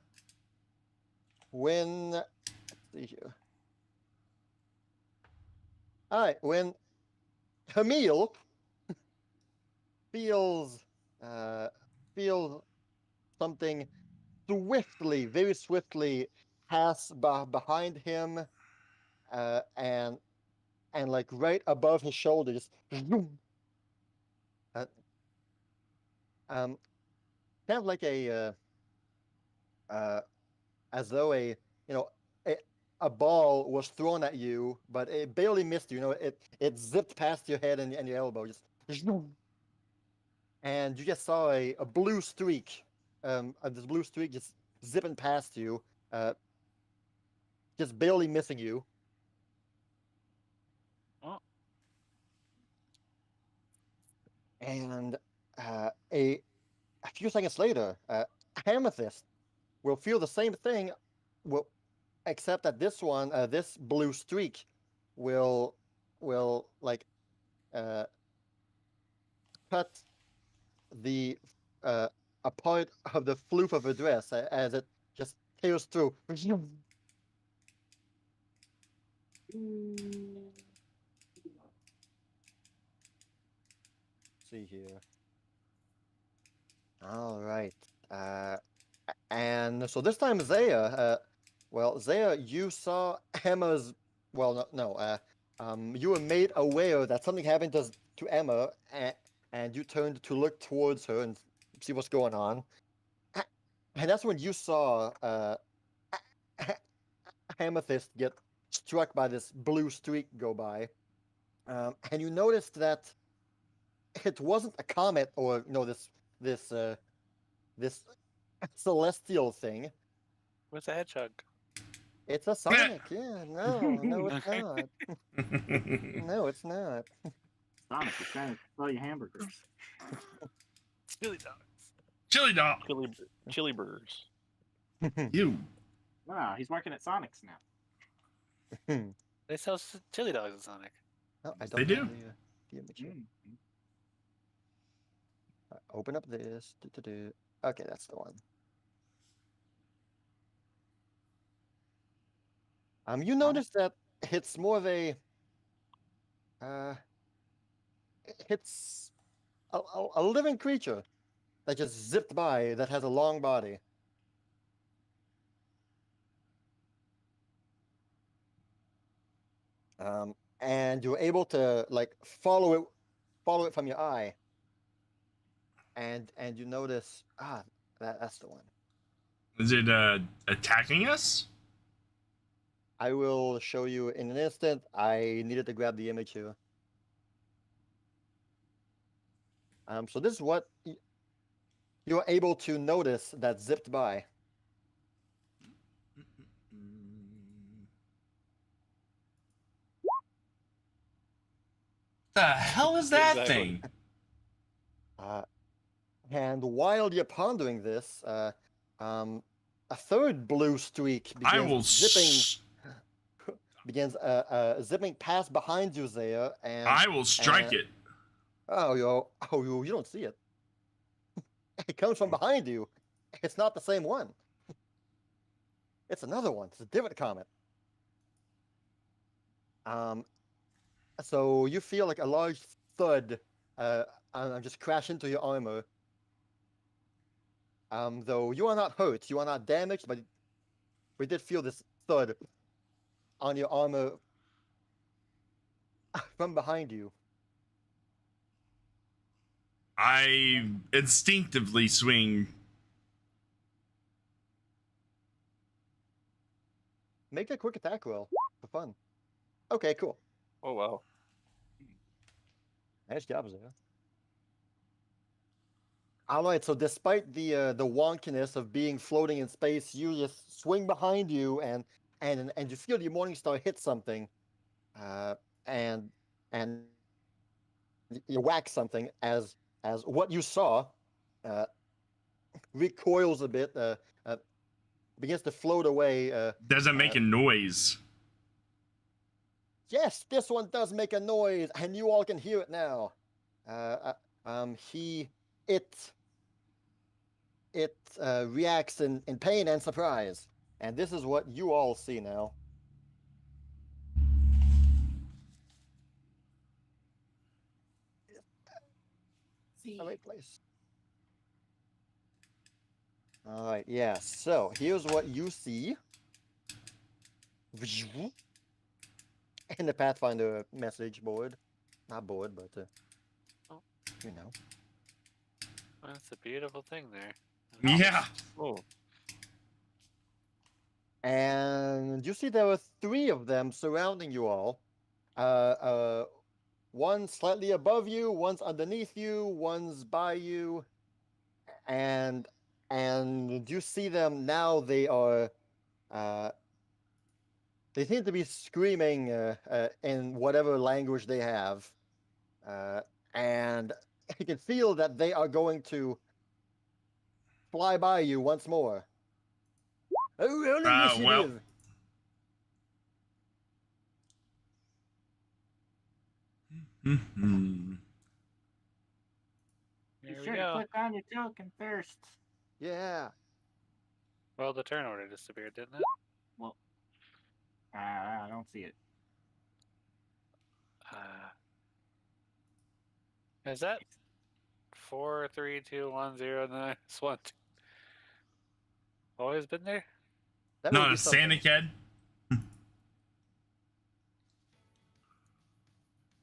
see here. All right, when Camille feels something very swiftly pass behind him, and and like right above his shoulder, just zoom. Kind of like as though a, a ball was thrown at you, but it barely missed you. It zipped past your head and your elbow, just zoom. And you just saw a blue streak, this blue streak just zipping past you, just barely missing you. Oh. And a few seconds later, Amethyst will feel the same thing, except that this one, this blue streak, will like cut the a part of the floof of her dress as it just tears through. See here. All right. And so this time, Zaya. Zaya, you saw Emma's. Well, no. You were made aware that something happened to Emma, and you turned to look towards her and see what's going on. And that's when you saw Amethyst get struck by this blue streak go by, and you noticed that it wasn't a comet or this celestial thing. With a hedgehog. It's a Sonic. Yeah, no, it's Okay. not. No, it's not. Sonic is trying to sell you hamburgers. Chili dogs. Chili dog. Chili burgers. You. Wow, he's working at Sonic's now. They sell chili dogs in Sonic. No, I They don't do. have the image here. Open up this. Okay, that's the one. You notice that it's more of a it's a living creature that just zipped by that has a long body. And you're able to like follow it from your eye. And you notice that's the one. Is it attacking us? I will show you in an instant. I needed to grab the image here. So this is what you're able to notice that zipped by. The hell is that Exactly. thing? And while you're pondering this, a third blue streak I begins will zipping past behind you, Zaya, and I will strike it. you don't see it. It comes from behind you. It's not the same one. It's another one. It's a different comet. So you feel like a large thud just crash into your armor. Though you are not hurt, you are not damaged, but we did feel this thud on your armor from behind you. I instinctively swing. Make a quick attack roll for fun. Okay, cool. Oh wow. Nice job, Zaya. All right, so despite the wonkiness of being floating in space, you just swing behind you and you feel your morning star hit something, and you whack something as what you saw recoils a bit, begins to float away. Doesn't make a noise. Yes, this one does make a noise, and you all can hear it now. It reacts in pain and surprise, and this is what you all see now. All right, place. All right, yeah. So here's what you see. in the Pathfinder message board. Not board, but Oh. you know. That's a beautiful thing there. Yeah. Oh, And you see there were 3 of them surrounding you all. One slightly above you, one's underneath you, one's by you, and you see them now. They are they seem to be screaming in whatever language they have, and you can feel that they are going to fly by you once more. Roll Well. initiative. Mhm. Be Here we sure to go. click on your token first. Yeah. Well, the turn order disappeared, didn't it? Well, I don't see it. Is that 4, 3, 2, 1, 0, 9, 1? Always been there? That would Not be a something. Santa kid.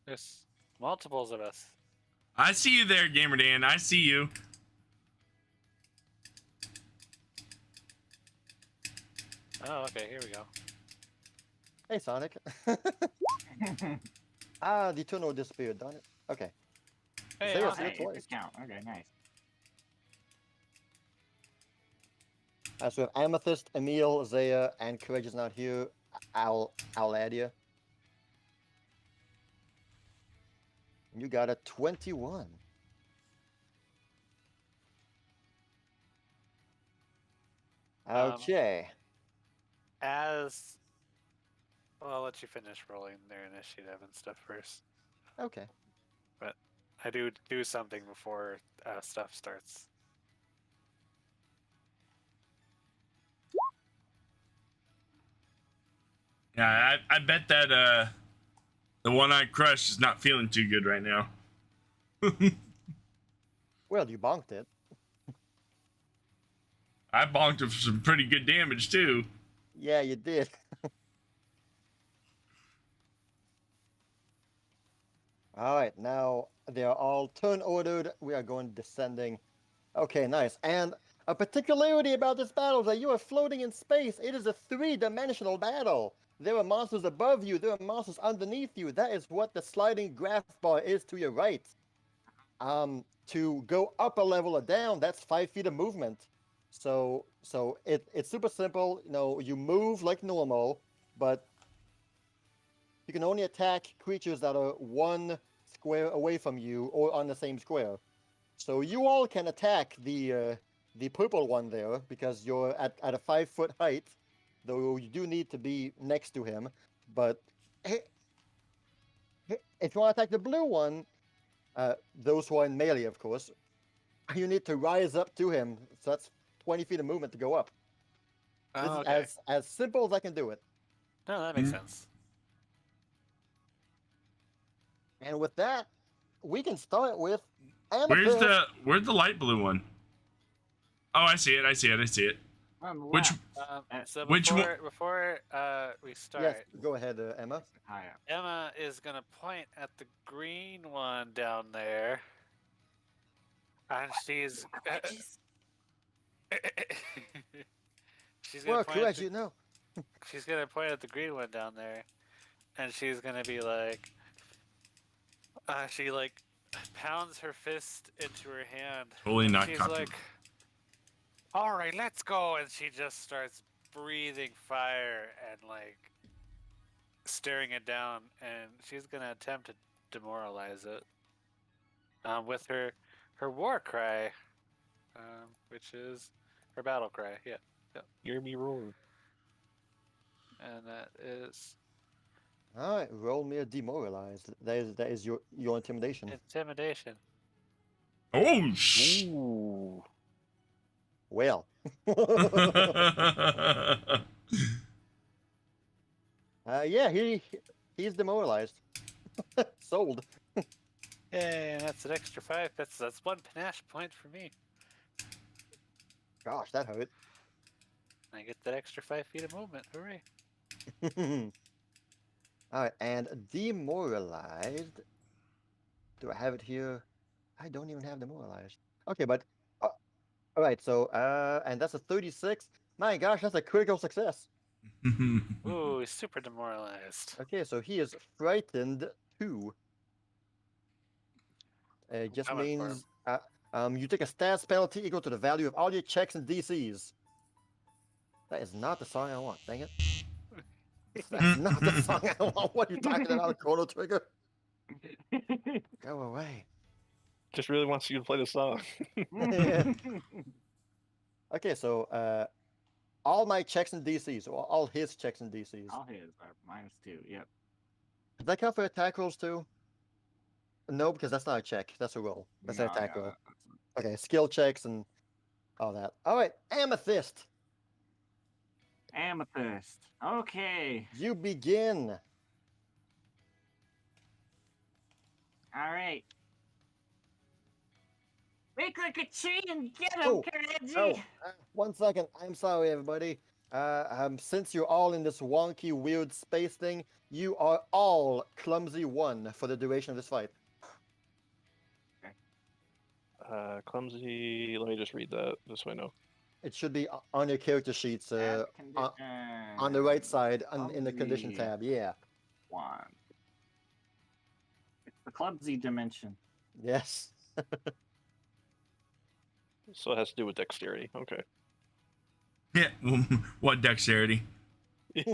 There's multiples of us. I see you there, Gamer Dan. I see you. Oh, okay, here we go. Hey, Sonic. The tunnel disappeared, darn it. Okay. Hey, Zaya, I'll see you Hey, it twice. did count. Okay, nice. So we have Amethyst, Emil, Zaya, and Courage is not here. I'll add you. You got a 21. Okay. As well, I'll let you finish rolling their initiative and stuff first. Okay. But I do something before stuff starts. Yeah, I bet that the one-eyed crush is not feeling too good right now. Well, you bonked it. I bonked him for some pretty good damage too. Yeah, you did. All right, now they are all turn ordered. We are going descending. Okay, nice. And a particularity about this battle is that you are floating in space. It is a 3-dimensional battle. There are monsters above you. There are monsters underneath you. That is what the sliding graph bar is to your right. To go up a level or down, that's 5 feet of movement. So it's super simple. You know, you move like normal, but you can only attack creatures that are 1 square away from you or on the same square. So you all can attack the purple one there because you're at a 5-foot height, though you do need to be next to him. But if you want to attack the blue one, those who are in melee, of course, you need to rise up to him. So that's 20 feet of movement to go up. This Oh, is okay. as simple as I can do it. No, that makes sense. And with that, we can start with Amethyst. Where's the light blue one? Oh, I see it. I see it. On the Which left. So Which before we start, Yes, go ahead, Emma. High up. Emma is gonna point at the green one down there, and she's she's gonna Well, point. correct, you know. She's gonna point at the green one down there, and she's gonna be like, she like pounds her fist into her hand. Totally and not she's copy. like, "All right, let's go," and she just starts breathing fire and like staring it down, and she's gonna attempt to demoralize it with her war cry, which is her battle cry. Yeah, hear me roar. and that is All right, roll me a demoralized. That is your intimidation. intimidation. Oh shh. Ooh. Well. Yeah, he's demoralized. Sold. Yay, and that's an extra 5. That's 1 panache point for me. Gosh, that hurt. I get that extra 5 feet of movement. Hooray! All right, and demoralized. Do I have it here? I don't even have demoralized. Okay, but all right. So and that's a 36. My gosh, that's a critical success. Ooh, he's super demoralized. Okay, so he is frightened 2. It just Coming for him. means you take a stats penalty equal to the value of all your checks and DCs. That is not the song I want. Dang it. That's not the song I want. What are you talking about, Chrono Trigger? Go away. Just really wants you to play the song. Yeah. Okay, so all my checks and DCs, or all his checks and DCs. All his are -2. Yep. Does that count for attack rolls too? No, because that's not a check. That's a roll. That's an No, attack yeah, roll. that's- Okay, skill checks and all that. All right, Amethyst, Amethyst. Okay. you begin. All right. Make like a tree and get him, Oh, Kireji. Oh, 1 second. I'm sorry, everybody. Since you're all in this wonky, weird space thing, you are all clumsy 1 for the duration of this fight. Clumsy. Let me just read that just so I know. It should be on your character sheets, Add on the right side, in the condition Clumsy. tab. Yeah. 1. It's the clumsy dimension. Yes. So it has to do with dexterity. Okay. Yeah. What dexterity? Wait,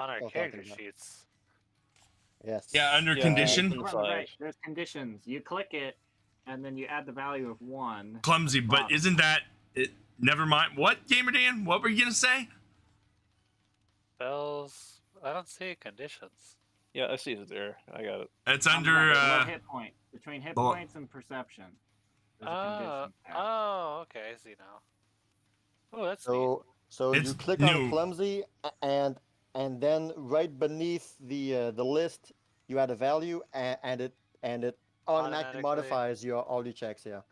on our Oh, character talking about- sheets. Yes. Yeah, under Yeah, condition. on the Right, side. right. There's conditions. You click it, and then you add the value of 1. Clumsy, but Bottom. isn't that it? Never mind. What, Gamer Dan? What were you gonna say? Spells. I don't see conditions. Yeah, I see it there. I got it. It's On the under right, below hit point. Between hit below- points and perception. There's a Oh, condition tab. oh, okay, I see now. Oh, that's neat. So It's you click new. on clumsy, and then right beneath the list, you add a value, and it automatically Automatically. modifies all your checks. Yeah,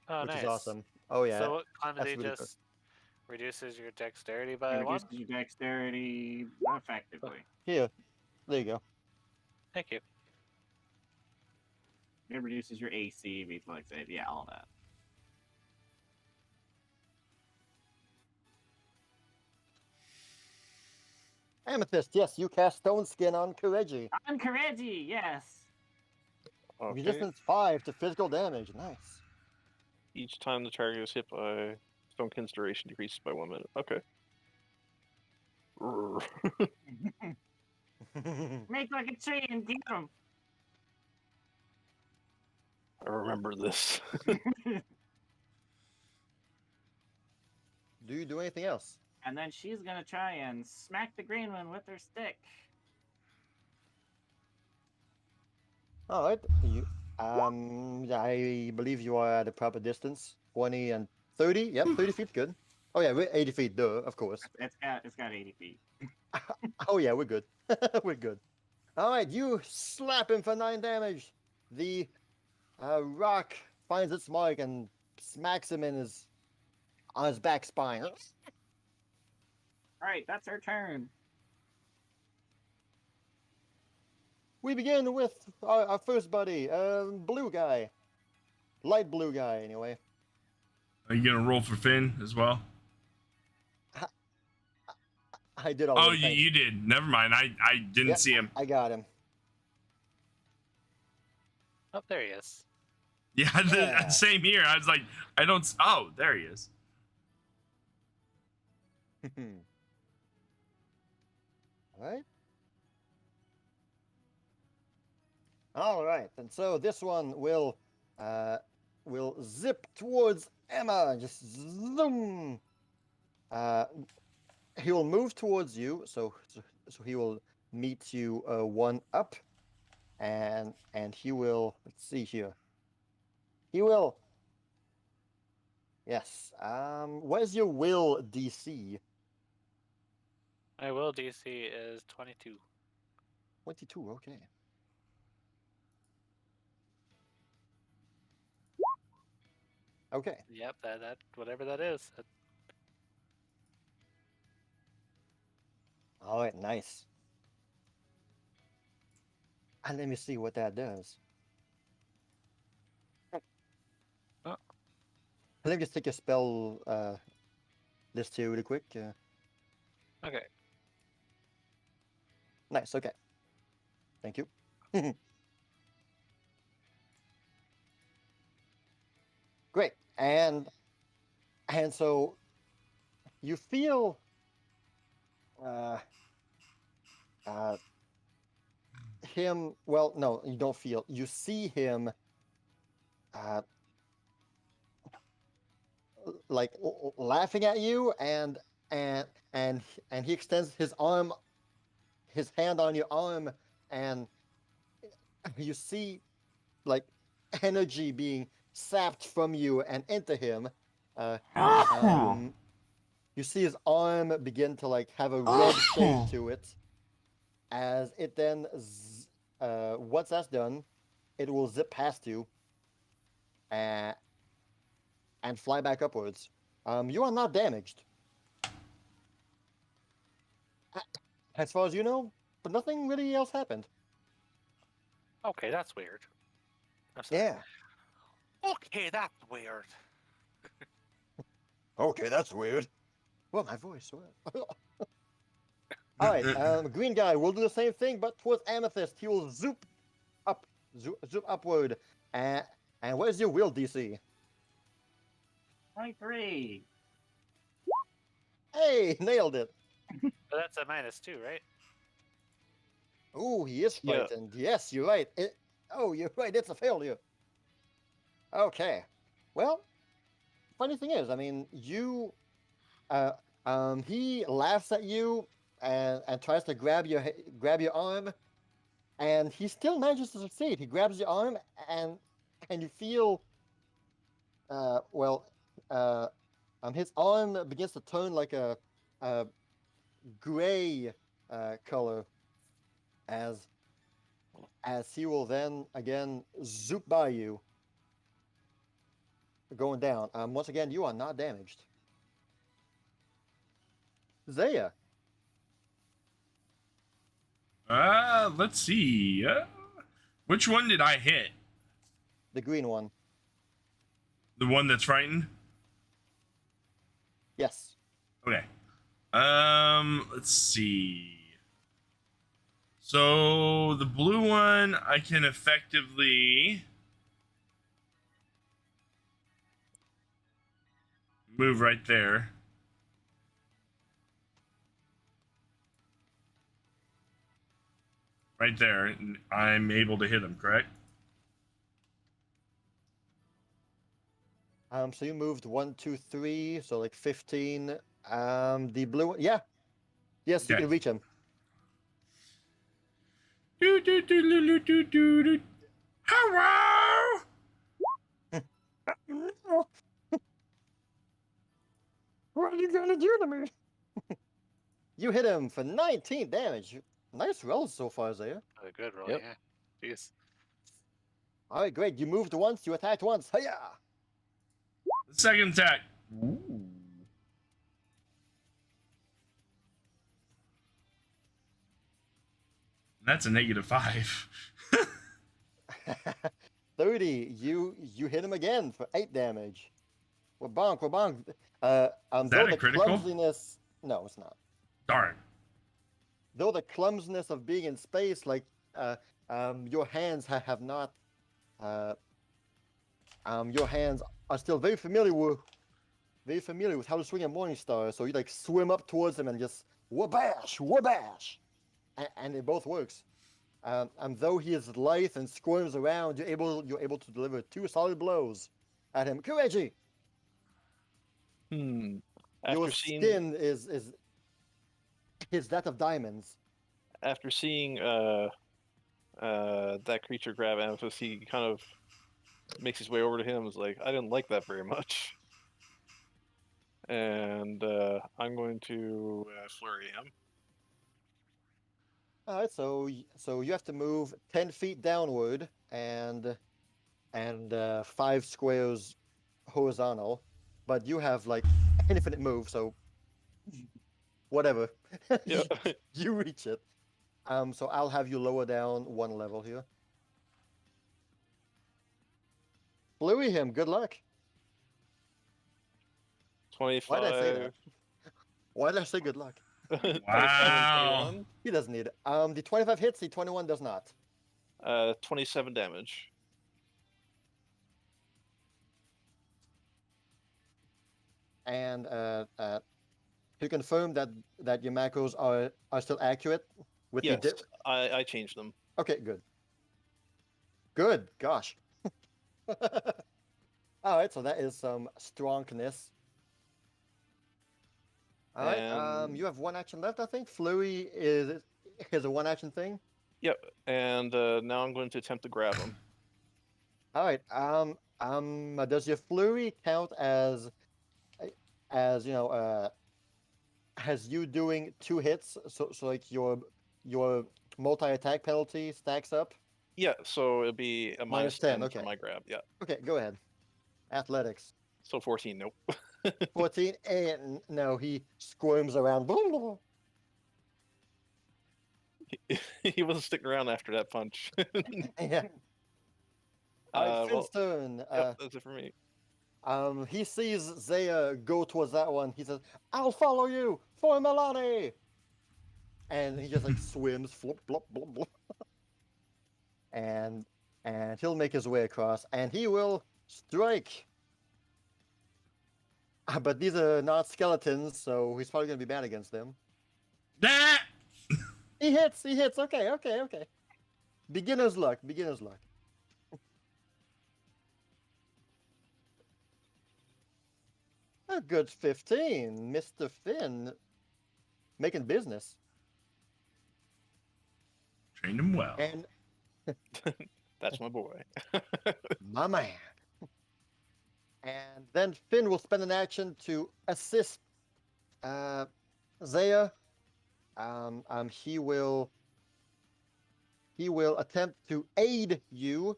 Oh, which nice. is awesome. Oh yeah. So clumsy really good. just reduces your dexterity It by 1? reduces your dexterity effectively. Here, there you go. Thank you. It reduces your AC, reflex save, yeah, all that. Amethyst, yes, you cast Stone Skin on Kireji. On Kireji, yes. Okay. Resistance 5 to physical damage. Nice. Each time the target is hit by Stonekin's duration decreases by 1 minute. Okay. Make like a tree and get him. I remember this. Do you do anything else? And then she's gonna try and smack the green one with her stick. All right. I believe you are at a proper distance. 20 and 30. Yep, 30 feet, good. Oh yeah, we're 80 feet, duh, of course. It's got 80 feet. Oh yeah, we're good. We're good. All right, you slap him for 9 damage. The rock finds its mark and smacks him on his back spine. Alright, that's her turn. We begin with our first buddy, blue guy. Light blue guy, anyway. Are you gonna roll for Finn as well? I did Oh, already. you, thanks. you did. Never mind. I didn't Yep. see him. I got him. Oh, there he is. Yeah, Yeah. same here. I was like, I don't. Oh, there he is. Alright. Alright, and so this one will zip towards Emma. Just zoom. He will move towards you, so he will meet you 1 up, and he will, let's see here. He will. Yes. What is your will DC? My will DC is 22. 22. Okay. Okay. Yep, that whatever that is. All right. Nice. And let me see what that does. Oh. Let me just take a spell list here really quick. Okay. Nice. Okay. Thank you. Great. And so you feel uh, him. Well, no, you don't feel. You see him uh, like laughing at you, and and he extends his arm, his hand on your arm, and you see like energy being sapped from you and into him. You see his arm begin to like have a red shade to it. As it then, once that's done, it will zip past you and fly back upwards. You are not damaged, as far as you know, but nothing really else happened. Okay, that's weird. I'm sorry. Yeah. Okay, that's weird. Okay, that's weird. Well, my voice. All right, green guy will do the same thing, but towards Amethyst. He will zoop up, zoop upward. And where's your will DC? 23. Hey, nailed it. But that's a -2, right? Oh, he is Yeah. frightened. Yes, you're right. You're right. It's a failure. Okay. Well, funny thing is, I mean, he laughs at you and tries to grab your arm, and he still manages to succeed. He grabs your arm, and you feel, his arm begins to turn like a gray color as he will then again zoop by you, going down. Once again, you are not damaged. Zaya. Let's see. Which one did I hit? The green one. The one that's frightened? Yes. Okay. Let's see. So the blue one, I can effectively move right there. Right there, and I'm able to hit him, correct? So you moved 1, 2, 3, so like 15. The blue one, yeah. Yes, you Okay. can reach him. Do do do do do do do. Hello. What are you gonna do to me? You hit him for 19 damage. Nice rolls so far, Zaya. A good roll, Yep. yeah. Jeez. All right, great. You moved once, you attacked once. Hiya! Second attack. Ooh. That's a -5. 30. You hit him again for 8 damage. Wabonk, wabonk. Is that a critical? Clumsiness. No, it's not. Darn. Though the clumsiness of being in space, like your hands have not. Your hands are still very familiar with how to swing a morning star. So you like swim up towards him and just wabash, wabash, and it both works. And though he is lithe and squirms around, you're able to deliver 2 solid blows at him. Kireji! Your Your skin is that of diamonds. After seeing that creature grab Amethyst, he kind of makes his way over to him. Is like, I didn't like that very much, and I'm going to flurry him. All right, so you have to move 10 feet downward and 5 squares horizontal, but you have like infinite move, so whatever. Yeah. You reach it. So I'll have you lower down one level here. Fluey him. Good luck. 25. Why did I say that? Why did I say good luck? 25 Wow. and He doesn't need it. The 25 hits. The 21 does not. 21. 27 damage. And to confirm that your macros are still accurate with Yes, the dip. I changed them. Okay, good. Good. Gosh. All right, so that is some strongness. All right. And- You have one action left, I think. Fluey is a one action thing. Yep, and now I'm going to attempt to grab him. All right. Does your Flurry count as you know, as you doing 2 hits? So like your multi attack penalty stacks up. Yeah, so it'll be a Minus minus 10, 10 okay. for my grab. Yeah, Okay, go ahead. Athletics. so 14. Nope. 14. And no, he squirms around. He wasn't sticking around after that punch. Yeah. All right, Finn's Well, turn. yep, that's it for me. He sees Zaya go towards that one. He says, "I'll follow you for Milani." And he just like swims, flop, blop, blop, blop. And he'll make his way across, and he will strike. But these are not skeletons, so he's probably gonna be bad against them. That. He hits. Okay. Beginner's luck. A good 15, Mr. Finn. Making business. Trained him well. And That's my boy. my man. And then Finn will spend an action to assist Zaya. He will attempt to aid you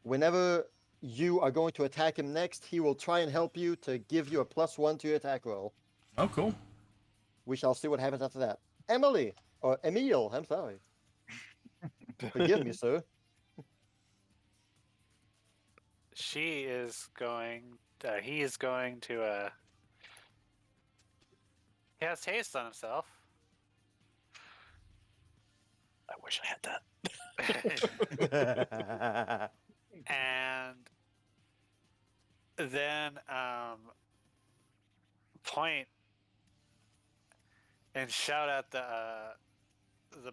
whenever you are going to attack him next. He will try and help you to give you a +1 to your attack roll. Oh, cool. We shall see what happens after that. Emily, or Emile, I'm sorry. Forgive me, sir. She is going. He is going to. He has haste on himself. I wish I had that. And then point and shout at the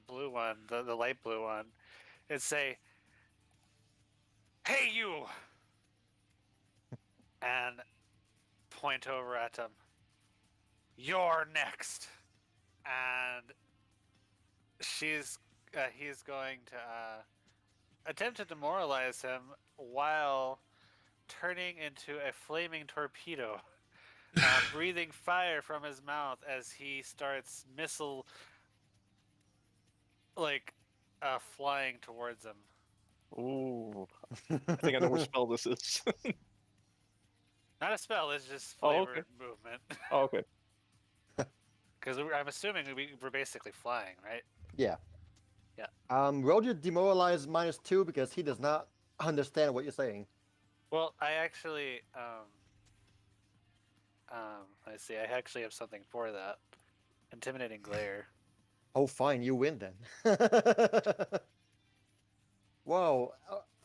blue one, the light blue one, and say, "Hey, you!" and point over at him. "You're next." And he's going to attempt to demoralize him while turning into a flaming torpedo, breathing fire from his mouth as he starts missile flying towards him. Ooh, I think I know which spell this is. Not a spell; it's just Oh, flavor okay. and movement. Oh, okay. Because I'm assuming we're basically flying, right? Yeah. Yeah. Roger demoralized -2 because he does not understand what you're saying. Well, I actually let's see. I actually have something for that. Intimidating glare. Oh, fine, you win then. Whoa,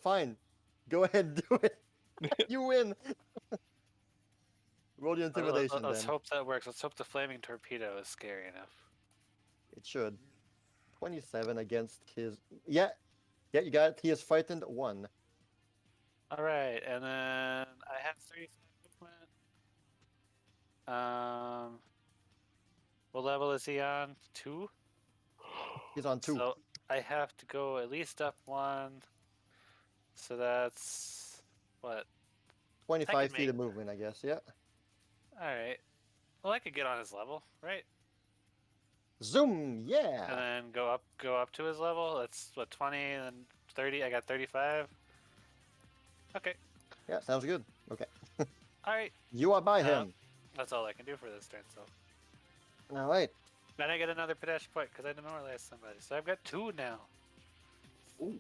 fine. Go ahead and do it. You win. Roll your intimidation Let's then. hope that works. Let's hope the flaming torpedo is scary enough. It should. 27 against his. Yeah, you got it. He is frightened 1. All right, and then I have 35 movement. What level is he on? 2. He's on 2. So I have to go at least up 1. So that's what? 25 feet make- of movement, I guess. Yeah. All right. Well, I could get on his level, right? Zoom. And Yeah. then go up to his level. That's what, 20 and then 30. I got 35. Okay. Yeah. Sounds good. Okay. All right. You are by him. That's all I can do for this turn. So All right. Then I get another Panache point because I demoralized somebody. So I've got 2 now. Ooh.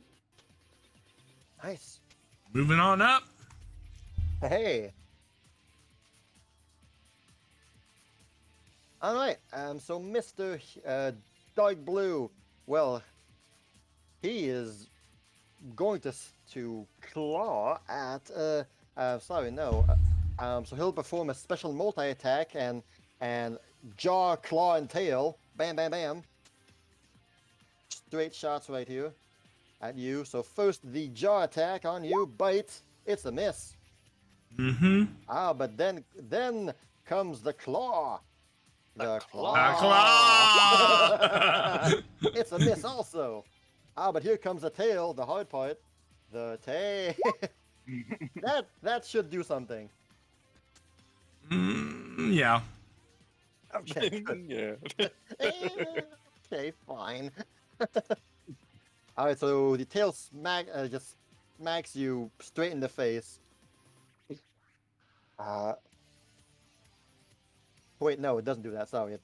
Nice. Moving on up. Hey. All right. So Mr. Dark Blue, well, he is going to claw at. Sorry, no. So he'll perform a special multi-attack and jaw, claw, and tail. Bam, bam, bam. Straight shots right here at you. So first the jaw attack on you, bite. It's a miss. Mm-hmm. But then comes the claw. The claw. Claw. It's a miss also. But here comes the tail, the hard part. The tail. that should do something. Yeah. Okay. Yeah. Okay, fine. All right, so the tail just smacks you straight in the face. Wait, no, it doesn't do that. Sorry.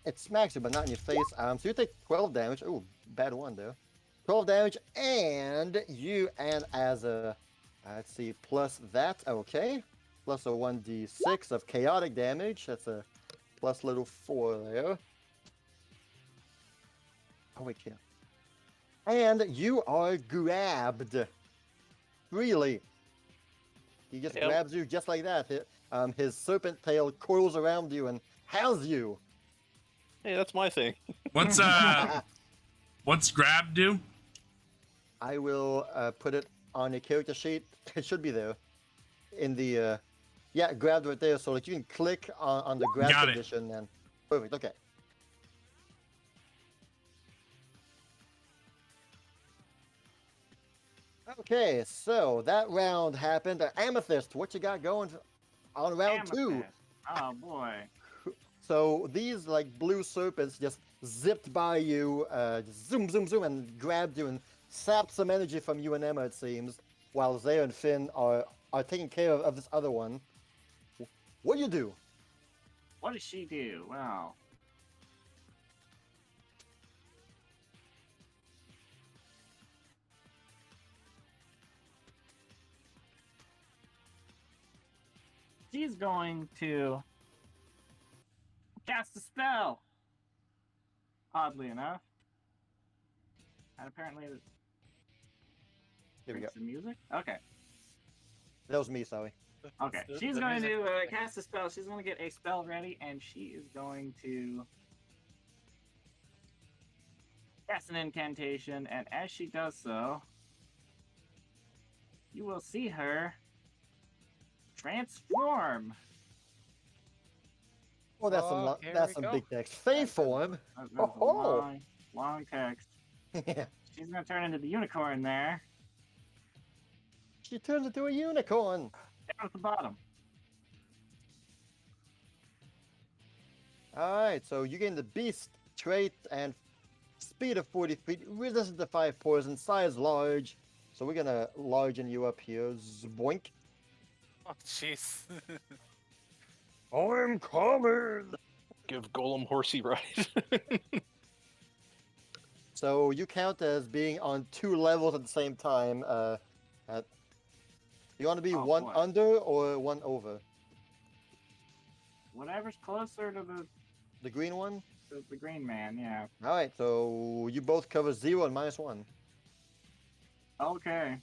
It smacks you, but not in your face. So you take 12 damage. Ooh, bad one though. 12 damage, and as a, let's see, plus that, okay. Plus a 1d6 of chaotic damage. That's a plus little 4 there. Oh, wait, yeah. And you are grabbed. Freely. He just grabs you just like that. His serpent tail coils around you and has you. Hey, that's my thing. What's grab do? I will put it on your character sheet. It should be there. In the yeah, grabbed right there, so that you can click on the grab Got it. condition and perfect. Okay. Okay, so that round happened. Amethyst, what you got going on round 2? Amethyst. Oh boy. So these like blue serpents just zipped by you, just zoom, zoom, zoom, and grabbed you and sapped some energy from you and Emma, it seems, while Zaya and Finn are taking care of this other one. What do you do? What does she do? Well, she's going to cast a spell. Oddly enough. And apparently Here we go. the music? Okay. That was me, sorry. Okay. She's going to cast a spell. She's going to get a spell ready, and she is going to cast an incantation, and as she does so, you will see her transform. Oh, that's Oh, some here that's we some go. big text. Fey form. That's Oh, a long, long text. Yeah. She's going to turn into the unicorn there, She turns into a unicorn. down at the bottom. Alright, so you gain the beast trait and speed of 40 feet, resistance to 5 poison, size large. So we're gonna largen you up here. Zboink. Oh, jeez. I'm coming! Give Golem horsey ride. So you count as being on 2 levels at the same time. You want to be Oh, one boy. under or one over? Whatever's closer to The green one? the green man, yeah. Alright, so you both cover 0 and -1. Okay.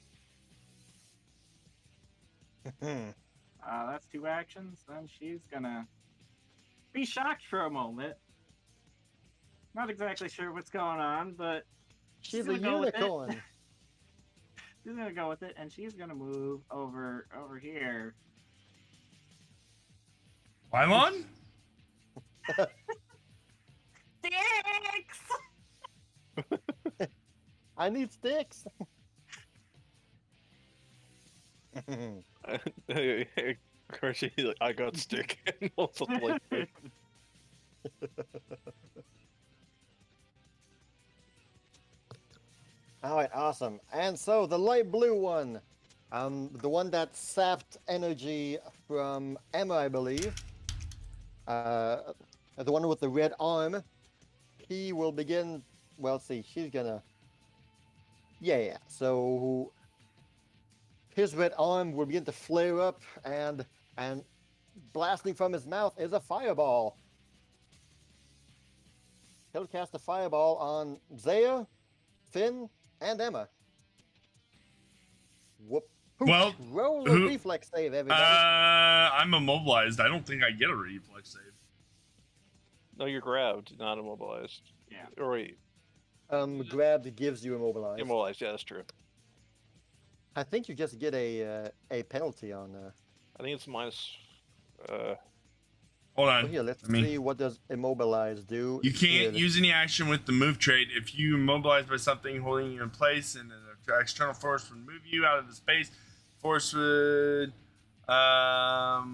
That's 2 actions. Then she's gonna be shocked for a moment. Not exactly sure what's going on, but She's a gonna go with it. unicorn. she's gonna go with it, and she's gonna move over here. Wylon? Dicks! I need sticks. Hershey, like, I got stick. And also like, Alright, awesome. And so the light blue one, the one that sapped energy from Emma, I believe. the one with the red arm, he will begin. Well, let's see, she's gonna. Yeah. So his red arm will begin to flare up, and blasting from his mouth is a fireball. He'll cast a fireball on Zaya, Finn, and Emma. Whoop. Well, roll a reflex save, everybody. I'm immobilized. I don't think I get a reflex save. No, you're grabbed, not immobilized. Yeah. Or wait, Grabbed gives you immobilized. immobilized. Yeah, that's true. I think you just get a penalty on. I think it's minus. Hold on. Well, here, let's I mean, see what does immobilize do. you can't Here, use any action with the move trait if you immobilize by something holding you in place, and an external force would move you out of the space. Force would. Oh,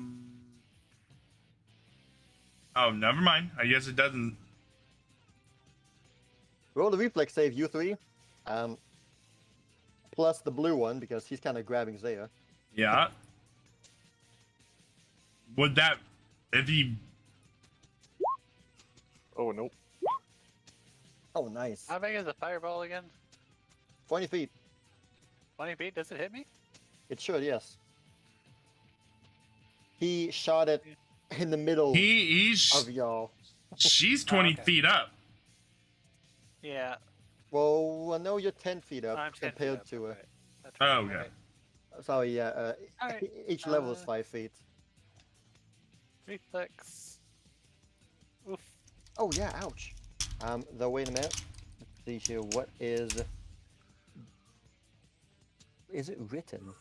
never mind. I guess it doesn't. roll the reflex save, you three. Plus the blue one because he's kind of grabbing Zaya. Yeah. Would that, if he? Oh nope. Oh, nice. How big is the fireball again? 20 feet. 20 feet? Does it hit me? It should, yes. He shot it in the middle He's. of y'all. She's 20 Okay. feet up. Yeah. Well, no, you're 10 feet up I'm 10 feet compared up, to. okay. That's Oh, right, okay. okay. Sorry, yeah. Alright, Each level is uh, 5 feet. Reflex. Oof. Oh yeah, ouch. Though wait a minute. Let's see here. What is it written?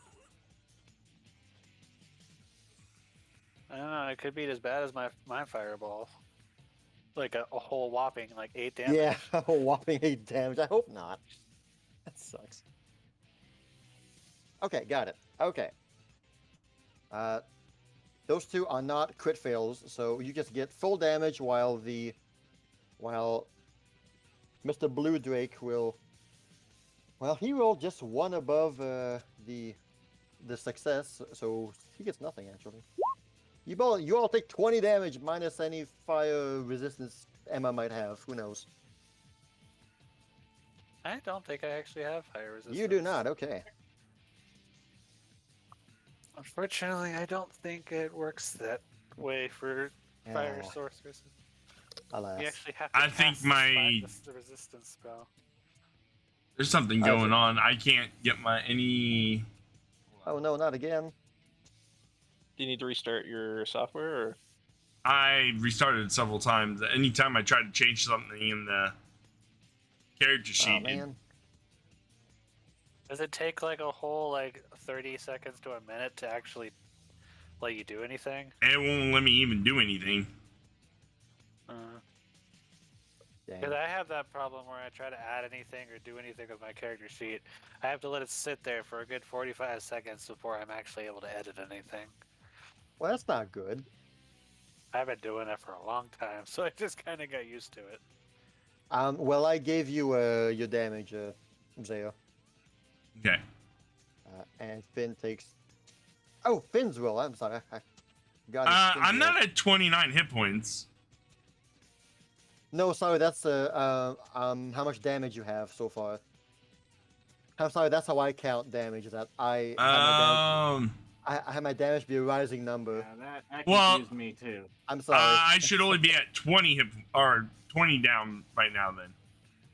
I don't know. It could be as bad as my fireball. Like a whole whopping like 8 damage. Yeah, a whopping 8 damage. I hope not. That sucks. Okay, got it. Okay. Those two are not crit fails, so you just get full damage while Mr. Blue Drake will. Well, he rolled just one above the success, so he gets nothing actually. You all take 20 damage minus any fire resistance Emma might have. Who knows? I don't think I actually have fire resistance. You do not. Okay. Unfortunately, I don't think it works that way for fire Yeah. sorcerers. Alas. You actually have to I think cast my- the resistance spell. There's something going on. I can't get any. Oh no, not again. Do you need to restart your software, or I restarted it several times. Anytime I tried to change something in the character Oh sheet, man. Does it take like a whole 30 seconds to a minute to actually let you do anything? it won't let me even do anything. Because Dang. I have that problem where I try to add anything or do anything with my character sheet. I have to let it sit there for a good 45 seconds before I'm actually able to edit anything. Well, that's not good. I've been doing it for a long time, so I just kind of got used to it. Well, I gave you your damage, Zaya. Okay. And Finn takes. Oh, Finn's roll. I'm sorry. I got his Finn's I'm roll. not at 29 hit points. No, sorry. That's how much damage you have so far. I'm sorry. That's how I count damage. That I have my damage be a rising number. Yeah, that Well- confused me too. I'm sorry. I should only be at 20 hit or 20 down right now. Then.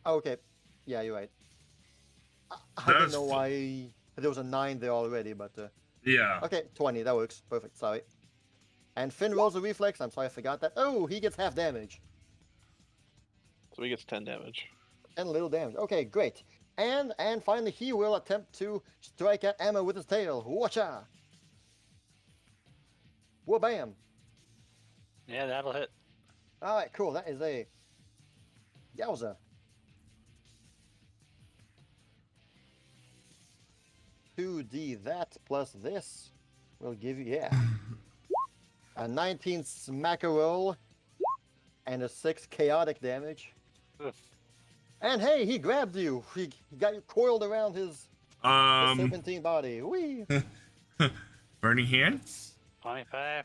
Okay. Yeah, you're right. I didn't That's know why there was a 9 there already, but Yeah. okay, 20. That works. Perfect. Sorry. And Finn rolls a reflex. I'm sorry, I forgot that. Oh, he gets half damage so he gets 10 damage? and a little damage. Okay, great. And finally, he will attempt to strike at Emma with his tail. Watcha! Whoa, bam! Yeah, that'll hit. All right, cool. That is a yowza. $2D that plus this will give you a 19 smacker roll and a 6 chaotic damage. Oof. And hey, he grabbed you. He got you coiled around his serpentine body. Whee! Burning hands. 25.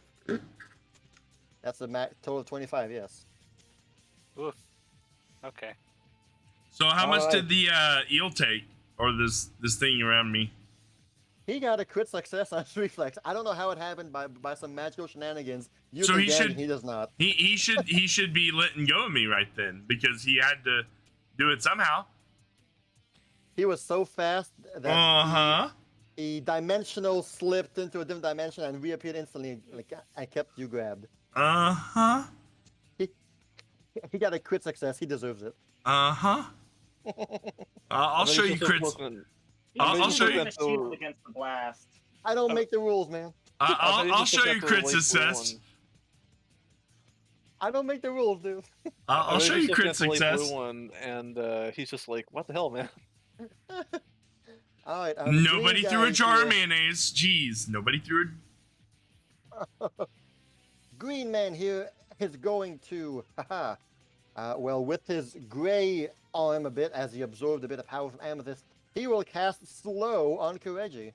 That's a total of 25. Yes. Oof. Okay. So how much Alright. did the eel take, or this thing around me? He got a crit success on his reflex. I don't know how it happened by some magical shenanigans. You So can he damage, should- he does not. He should be letting go of me right then, because he had to do it somehow. He was so fast that Uh-huh. he dimensional slipped into a different dimension and reappeared instantly. Like I kept you grabbed. Uh-huh. He got a crit success. He deserves it. Uh-huh. I'll show you crits. I'll show you- a shield against the blast. I don't make the rules, man. I'll show you crit success. I don't make the rules, dude. I'll show you crit success. Blue one, and he's just like, "What the hell, man?" All right. Nobody threw a jar of mayonnaise. Jeez, nobody threw Green man here is going to, well, with his gray arm a bit, as he absorbed a bit of power from Amethyst, he will cast slow on Kireji.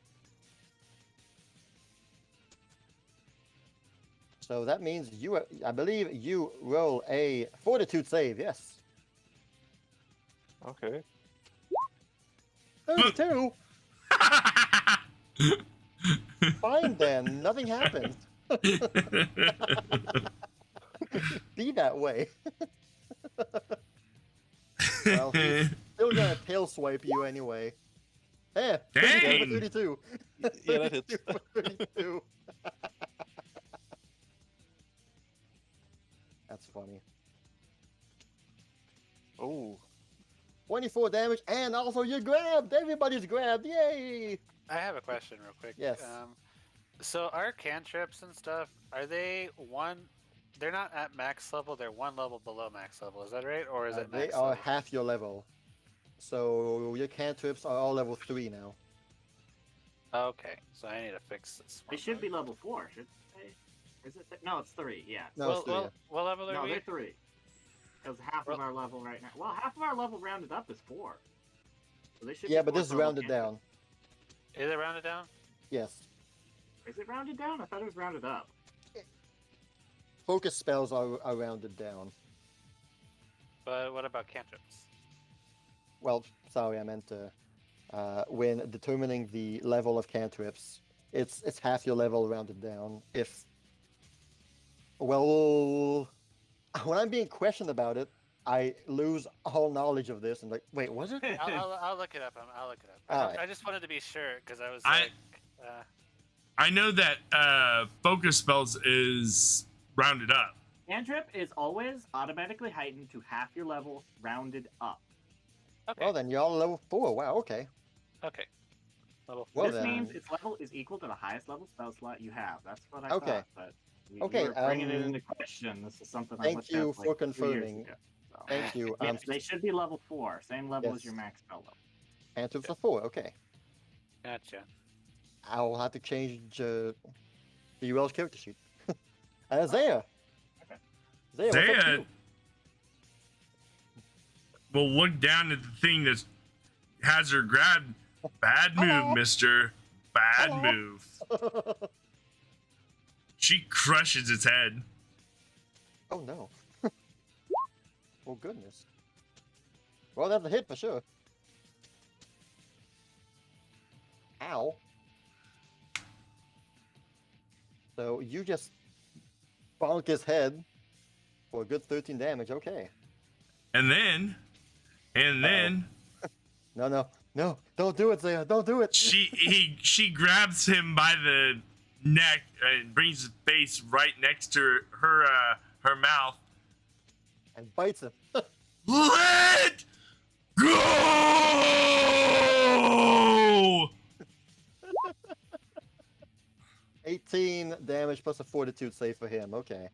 So that means you, I believe you roll a fortitude save, yes. Okay. 32? Fine then, nothing happens. Be that way. Well, he's still gonna tail swipe you anyway. Hey, 32 for 32. Yeah, that hits. 32 for 32. That's funny. Oh. 24 damage, and also you're grabbed. Everybody's grabbed. Yay! I have a question real quick. Yes. So our cantrips and stuff, are they one? They're not at max level. They're one level below max level. Is that right, or is it They max are level? half your level. So your cantrips are all level 3 now. Okay, so I need to fix this. They one should then. be level 4, should they? Is it? No, it's 3. Yeah. No, it's 3. yeah. What level are No, we? they're 3. Because half of our level right now. Well, half of our level rounded up is 4. So they should. Yeah, be but this is 4th level rounded down. Is it rounded down? Yes. Is it rounded down? I thought it was rounded up. Focus spells are rounded down. But what about cantrips? Well, sorry, I meant to. When determining the level of cantrips, it's half your level rounded down. If well, when I'm being questioned about it, I lose all knowledge of this and like, wait, was it? I'll look it up. I'll look it up. Alright. I just wanted to be sure because I was I- like, I know that focus spells is rounded up. Cantrip is always automatically heightened to half your level rounded up. okay, Well, then you're all level 4. Wow, okay. okay. Level Well, this then. means its level is equal to the highest level spell slot you have. That's what I Okay. thought. But you Okay, were bringing it um, into question. This is something I thank looked you at, for like 2 years confirming. ago, so. Thank you. Yes, they should be level 4, same level as Yes. your max spell level. Cantrips are 4. Okay. Gotcha. I'll have to change the UL's character sheet. Zaya. Okay. Zaya, what's up to Zaya you? will look down at the thing that has her grabbed. Bad move, Hello. mister. Bad Hello. move. She crushes its head. Oh no. Oh goodness. Well, that's a hit for sure. Ow. So you just bonk his head for a good 13 damage. Okay. And then No, don't do it, Zaya. Don't do it. she grabs him by the neck and brings his face right next to her mouth. And bites him. Let go! 18 damage plus a fortitude save for him. Okay.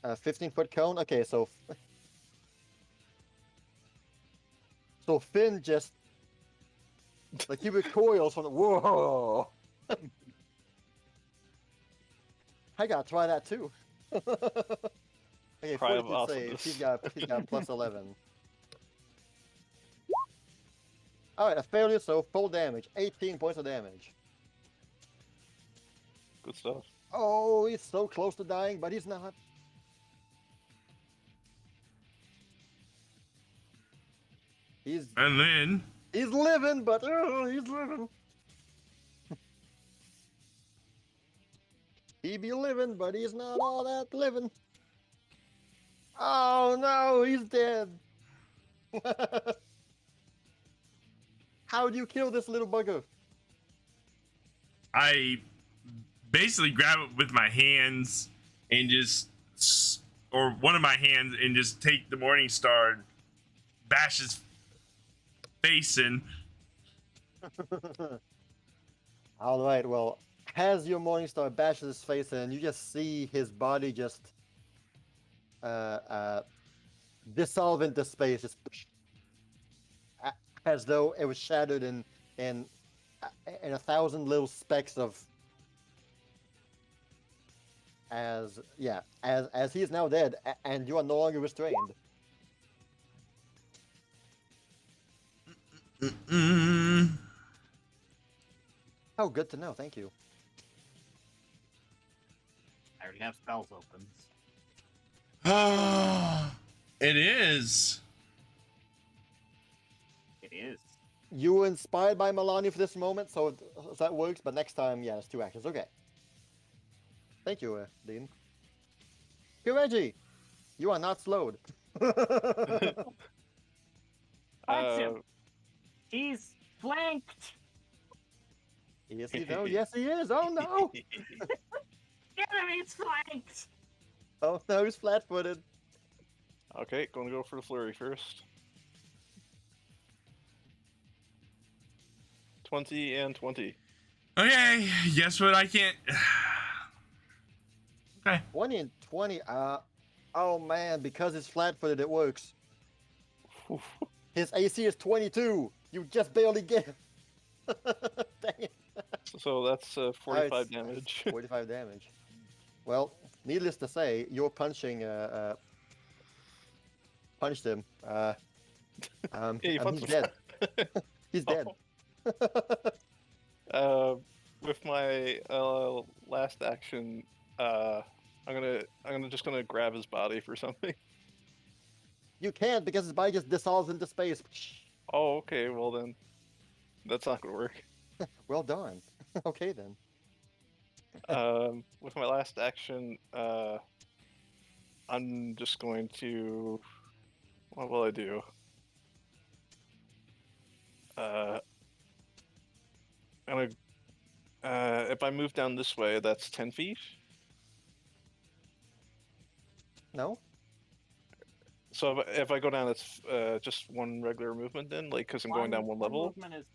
15-foot cone. Okay, so Finn just like he recoils from the whoa. I gotta try that too. Okay, Cry of fortitude save. awesomeness. He's got plus 11. All right, a failure. So full damage. 18 points of damage. Good stuff. Oh, he's so close to dying, but he's not. He's And then living, but he's living. He be living, but he's not all that living. Oh no, he's dead. How do you kill this little bugger? I basically grab it with my hands and or one of my hands, and just take the Morning Star, and bash his face in. All right, well, as your Morningstar bashes his face in, you just see his body just dissolve into space, just as though it was shattered in 1,000 little specks of. As he is now dead, and you are no longer restrained. Oh, good to know. Thank you. I already have spells open. It is. It is. You were inspired by Milani for this moment, so that works. But next time, yeah, it's 2 actions. Okay. Thank you, Dean. Kireji, you are not slowed. Punch him. He's flanked. Is he though? Yes, he is. Oh no! Enemy's flanked. Oh no, he's flat-footed. Okay, gonna go for the flurry first. 20 and 20. Okay, guess what? I can't. Okay. 20 and 20. Oh man, because it's flat-footed, it works. His AC is 22. You just barely get. Dang it. So that's 45 damage. 45 damage. Well, needless to say, your punching punched him. He He's dead. He's dead. With my last action, I'm just gonna grab his body for something. You can't because his body just dissolves into space. Oh, okay. Well then, that's not gonna work. Well done. Okay then. With my last action, I'm just going to. What will I do? I'm gonna. If I move down this way, that's 10 feet. No. So if I go down, it's just one regular movement then, like because I'm going down one level. Movement is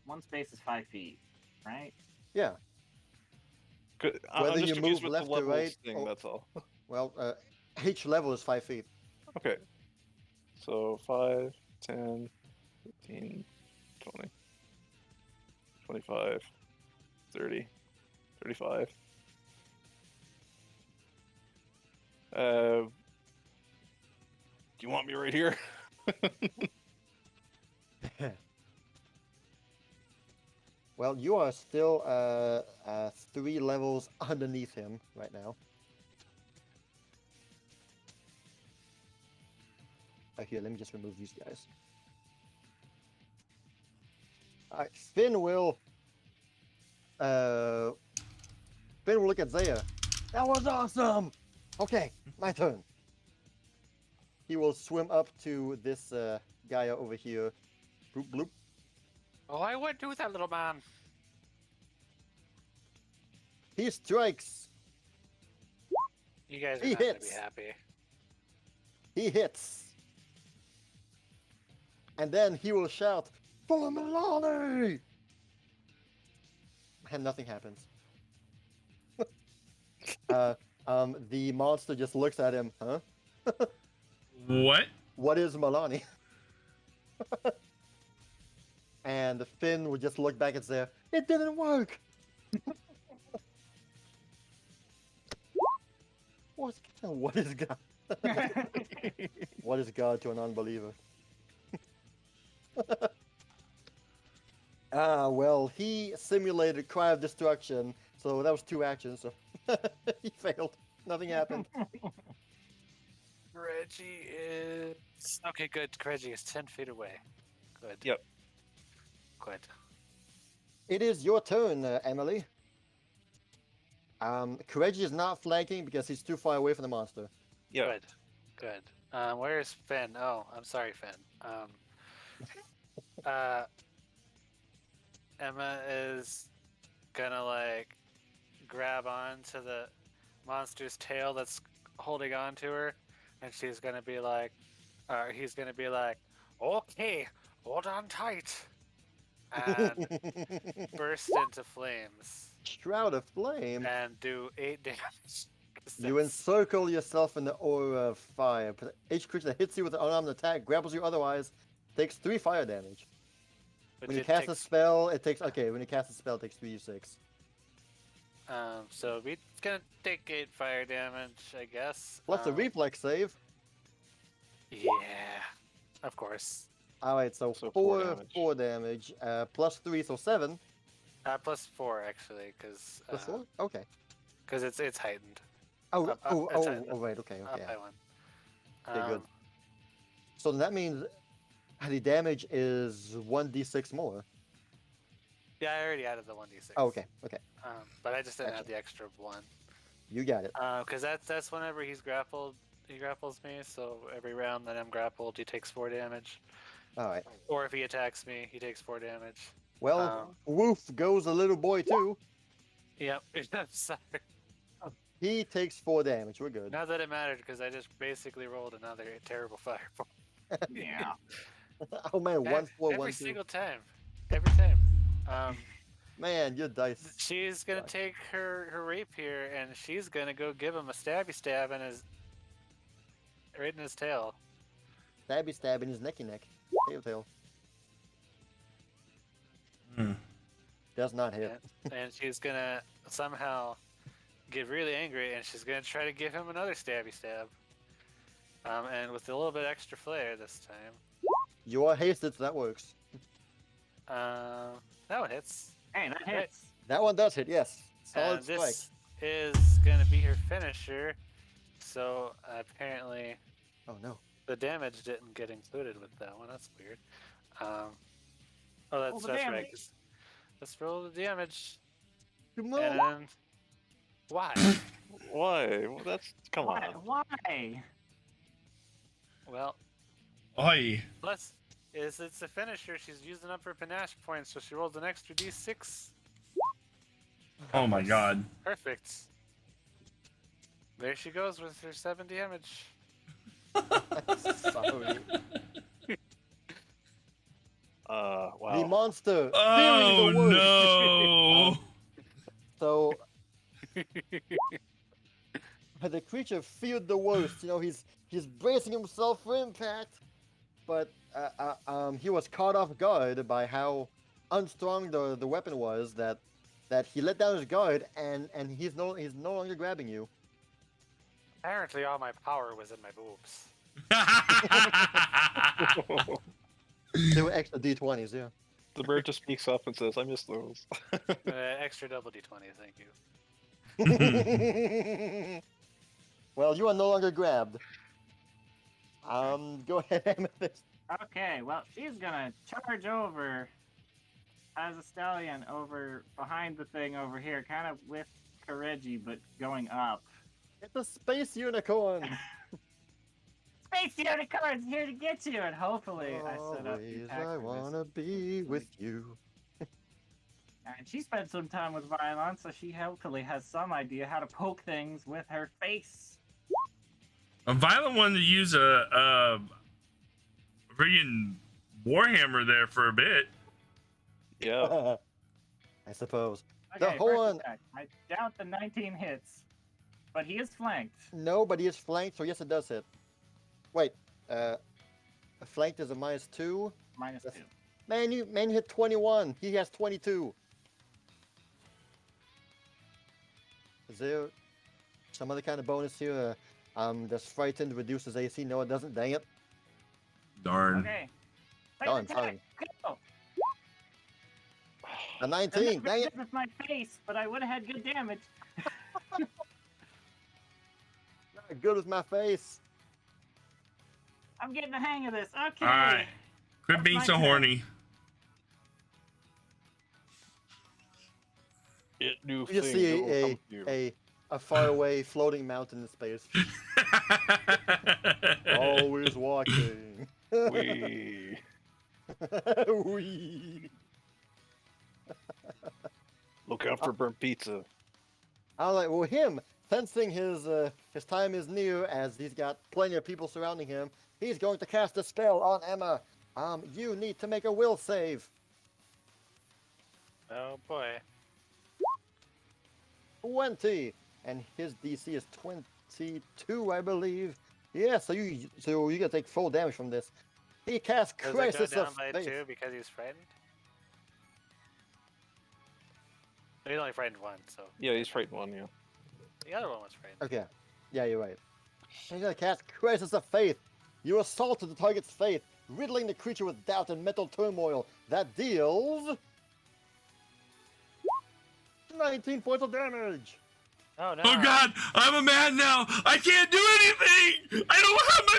one space is 5 feet, right? Yeah. I'm Whether just you confused move with left the or levels right, thing. That's all. Well, each level is 5 feet. Okay. So 5, 10, 15, 20, 25, 30, 35. Do you want me right here? Well, you are still 3 levels underneath him right now. Here, let me just remove these guys. Alright, Finn will look at Zaya. That was awesome! Okay, my turn. He will swim up to this guy over here. Bloop, bloop. Oh, I wouldn't do that, little man. He strikes. You guys are He not gonna be hits. happy. He hits. And then he will shout, "For Milani!" And nothing happens. The monster just looks at him, huh? What? What is Milani? And Finn would just look back and say, "It didn't work." What is God? What is God to an unbeliever? Well, he simulated Cry of Destruction, so that was 2 actions. So He failed. Nothing happened. Reggie is okay. Good. Reggie is 10 feet away. Good. Yep. Good. It is your turn, Emily. Kireji is not flanking because he's too far away from the monster. Yeah. Good. Good. Where's Finn? Oh, I'm sorry, Finn. Emma is gonna like grab onto the monster's tail that's holding on to her, and she's gonna be like, he's gonna be like, okay, hold on tight, and burst into flames Shroud of Flame. and do 8 damage. 'Cause You that's- encircle yourself in the aura of fire. Each creature that hits you with an unarmed attack, grapples you otherwise, takes 3 fire damage. which When you it cast a takes- spell, it takes... Okay, when you cast a spell, it takes 3d6. So we're gonna take 8 fire damage, I guess. Plus a reflex save. Yeah, of course. Alright, so, So 4 4 damage. plus 3, so 7. Plus 4 actually, because Plus 4? Okay. it's heightened. Oh, up, oh, it's oh, a- oh, right, okay, Up okay. by 1. Okay, good. So that means the damage is 1d6 more. Yeah, I already added the 1d6. Oh, okay, okay. But I just didn't Gotcha. add the extra 1. You got it. Because that's whenever he's grappled, he grapples me. So every round that I'm grappled, he takes 4 damage. Alright. Or if he attacks me, he takes 4 damage. Well, woof goes a little boy too. Yep. I'm sorry. He takes 4 damage. We're good. Not that it mattered, because I just basically rolled another terrible fireball. Yeah. Oh man, 1, 4, Every 1, 2. single time. Every time. Man, your dice. She's gonna Fuck. take her rapier and she's gonna go give him a stabby stab in his right in his tail. Stabby stab in his necky neck. Tail. Hmm. Does not hit. And she's gonna somehow get really angry and she's gonna try to give him another stabby stab. And with a little bit extra flair this time. You are hasted, so that works. That one hits. Hey, that hits. That one does hit, yes. Solid And strike. this is gonna be her finisher. So apparently Oh no. the damage didn't get included with that one. That's weird. Oh, Roll the that's right. damage. 'Cause let's roll the damage. Come on. And why? Why? Well, that's come Why? on. Why? Well, Oi. it's a finisher. She's using up her panache points, so she rolls an extra d6. Oh my god. Perfect. There she goes with her 7 damage. Sorry. Wow. The monster. Oh fearing the worst. no. So the creature feared the worst. You know, he's bracing himself for impact, but he was caught off guard by how unstrung the weapon was. That he let down his guard, and he's no longer grabbing you. Apparently, all my power was in my boobs. There were extra d20s, yeah. The bird just speaks up and says, "I miss those." Extra double d20, thank you. Well, you are no longer grabbed. Go ahead, Amethyst. Okay, well, she's gonna charge over as a stallion over behind the thing over here, kind of with Kireji, but going up. It's a space unicorn. Space Unicorn's here to get you, and hopefully I set up the Always attack I for wanna be with you. this. And she spent some time with Violon, so she hopefully has some idea how to poke things with her face. A violent one to use a friggin' warhammer there for a bit. Yeah. I suppose. Okay, hold first on. attack. I doubt the 19 hits, but he is flanked. No, but he is flanked, so yes, it does hit. Wait, flanked is a -2. Minus That's- 2. Man, you hit 21. He has 22. Is there some other kind of bonus here? Does frightened reduces AC? No, it doesn't. Dang it. Darn. Okay. Darn, Second darn. attack. Go. A 19. Dang it. With my face, but I would have had good damage. Not good with my face. I'm getting the hang of this. Okay. All right. Quit being My so turn. horny. It new You just thing that will come see to you. a faraway floating mountain in space. Always watching. We. Wee. Look out for burnt pizza. I was like, well, him sensing his time is near, as he's got plenty of people surrounding him. He's going to cast a spell on Emma. You need to make a will save. Oh boy. 20, and his DC is 22, I believe. Yeah, so you gotta take full damage from this. He casts Does it go Crisis down of by Faith. 2 because he's frightened? He's only frightened 1, so Yeah, he's frightened one, yeah. the other one was frightened. Okay, yeah, you're right. He's gonna cast Crisis of Faith. You assault the target's faith, riddling the creature with doubt and mental turmoil. That deals 19 points of damage. Oh no. Oh God, I'm a man now. I can't do anything. I don't have my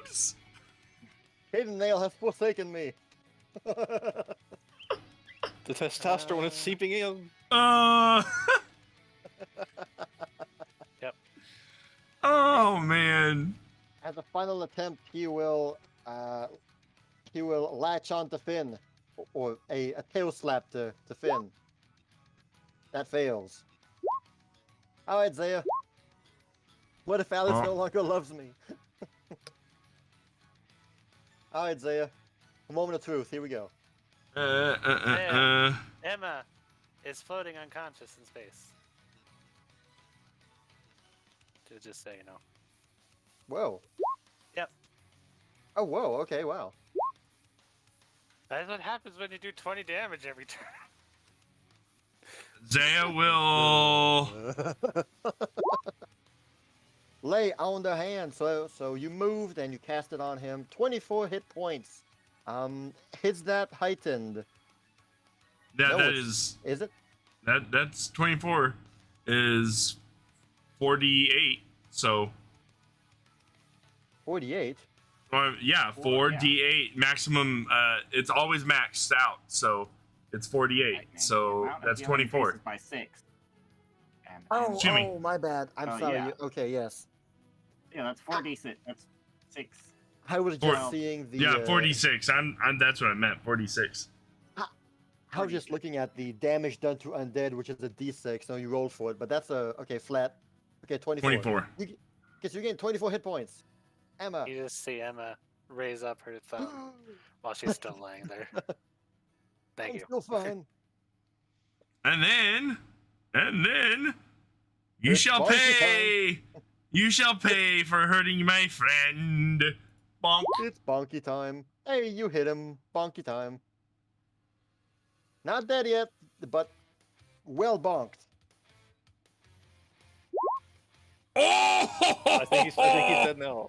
boobs. Hayden Nail has forsaken me. The testosterone is seeping in. Yep. Oh man. As a final attempt, he will latch on to Finn, or a tail slap to Finn. That fails. All right, Zaya. What if Alice no longer loves me? All right, Zaya. A moment of truth. Here we go. Emma is floating unconscious in space. Just so you know. Whoa. Yep. Oh, whoa. Okay, wow. That's what happens when you do 20 damage every turn. Zaya will. Lay on the hand. So you moved and you cast it on him. 24 hit points. Hits that heightened. Yeah, No, that it's- is. Is it? That's 24 is 48. So 48. yeah, 4d8 maximum. It's always maxed out, so it's 48. Lightning. The So amount of that's healing 24. increases by 6. And, Oh, Jimmy. oh, my bad. I'm Oh, sorry. yeah. Okay, yes. yeah, that's 4d6. That's 6. I was Four- just seeing the. Yeah, 46. I'm that's what I meant. 46. I was just looking at the damage done to undead, which is a d6. So you rolled for it, but that's a okay flat. Okay, 24. 24. Because you're getting 24 hit points. Emma. You just see Emma raise up her thumb while she's still laying there. Thank I'm you. still fine. And then you It's shall bonky pay. You shall pay for hurting my friend. Bonk. It's bonky time. Hey, you hit him. Bonky time. Not dead yet, but well bonked. Oh! I think he's dead now.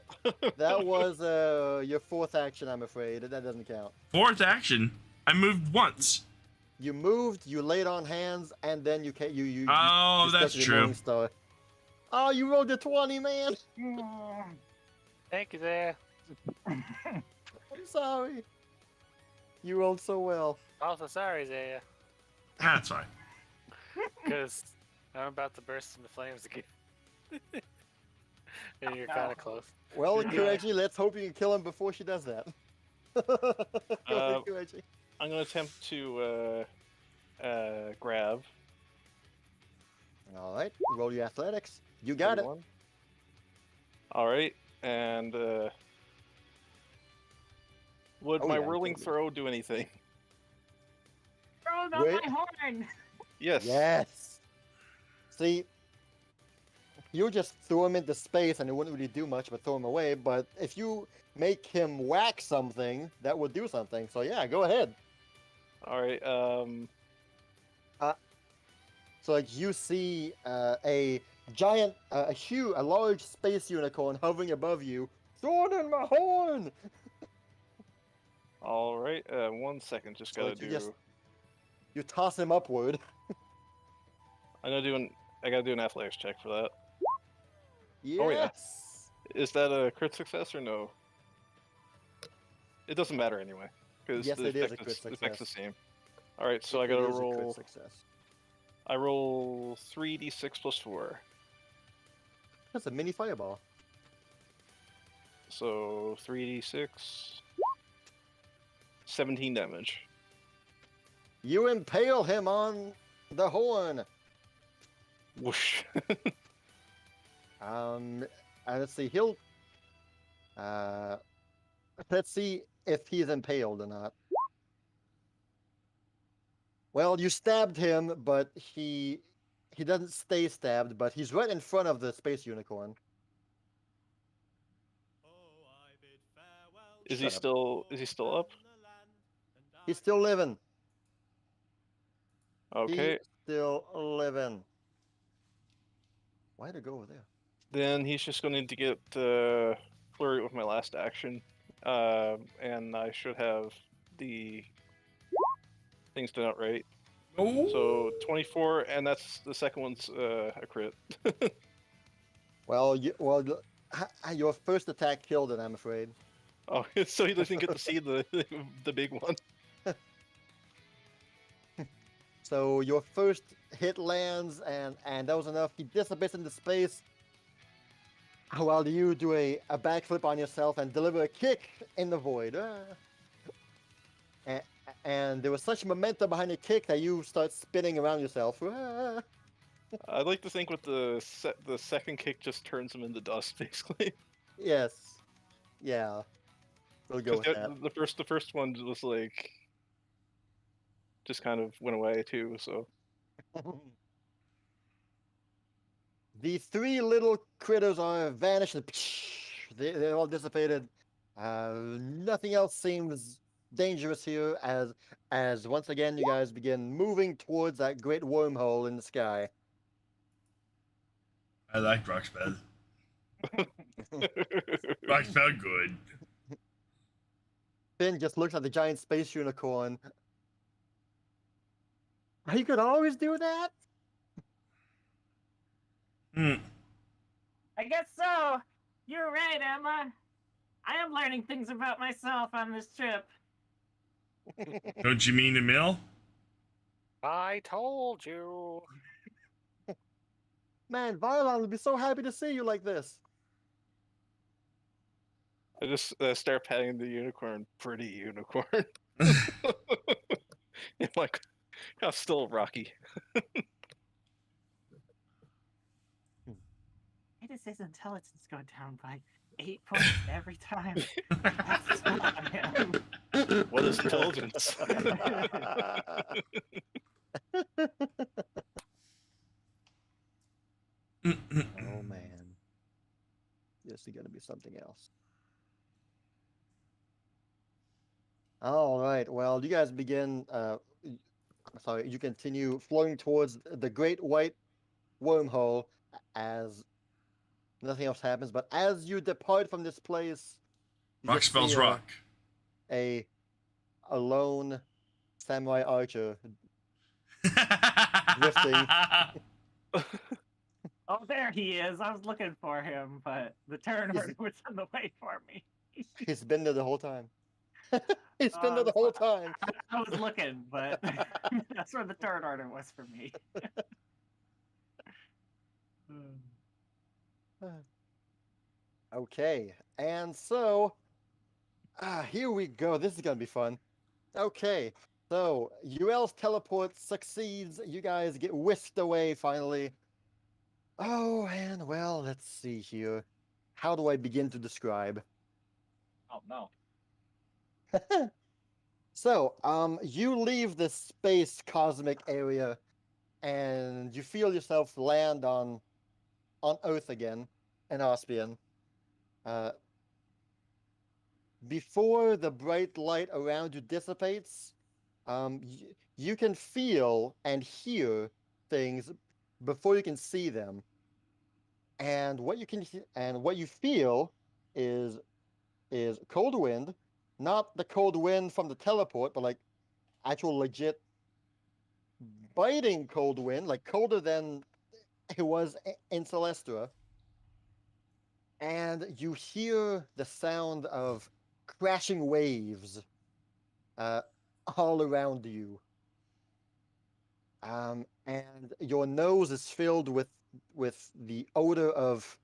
That was your fourth action, I'm afraid. That doesn't count. Fourth action. I moved once. You moved, you laid on hands, and then you Oh, you that's stuck your true. Morning Star. Oh, you rolled a 20, man. Thank you, there. I'm sorry. You rolled so well. Also, sorry, Zaya, That's fine. because I'm about to burst into flames again. And you're kind of close. Well, Yeah. Kireji, let's hope you can kill him before she does that. Go ahead, Kireji. I'm gonna attempt to grab. All right, roll your athletics. You got it. 31. All right, and would Oh, my yeah, whirling totally. throw do anything? Throw down Wait. my horn! Yes. Yes. See, you just throw him into space and it wouldn't really do much but throw him away. But if you make him whack something, that would do something. So yeah, go ahead. All right. So like you see a giant, a large space unicorn hovering above you. Throw it in my horn. All right. 1 second. Just So gotta you do. just- You toss him upward. I'm gonna do an I gotta do an athletics check for that. Yes. Oh, yeah. Is that a crit success or no? It doesn't matter anyway, because Yes, the it is a effect crit the effect's the success. same. All right, so I It gotta is a crit roll. success. I roll 3d6 plus 4, That's a mini fireball. so 3d6, 17 damage. You impale him on the horn. Whoosh. And let's see, he'll. Let's see if he's impaled or not. Well, you stabbed him, but he doesn't stay stabbed, but he's right in front of the space unicorn. Is he Shut up. still up? He's still living. Okay. He's still living. Why'd it go over there? Then he's just going to need to get flurry with my last action, and I should have the things done out right. Oh. So 24, and that's the second one's a crit. Well, your first attack killed it, I'm afraid. Oh, so he doesn't get to see the big one. So your first hit lands, and that was enough. He dissipates into space. While you do a backflip on yourself and deliver a kick in the void. And there was such momentum behind the kick that you start spinning around yourself. I'd like to think with the second kick just turns him into dust, basically. Yes. Yeah. We'll go with that. The first one was like just kind of went away too. So The three little critters are vanished. They're all dissipated. Nothing else seems dangerous here as once again you guys begin moving towards that great wormhole in the sky. I like Rockspell. Rockspell good. Finn just looks at the giant space unicorn. You could always do that? Hmm. I guess so. You're right, Emma. I am learning things about myself on this trip. Don't you mean the mill? I told you. Man, Vylon would be so happy to see you like this. I just start patting the unicorn. Pretty unicorn. I'm like, I'm still rocky. Why does his intelligence go down by 8 points every time? That's so on him. What is intelligence? Oh man. This is gonna be something else. All right. Well, you guys begin. You continue flowing towards the great white wormhole as nothing else happens. But as you depart from this place, you Rock just spells see rock. a lone samurai archer. Drifting. Oh, there he is. I was looking for him, but the turn order was on the way for me. He's been there the whole time. He's been there the whole time. I was looking, but that's where the turn order was for me. Okay, and so here we go. This is gonna be fun. Okay, so UL's teleport succeeds. You guys get whisked away finally. Oh, and well, let's see here. How do I begin to describe? Oh no. So, you leave this space cosmic area, and you feel yourself land on Earth again, in Ospian. Before the bright light around you dissipates, you can feel and hear things before you can see them. And what you feel is cold wind, not the cold wind from the teleport, but like actual legit biting cold wind, like colder than in Celestra, and you hear the sound of crashing waves all around you. And your nose is filled with the odor of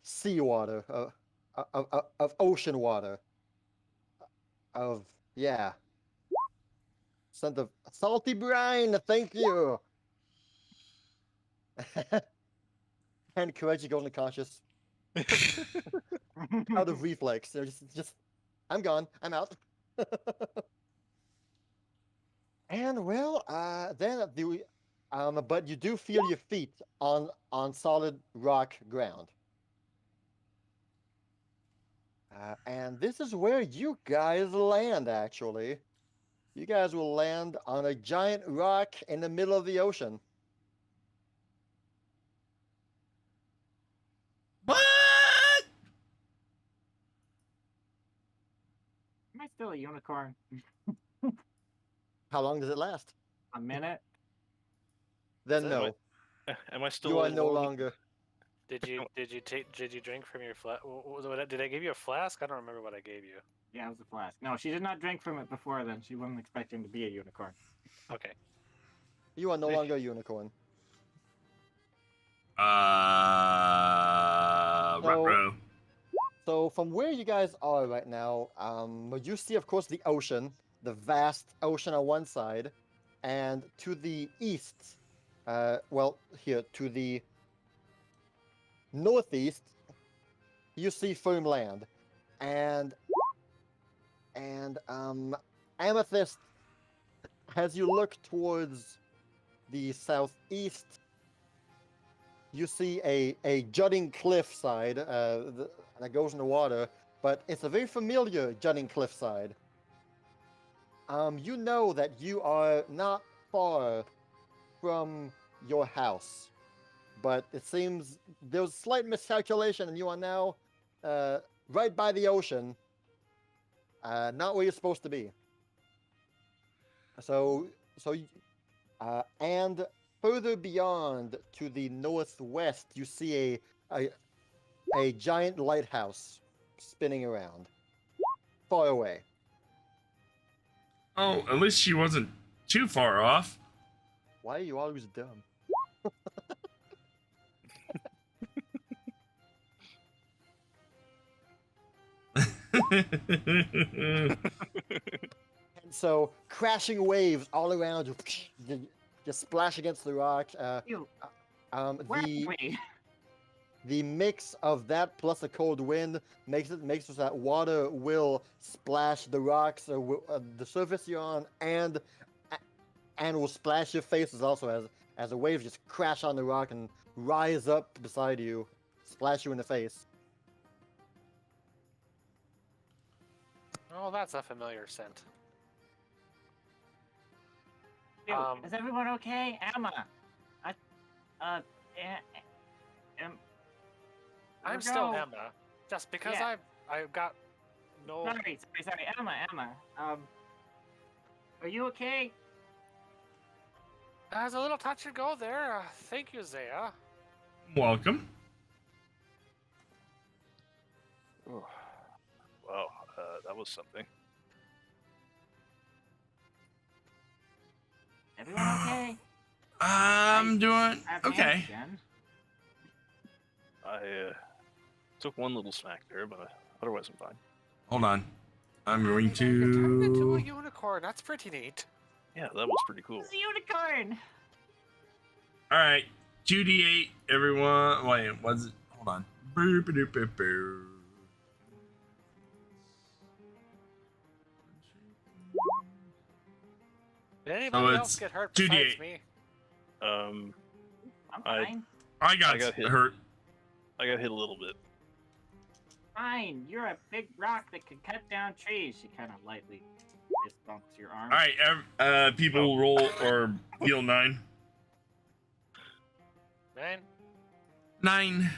seawater, of ocean water, of yeah, scent of salty brine. Thank you. And Kireji goes unconscious out of reflex. They're just, I'm gone. I'm out. And well, but you do feel your feet on solid rock ground. And this is where you guys land, actually. You guys will land on a giant rock in the middle of the ocean. What? Am I still a unicorn? How long does it last? A minute? Then Am no, Am I still? you are no alone? longer. Did you drink from your flask? Did I give you a flask? I don't remember what I gave you. Yeah, it was a flask. No, she did not drink from it before then. She wasn't expecting to be a unicorn. Okay. You are no longer a unicorn. Ruh-roh. So from where you guys are right now, you see, of course, the ocean, the vast ocean on one side, and to the east, here to the northeast, you see firm land, and Amethyst, as you look towards the southeast, you see a jutting cliffside that goes in the water, but it's a very familiar jutting cliffside. You know that you are not far from your house, but it seems there was slight miscalculation, and you are now right by the ocean, not where you're supposed to be. And further beyond, to the northwest, you see a giant lighthouse spinning around, far away. Oh, at least she wasn't too far off. Why are you always dumb? And so, crashing waves all around you, just splash against the rock. Ew. Where are we? The mix of that plus the cold wind makes it so that water will splash the rocks, the surface you're on, and will splash your faces also as the waves just crash on the rock and rise up beside you, splash you in the face. Oh, that's a familiar scent. Dude, is everyone okay? Emma, I'm still Emma. Just because Yeah. I got no. Sorry, Emma. Are you okay? There's a little touch and go there. Thank you, Zaya. Welcome. Oh, wow, that was something. Everyone okay? I'm doing I have hands okay. again. I took one little smack there, but otherwise I'm fine. Hold on. I'm going You turned into a to. unicorn. That's pretty neat. Yeah, that was pretty cool. It's a unicorn! All right, 2d8, everyone. Wait, what's it? Hold on. Boop, boop, boop, boop. Did anybody So else it's get hurt 2d8. besides me? I'm I- fine. I got hit. hurt. I got hit a little bit. Fine. You're a big rock that can cut down trees. She kind of lightly fist bumps your arm. All right, people roll or deal 9. 9? 9.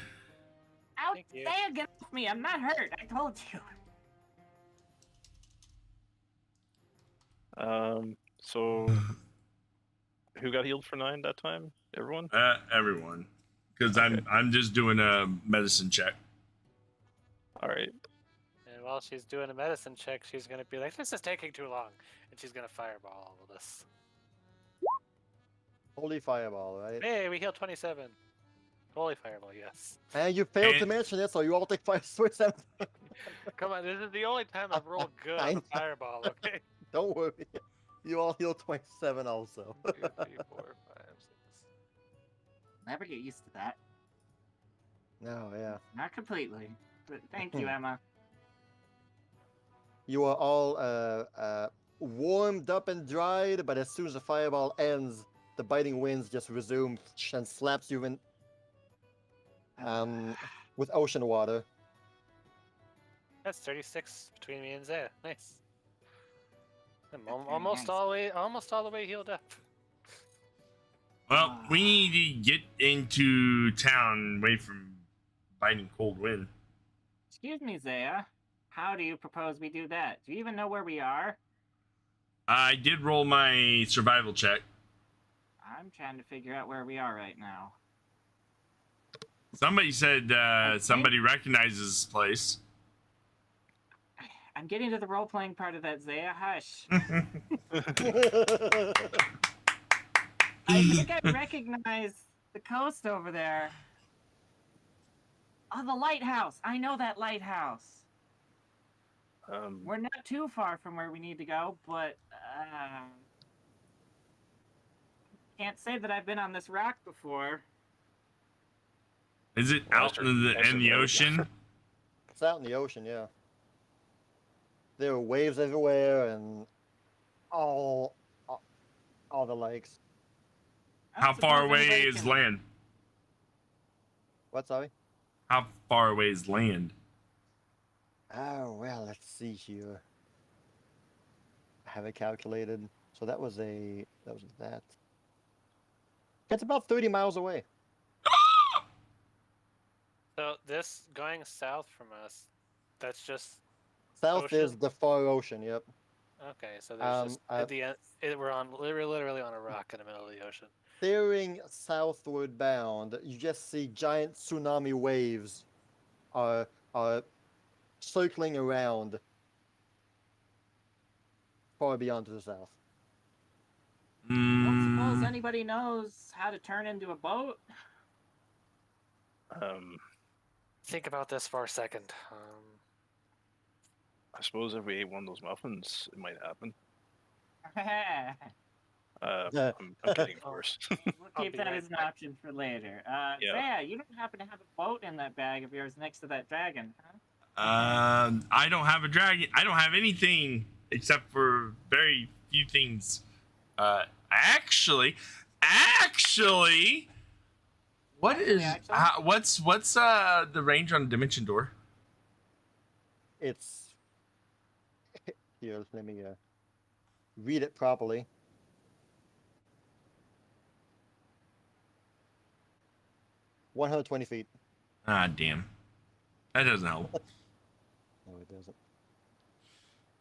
Out Thank you. there, get off me. I'm not hurt. I told you. So who got healed for 9 that time? Everyone? Everyone, because Okay. I'm just doing a medicine check. All right. And while she's doing a medicine check, she's gonna be like, "This is taking too long," and she's gonna fireball all of this. Holy fireball, right? Hey, we healed 27. Holy fireball, yes. And you failed to And- mention it, so you all take 5/7. Come on, this is the only time I've rolled good I on know. a fireball. Okay. Don't worry. You all heal 27 also. 2, 3, 4, 5, 6. Never get used to that. No, yeah. Not completely. But thank you, Emma. You are all warmed up and dried, but as soon as the fireball ends, the biting winds just resume and slaps you in with ocean water. That's 36 between me and Zaya. Nice. I'm That's very almost nice. almost all the way healed up. Well, we need to get into town away from biting cold wind. Excuse me, Zaya. How do you propose we do that? Do you even know where we are? I did roll my survival check. I'm trying to figure out where we are right now. Somebody said somebody recognizes this place. I'm getting to the role-playing part of that, Zaya. Hush. I think I recognize the coast over there. Oh, the lighthouse. I know that lighthouse. We're not too far from where we need to go, but can't say that I've been on this rock before. Is it out in the ocean? It's out in the ocean, yeah. There are waves everywhere and all the lakes. I How don't far suppose away anybody is can- land? What, sorry? How far away is land? Oh, well, let's see here. I have it calculated. So that was that. It's about 30 miles away. So this going south from us, that's just South Ocean? is the far ocean, yep. okay. So there's just I- at the end, we're literally on a rock in the middle of the ocean. Steering southward bound, you just see giant tsunami waves are circling around far beyond to the south. I don't suppose Mm, anybody knows how to turn into a boat. Think about this for a second. I suppose if we ate one of those muffins, it might happen. Yeah. I'm kidding, of course. We'll I'll keep be that right as an back. option for later. Yeah. Zaya, you don't happen to have a boat in that bag of yours next to that dragon, huh? I don't have a dragon. I don't have anything except for very few things. Actually, what is Actually? what's the range on a dimension door? It's here. Let me read it properly. "120 feet." Ah, damn, that doesn't help. No, it doesn't.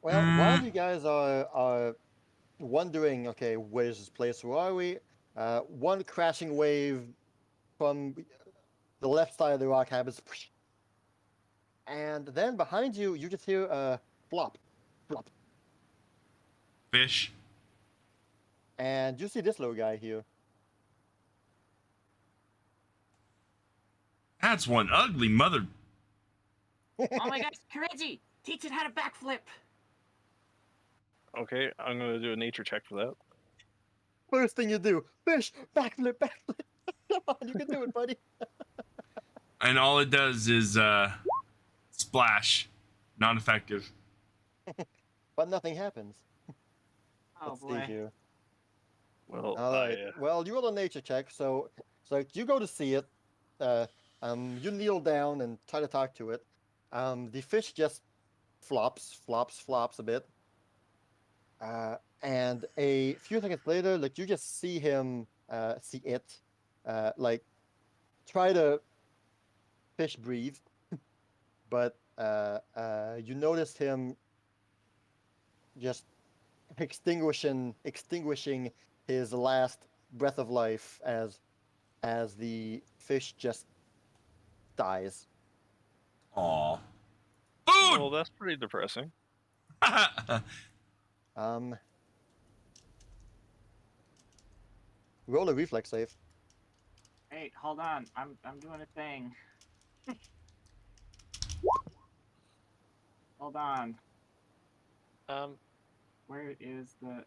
Well, while you guys are wondering, okay, where's this place? Where are we? One crashing wave from the left side of the rock happens, and then behind you, you just hear a flop, flop, Fish. and you see this little guy here. That's one ugly mother. Oh my gosh, Kireji! Teach it how to backflip! Okay, I'm gonna do a nature check for that. First thing you do, fish, backflip, backflip. Come on, you can do it, buddy. And all it does is splash, non-effective. But nothing happens. Oh Let's see boy. here. Well, All right. Well, you roll a nature check, so you go to see it. You kneel down and try to talk to it. The fish just flops a bit. And a few seconds later, like you just see him, see it, like try to fish breathe, but you notice him just extinguishing his last breath of life as the fish just dies. Aw. Well, Food! that's pretty depressing. Um, roll a reflex save. Hey, hold on. I'm doing a thing. Hold on. Where is the?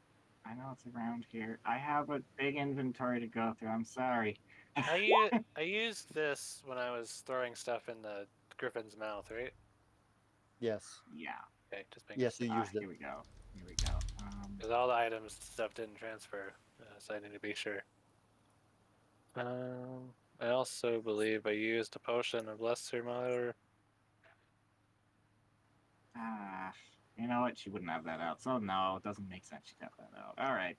I know it's around here. I have a big inventory to go through. I'm sorry. I used this when I was throwing stuff in the griffin's mouth, right? Yes. Yeah. Okay, just making Yes, you sure. used it. Here we go. Here we go. Because all the items stuff didn't transfer, so I need to be sure. I also believe I used a potion of lesser matter. You know what? She wouldn't have that out. So no, it doesn't make sense. She'd have that out. All right.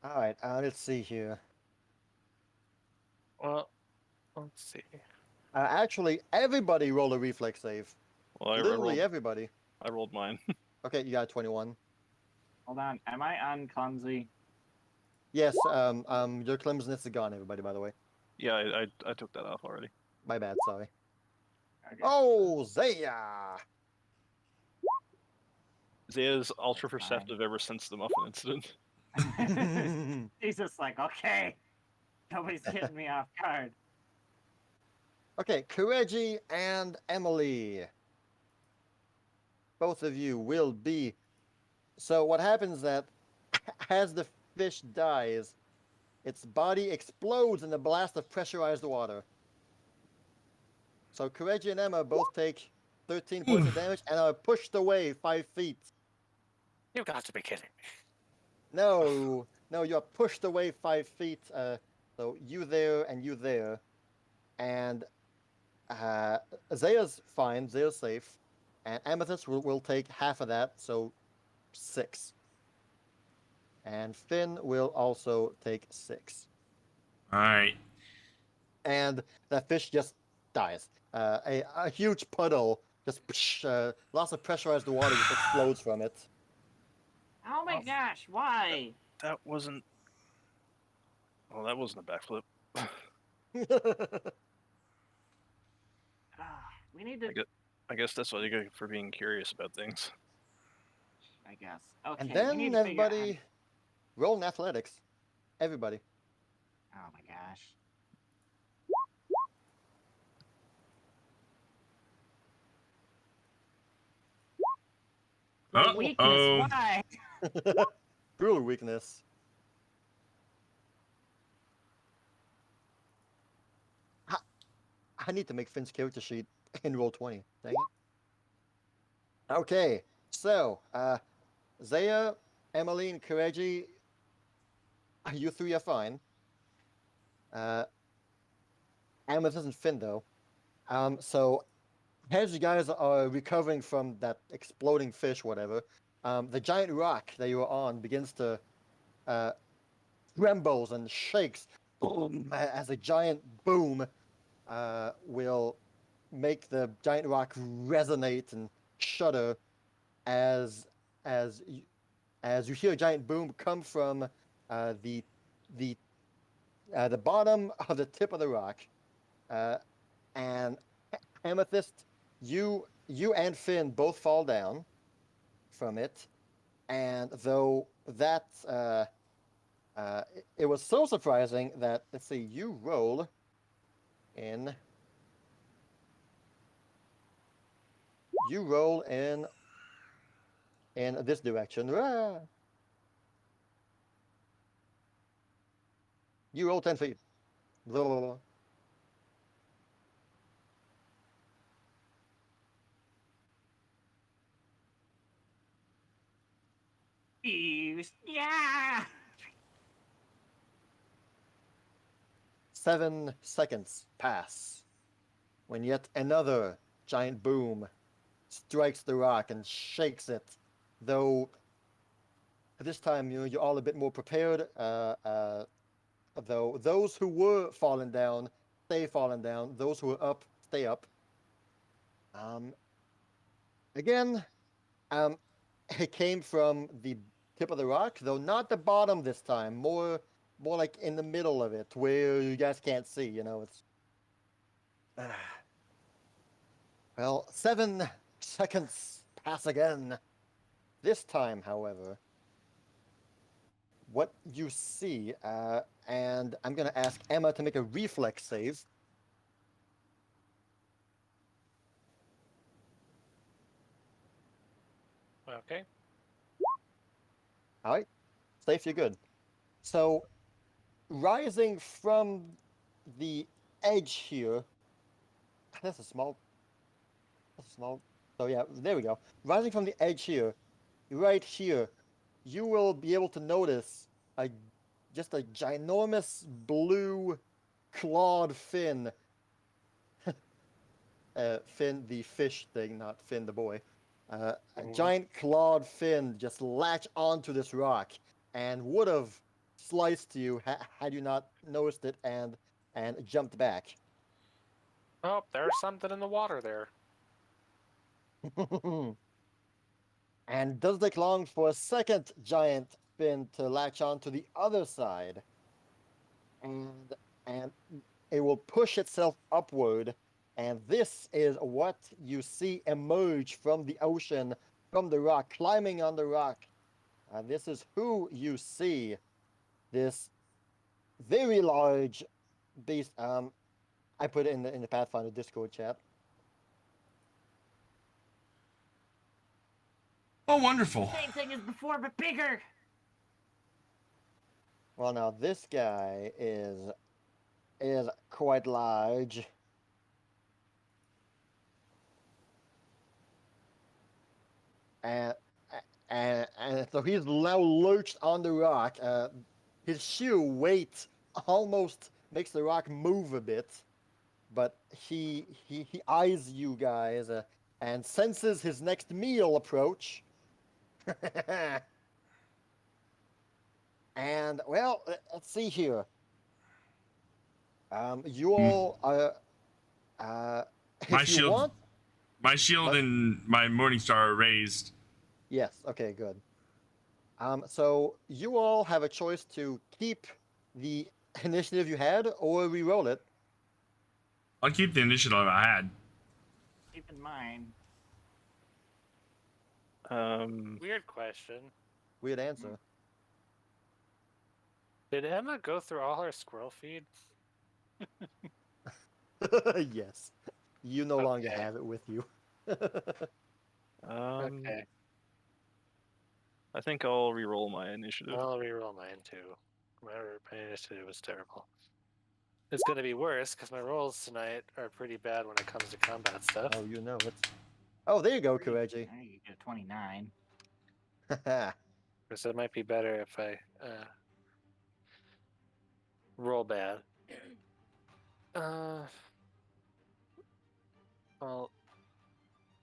All right. Let's see here. Well, let's see. Actually, everybody roll a reflex save. Well, Literally everybody. I rolled mine. Okay, you got 21. Hold on. Am I on clumsy? Yes. Your clumsiness is gone, everybody. By the way, Yeah, I took that off already. my bad. Sorry. Okay. Oh, Zaya! Zaya's ultra That's fine. perceptive ever since the muffin incident. He's just like, okay, nobody's getting me off guard. Okay, Kireji and Emily. Both of you will be. So what happens that as the fish dies, its body explodes in a blast of pressurized water. So Kireji and Emma both take 13 points of damage and are pushed away 5 feet. You got to be kidding me. No, you are pushed away 5 feet. So you there and you there. And Zaya's fine, Zaya's safe. And Amethyst will take half of that, so 6. And Finn will also take 6. Alright. And that fish just dies. A huge puddle, just lots of pressurized water just explodes from it. Oh my gosh, why? That wasn't. Well, that wasn't a backflip. We need to. I guess that's what you get for being curious about things. I guess. Okay. And we then need to figure out how everybody to- roll in athletics. Everybody. Oh my gosh. The weakness. Why? Cruel weakness. I need to make Finn's character sheet in roll 20. Dang it. Okay, so Zaya, Emily, and Kireji, you three are fine. Amethyst and Finn though. So as you guys are recovering from that exploding fish, whatever, the giant rock that you were on begins to trembles and shakes as a giant boom will make the giant rock resonate and shudder as you hear a giant boom come from the bottom of the tip of the rock, and Amethyst, you and Finn both fall down from it, and though that it was so surprising that, let's see, you roll in this direction. You roll 10 feet. Blah, blah, blah. Yeah. 7 seconds pass when yet another giant boom strikes the rock and shakes it, though this time you're all a bit more prepared, though those who were falling down stay falling down, those who are up stay up. Again, it came from the tip of the rock, though not the bottom this time, more more like in the middle of it, where you guys can't see. You know, it's. Well, 7 seconds pass again. This time, however, what you see, and I'm gonna ask Emma to make a reflex save. Okay. All right, safe, you're good. So, rising from the edge here, that's a small. That's a small. So yeah, there we go. Rising from the edge here, right here, you will be able to notice a just a ginormous blue clawed fin. Finn the fish thing, not Finn the boy. A giant clawed fin just latch onto this rock and would have sliced you had you not noticed it and jumped back. Oh, there's something in the water there. And does take long for a second giant fin to latch onto the other side, and it will push itself upward. And this is what you see emerge from the ocean, from the rock, climbing on the rock. This is who you see. This very large beast. I put it in the Pathfinder Discord chat. Oh, wonderful. Same thing as before, but bigger. Well, now this guy is quite large. And and so he's now lurched on the rock. His sheer weight almost makes the rock move a bit, but he eyes you guys and senses his next meal approach. And well, let's see here. You all My if you shield, want, my shield What? and my morning star are raised. yes. Okay, good. So you all have a choice to keep the initiative you had or re-roll it. I'll keep the initiative I had. Keep in mind, Weird question. Weird answer. Did Emma go through all her squirrel feed? Yes. You no longer Okay. have it with you. Okay. I think I'll re-roll my initiative. I'll reroll mine too. My initiative was terrible. It's gonna be worse because my rolls tonight are pretty bad when it comes to combat stuff. Oh, you know it. Oh, there you go, Kireji. now you get a 29. So it might be better if I roll bad. Well,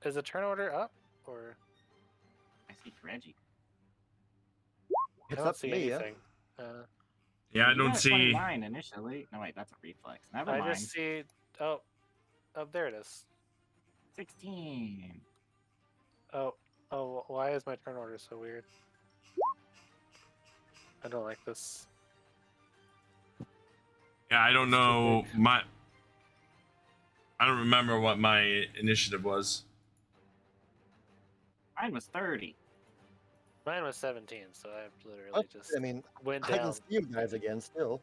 is the turn order up or I see Reggie. I It's don't up to see me, yeah? anything? Yeah, I You don't got a see. 29 initially. No, wait, that's a reflex. Never I mind. just see. Oh, there it is. 16. Oh, why is my turn order so weird? I don't like this. Yeah, I don't know my. I don't remember what my initiative was. Mine was 30. Mine was 17, so I've literally But, just I mean, went I can down. see you guys again still.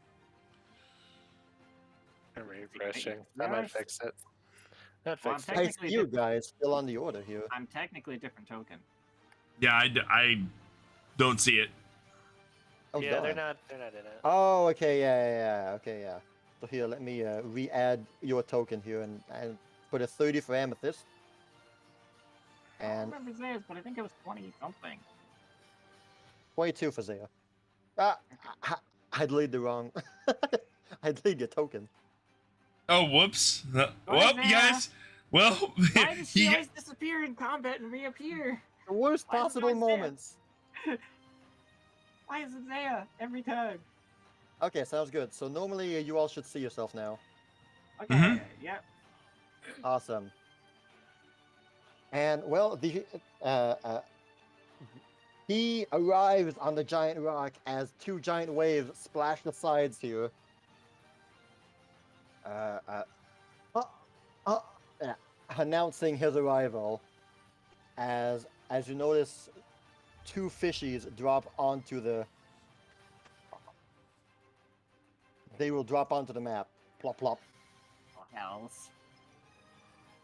I'm refreshing. I Yours? might fix it. That Well, I'm fixed I it. Technically see you different. guys still on the order here. I'm technically a different token. Yeah, I don't see it. Oh, Yeah, they're darn. not in it. Oh, okay, yeah. Okay, yeah. So here, let me re-add your token here and put a 30 for Amethyst. I don't And remember Zaya's, but I think it was 20 something. 22 for Zaya. I'd lead the wrong. I'd lead your token. Oh, whoops. ahead, Well, you Zaya. guys. Well, Why does she you always disappear in combat and reappear? The worst Why is it possible always there? moments. Why is it Zaya every time? Okay, sounds good. So normally you all should see yourself now. Okay, Mhm. yep. Awesome. And well, He arrives on the giant rock as two giant waves splash the sides here. Announcing his arrival. As you notice, two fishies drop onto the. They will drop onto the map. Plop plop. Oh, hells.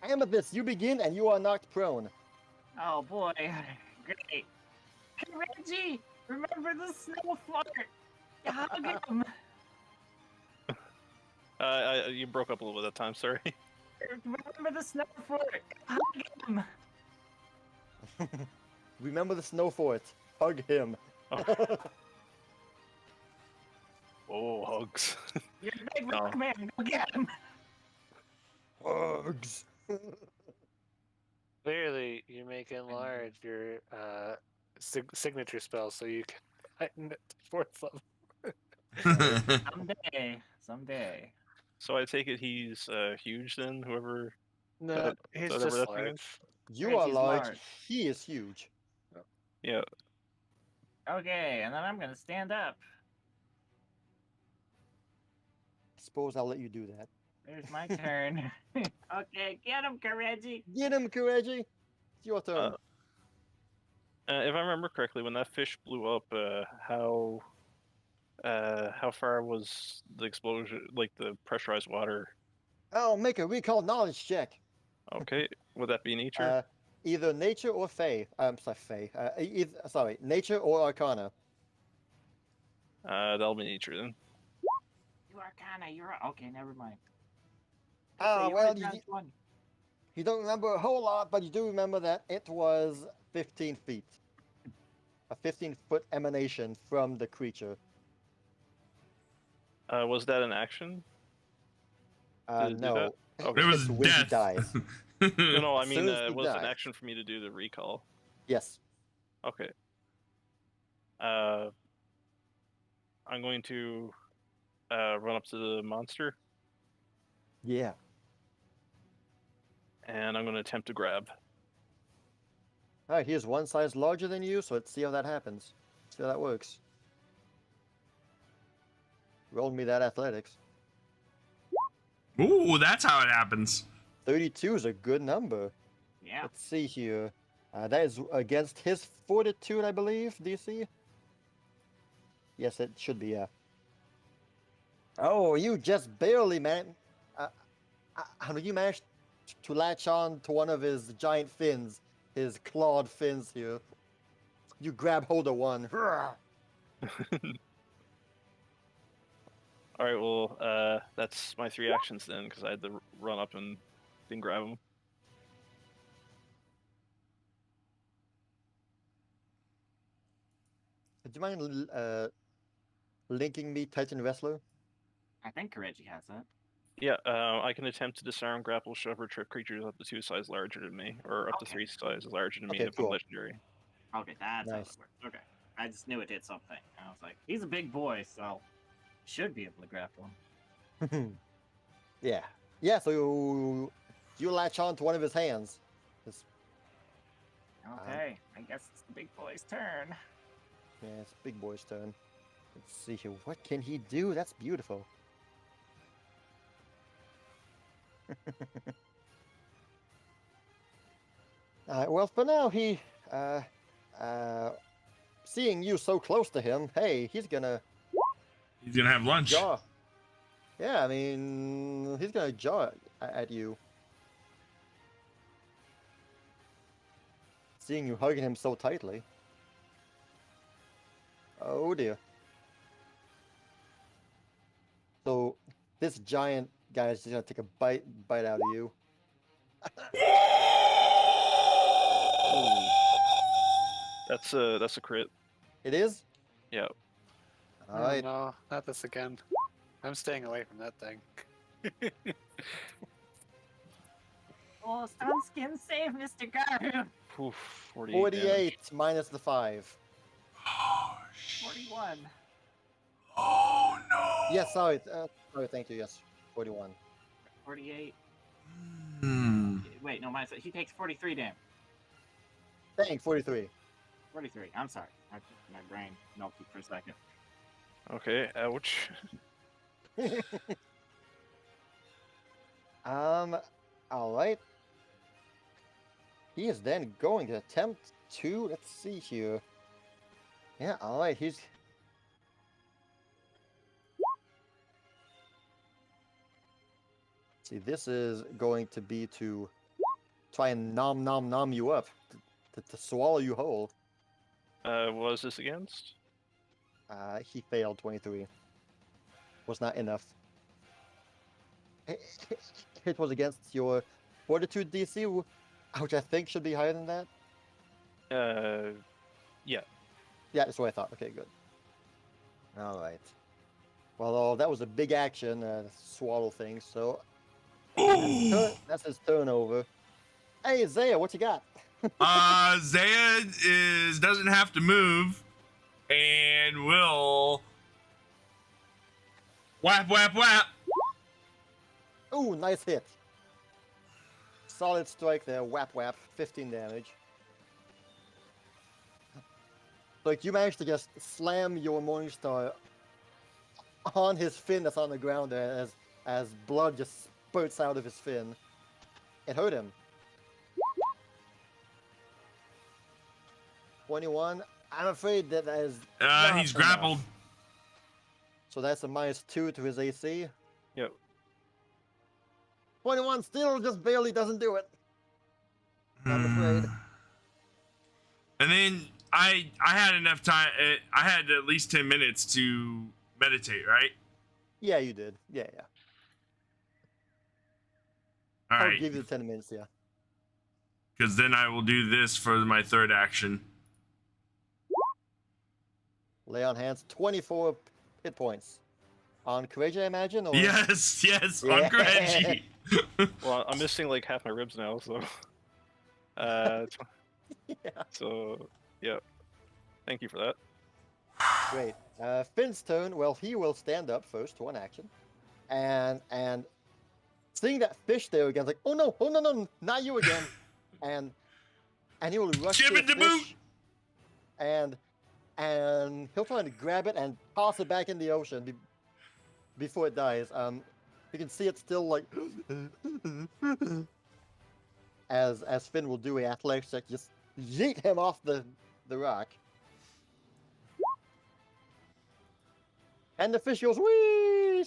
Amethyst, you begin and you are knocked prone. Oh boy. Great. Hey Reggie! Remember the snow fart? Hug him! You broke up a little bit that time. Sorry. Remember the snow fart? Hug him! Remember the snow fort. Hug him. Oh, hugs. You're a big No. rock man, go get him! Hugs. Clearly, you make enlarge your signature spell so you can heighten it to 4th level. Someday. So I take it he's huge then, whoever. No, he's whatever just that thing large. is. You are Reggie's large. large. He is huge. Yeah. Okay, and then I'm gonna stand up. Suppose I'll let you do that. There's my turn. Okay, get him, Kireji! Get him, Kireji. It's your turn. If I remember correctly, when that fish blew up, how far was the explosion, like the pressurized water? I'll make a recall knowledge check. Okay, would that be nature? Either nature or Fey. I'm sorry, Fey. Sorry, nature or Arcana. That'll be nature then. You Arcana, you're okay, never mind. Ah, Okay, well, only dropped one. you don't remember a whole lot, but you do remember that it was 15 feet. A 15-foot emanation from the creature. Was that an action? Did it do No. that? Okay. There was It's when he death. dies. No, I As mean, soon as he was it an dies. action for me to do the recall? Yes. Okay. I'm going to run up to the monster, Yeah. and I'm going to attempt to grab. Alright, he is one size larger than you, so let's see how that happens. See how that works. Roll me that athletics. Ooh, that's how it happens. 32 is a good number. Yeah. Let's see here. That is against his fortitude, I believe, DC? Yes, it should be, yeah. Oh, you just barely managed... you managed to latch on to one of his giant fins. His clawed fins here. You grab hold of one. All right, well, that's my 3 actions then, because I had to run up and then grab him. Would you mind linking me Titan Wrestler? I think Kireji has that. Yeah, I can attempt to disarm, grapple, shove, or trip creatures up to 2 sizes larger than me, or up to Okay. 3 sizes larger than me Okay, if I'm cool. legendary. Okay, that's how Nice. it works. Okay. I just knew it did something. I was like, he's a big boy, so should be able to grapple him. Yeah. Yeah, so you latch on to one of his hands. Okay, I guess it's the big boy's turn. Yeah, it's Big Boy's turn. Let's see here. What can he do? That's beautiful. Well, for now, he, seeing you so close to him, hey, he's gonna He's gonna have lunch. jaw. Yeah, I mean, he's gonna jaw at you. Seeing you hugging him so tightly. Oh dear. So, this giant guy is just gonna take a bite out of you. Ooh. That's a crit. It is? Yeah. Alright. Oh, no, not this again. I'm staying away from that thing. Oh, Sunskin save Mr. Garu! Oof, 48. 48 minus the 5. Oh, sh- 41. oh no. Yes, sorry. Sorry, thank you. Yes, 41. 48. Hmm. Wait, no, he takes 43 damage. Dang, 43. 43. I'm sorry. My brain melted for a second. Okay, ouch. All right. He is then going to attempt to. Let's see here. Yeah. All right. He's. See, this is going to be to try and nom you up, to swallow you whole. What was this against? He failed 23. Was not enough. It was against your fortitude DC, which I think should be higher than that. Yeah. Yeah, that's what I thought. Okay, good. All right. Well, that was a big action, swallow thing. So that's his turnover. Hey, Zaya, what you got? Zaya doesn't have to move and will whap. Ooh, nice hit. Solid strike there. Whap, 15 damage. Like, you managed to just slam your Morningstar on his fin that's on the ground there as blood just spurts out of his fin. It hurt him. 21. I'm afraid that is. He's grappled. So that's a -2 to his AC. Yep. 21 still just barely doesn't do it. I'm afraid. And then I had enough time. I had at least 10 minutes to meditate, right? Yeah, you did. Yeah. All I'll right. give you the 10 minutes, yeah. Because then I will do this for my third action. Lay on hands, 24 hit points. On Kireji, I imagine? Or... Yes, Yeah. on Kireji. Well, I'm missing like half my ribs now, so. Yeah. So, yeah. Thank you for that. Great. Finn's turn. Well, he will stand up first, one action, and seeing that fish there again, like, oh no, not you again, and he will rush Chip to the it to boot. fish, and he'll try to grab it and toss it back in the ocean before it dies. You can see it still like as Finn will do a athletics check, just yeet him off the rock. And the fish goes, whee!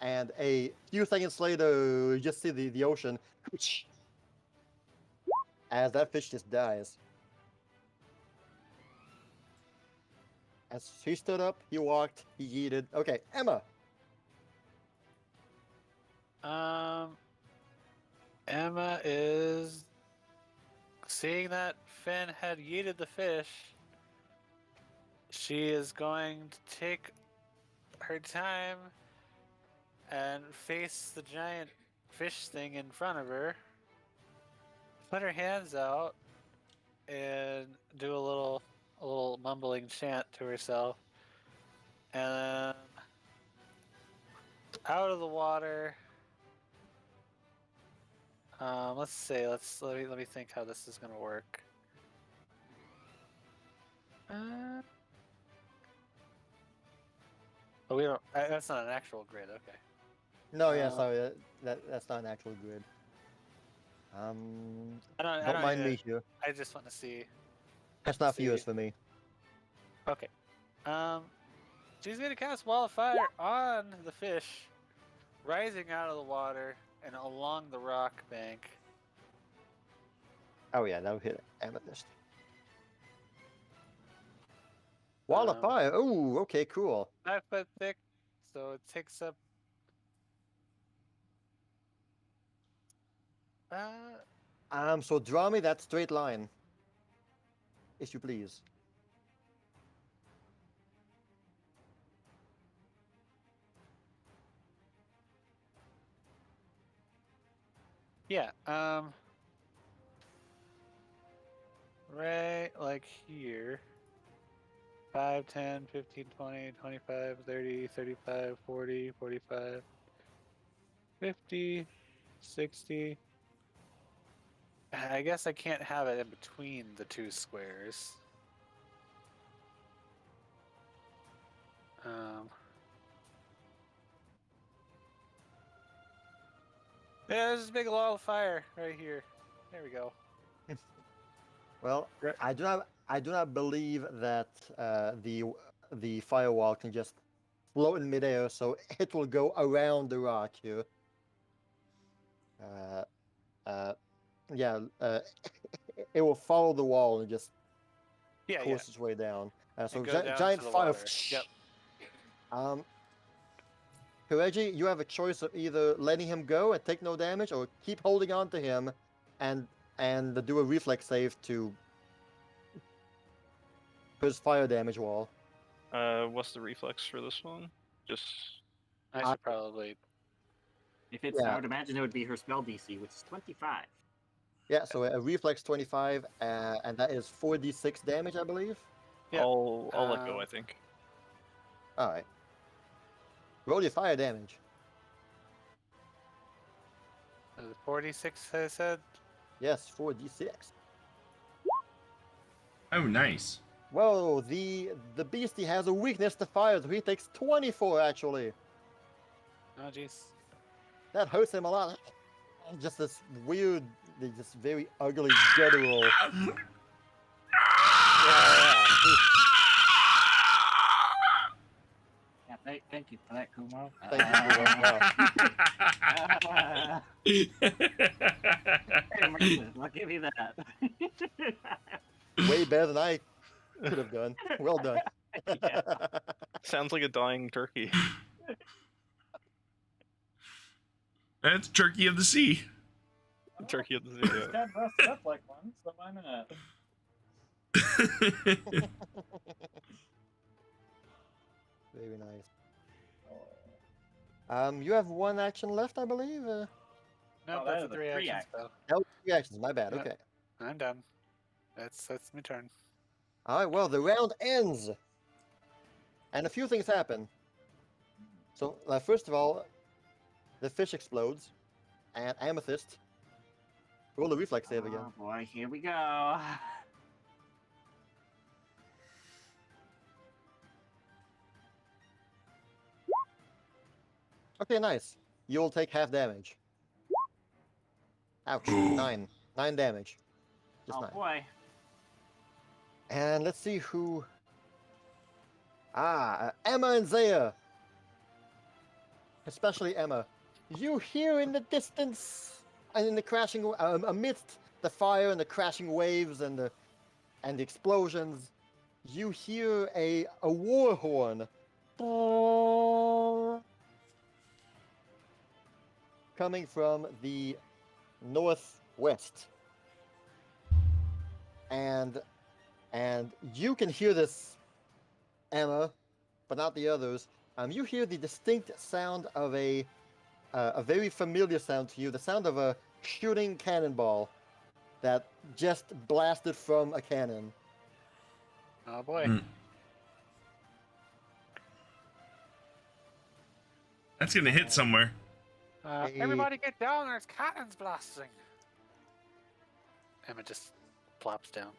And a few seconds later, you just see the ocean as that fish just dies. As he stood up, he walked, he yeeted. Okay, Emma. Emma is seeing that Finn had yeeted the fish. She is going to take her time and face the giant fish thing in front of her. Put her hands out and do a little mumbling chant to herself. And then out of the water. Let's see. Let me think how this is gonna work. Oh, we don't. That's not an actual grid. Okay. No, yeah, sorry, that's not an actual grid. I Don't mind me here. I just want to see. That's not for you, it's for me. Okay. She's gonna cast Wall of Fire on the fish, rising out of the water and along the rock bank. Oh yeah, that would hit Amethyst. Wall of fire. Oh, okay, cool. 5 foot thick, so it takes up. So draw me that straight line, if you please. Yeah. Right, like here. 5, 10, 15, 20, 25, 30, 35, 40, 45, 50, 60. I guess I can't have it in between the two squares. Yeah, there's a big wall of fire right here. There we go. Well, Right. I do not believe that the firewall can just float in midair, so it will go around the rock here. Yeah, it will follow the wall and just Yeah, course its way down. So go down giant to the fire. water. Yep. Kireji, you have a choice of either letting him go and take no damage, or keep holding on to him and do a reflex save to his fire damage wall. What's the reflex for this one? Just I should probably. If it's, Yeah. I would imagine it would be her spell DC, which is 25. Yeah, so a reflex 25, and that is 4d6 damage, I believe. Yep. I'll let go. I think. All right. Roll your fire damage. 46, I said. Yes, 4d6. Oh, nice. Whoa, the beastie has a weakness to fire, so he takes 24 actually. Oh, jeez. That hurts him a lot. Just this weird, just very ugly guttural. Yeah, thank you for that, Kumo. Thank you, Hey, Marcus, I'll give you that. Way better than I could have done. Well done. Yeah. Sounds like a dying turkey. That's Turkey of the Sea. Turkey of the He's zoo. kind of dressed up like one, so why not? Very nice. You have one action left, I believe. No, that that's is a a 3 free actions, though. That was 3 actions. My bad. Yep. Okay. I'm done. That's my turn. All right. Well, the round ends, and a few things happen. So, first of all, the fish explodes, and Amethyst. Roll the reflex save again. Oh boy, here we go. Okay, nice. You will take half damage. Ouch. 9 damage. Just Oh 9. boy. And let's see who. Emma and Zaya. Especially Emma. You hear in the distance, and in the crashing, amidst the fire and the crashing waves and the explosions, you hear a war horn coming from the northwest, and you can hear this, Emma, but not the others. You hear the distinct sound of a very familiar sound to you, the sound of a shooting cannonball that just blasted from a cannon. Oh boy. Mm. That's gonna hit somewhere. Everybody get down, there's cannons blasting. Emma just plops down.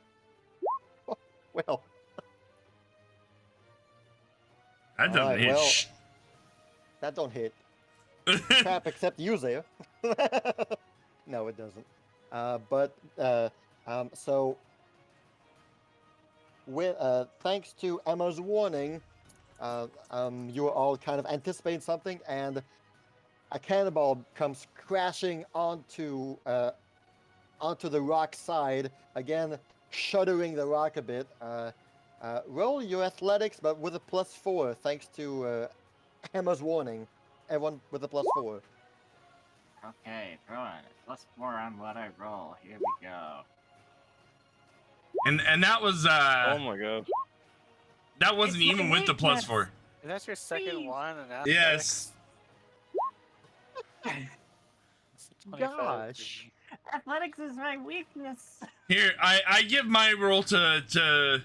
Well, That doesn't Alright, hit. well- that don't hit. Crap, except you, Zaya. No, it doesn't. So, thanks to Emma's warning, you are all kind of anticipating something, and a cannonball comes crashing onto the rock side, again shuddering the rock a bit. Roll your athletics, but with a +4, thanks to Emma's warning. Everyone with a +4. Okay, throwing it. +4 on what I roll. Here we go. and that was Oh my god. that wasn't It's even my with the weakness. +4. Is that your second Please. one? In Yes. athletics? It's a 25 Gosh. degree. Athletics is my weakness. Here, I give my roll to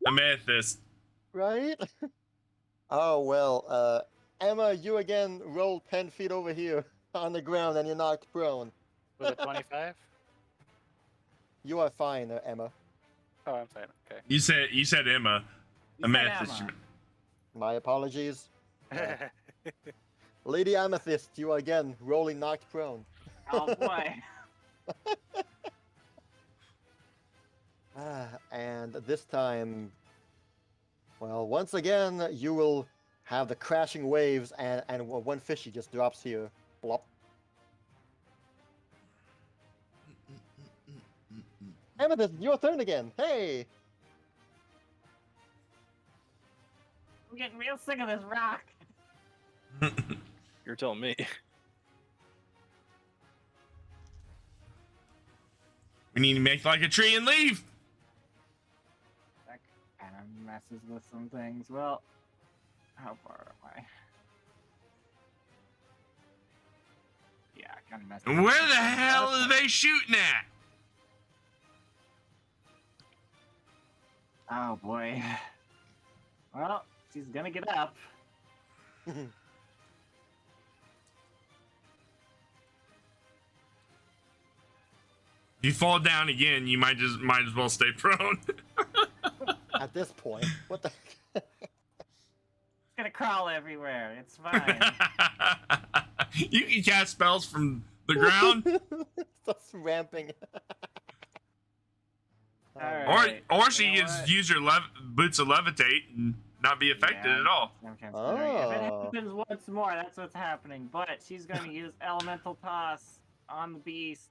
Amethyst. Right? Oh, well, Emma, you again rolled 10 feet over here on the ground and you're knocked prone. With a 25? You are fine, Emma. Oh, I'm fine. Okay. You said Emma. You said Amethyst. Emma. My apologies. Lady Amethyst, you are again rolling knocked prone. Oh boy. And this time, well, once again, you will have the crashing waves, and one fishy just drops here. Plop. Amethyst, your turn again. Hey! I'm getting real sick of this rock. You're telling me. We need to make like a tree and leave. That kind of messes with some things. Well, how far am I? Yeah, kind of messes. And where the hell are they shooting at? Oh boy. Well, she's gonna get up. If you fall down again, you might as well stay prone. At this point, what the heck? It's gonna crawl everywhere. It's fine. You can cast spells from the ground, Starts ramping. Alright. or she You know can what? use her boots of levitate and not be affected Yeah. at all. I'm considering. If it Oh. happens once more, that's what's happening. But she's going to use Elemental Toss on the beast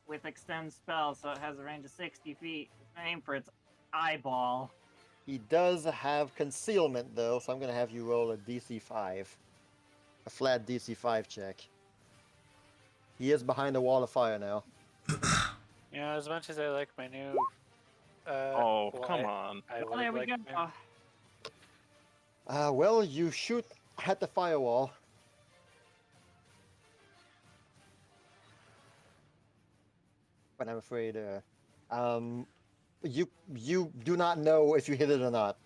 with Extend Spell, so it has a range of 60 feet. Aim for its eyeball. He does have concealment, though, so I'm going to have you roll a DC 5. A flat DC 5 check. He is behind the wall of fire now. You know, as much as I like my new. Oh, well, come on. I Oh, would there we like go. my- Well, you shoot at the firewall. But I'm afraid, you do not know if you hit it or not.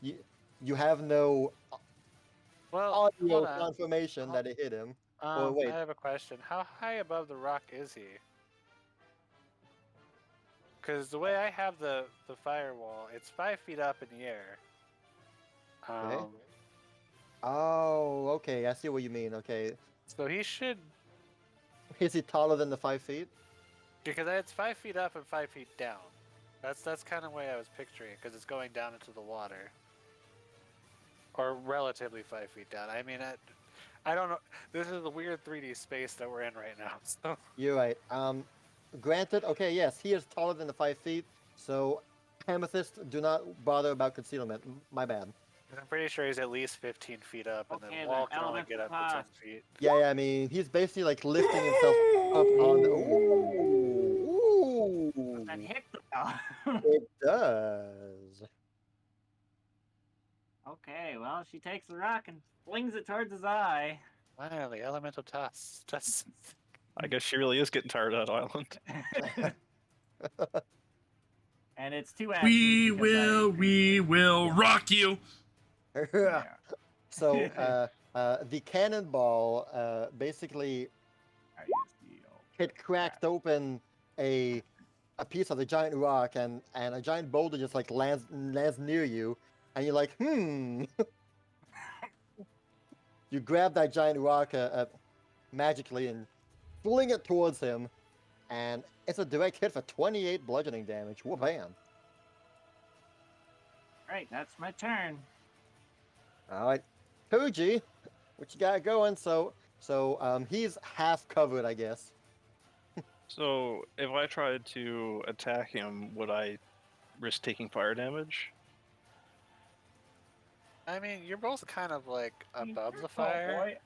You have no Well, audio hold on. confirmation that it hit him. Oh, wait. I have a question. How high above the rock is he? Because the way I have the firewall, it's 5 feet up in the air. Okay. Oh, okay. I see what you mean. Okay. So he should, Is he taller than the 5 feet? because it's 5 feet up and 5 feet down. That's kind of the way I was picturing it, because it's going down into the water, or relatively 5 feet down. I mean, I don't know. This is the weird 3D space that we're in right now. So You're right. Granted, okay, yes, he is taller than the 5 feet, so Amethyst, do not bother about concealment. My bad. I'm pretty sure he's at least 15 feet up, and Okay, then then wall can only elemental get up to 10 toss. feet. Yeah, I mean, he's basically like lifting himself up on the. Ooh, That hit the it does. Okay, well, she takes the rock and flings it towards his eye. Finally, elemental toss. Just I guess she really is getting tired of that island. And it's 2 actions. because We will rock you. Yeah. So, the cannonball basically I use the it cracked open a piece of the giant rock, and a giant boulder just like lands near you, and you're like, You grab that giant rock magically and fling it towards him, and it's a direct hit for 28 bludgeoning damage. Wha-bam. Right, that's my turn. All right, Fuji, what you got going? So he's half covered, I guess. So, if I tried to attack him, would I risk taking fire damage? I mean, you're both kind of like above the Oh, fire. boy.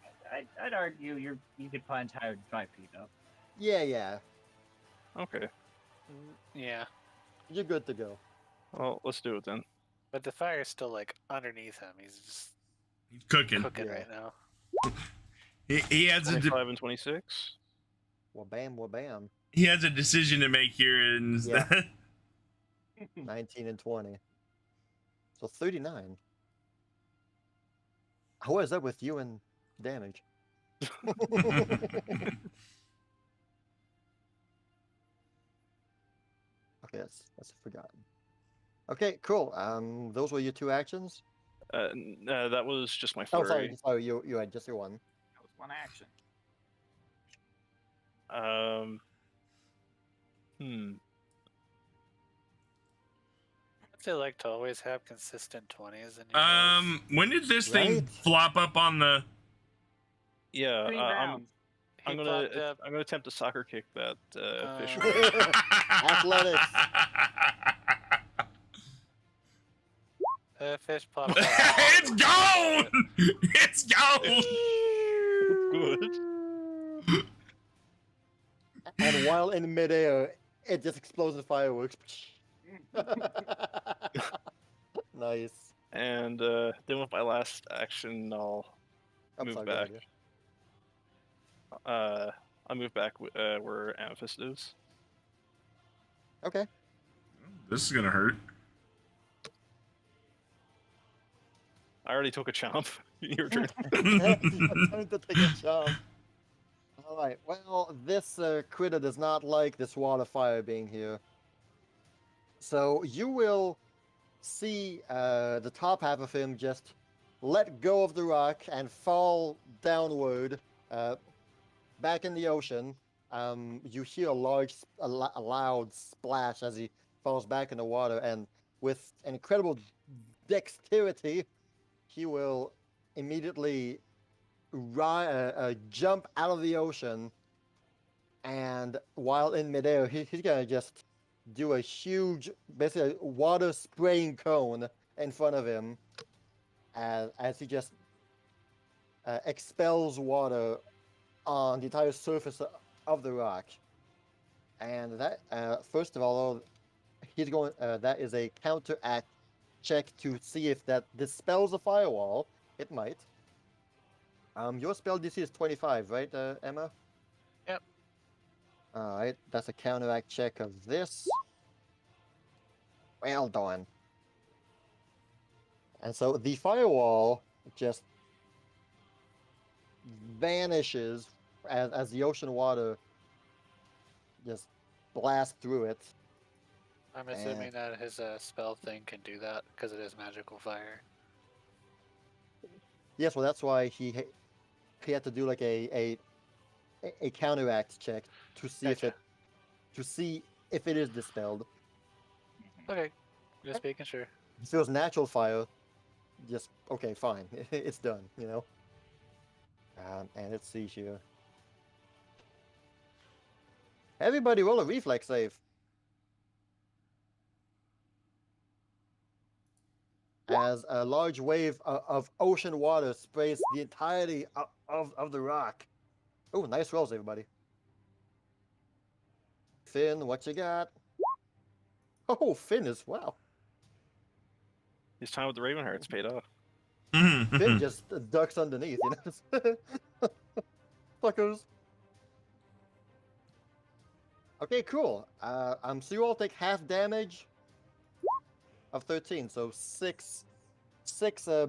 I'd argue you could punch higher 5 feet up. Yeah, Okay. Yeah, you're good to go. Well, let's do it then. but the fire is still like underneath him. He's just He's cooking. cooking Yeah. right now. He has a 25 and 26. Wha-bam. he has a decision to make here, and Yeah. 19 and 20. So 39. What is up with you and damage? Yes, that's forgotten. Okay, cool. Those were your 2 actions. No, that was just my Oh, flurry. sorry. You had just your 1. That was one action. They like to always have consistent 20s in your rolls. When did this thing Right? flop up on the? Yeah, 3 rounds. He I'm flopped gonna up, I'm gonna attempt to soccer kick that fish. Athletics. fish popped up. It's gone. It's gone. Good. And while in midair, it just explodes in fireworks. Nice. And then with my last action, I'll I'm move sorry, go back. ahead, I'll move back where Amethyst is. yeah. Okay. This is gonna hurt. I already took a chomp. Your turn. It's time to take a jump. All right. Well, this critter does not like this water fire being here. So you will see the top half of him just let go of the rock and fall downward back in the ocean. You hear a loud splash as he falls back in the water, and with incredible dexterity, he will immediately jump out of the ocean, and while in midair, he's gonna just do a huge, basically a water spraying cone in front of him, as he just expels water on the entire surface of the rock. And that, first of all, he's going. That is a counteract check to see if that dispels a firewall. It might. Your spell DC is 25, right, Emma? Yep. All right, that's a counteract check of this. Well done. And so the firewall just vanishes as the ocean water just blasts through it. I'm assuming that his spell thing can do that because it is magical fire. Yes, well, that's why he had to do like a counteract check to see Gotcha. if it is dispelled. Okay, just making sure. If it was natural fire, just okay, fine, it's done, you know. And let's see here. Everybody roll a reflex save. As a large wave of ocean water sprays the entirety of the rock. Oh, nice rolls, everybody. Finn, what you got? Oh, Finn is, wow. His time with the Ravenheart's paid off. Finn just ducks underneath, you know? Fuckers. Okay, cool. So you all take half damage of 13, so 6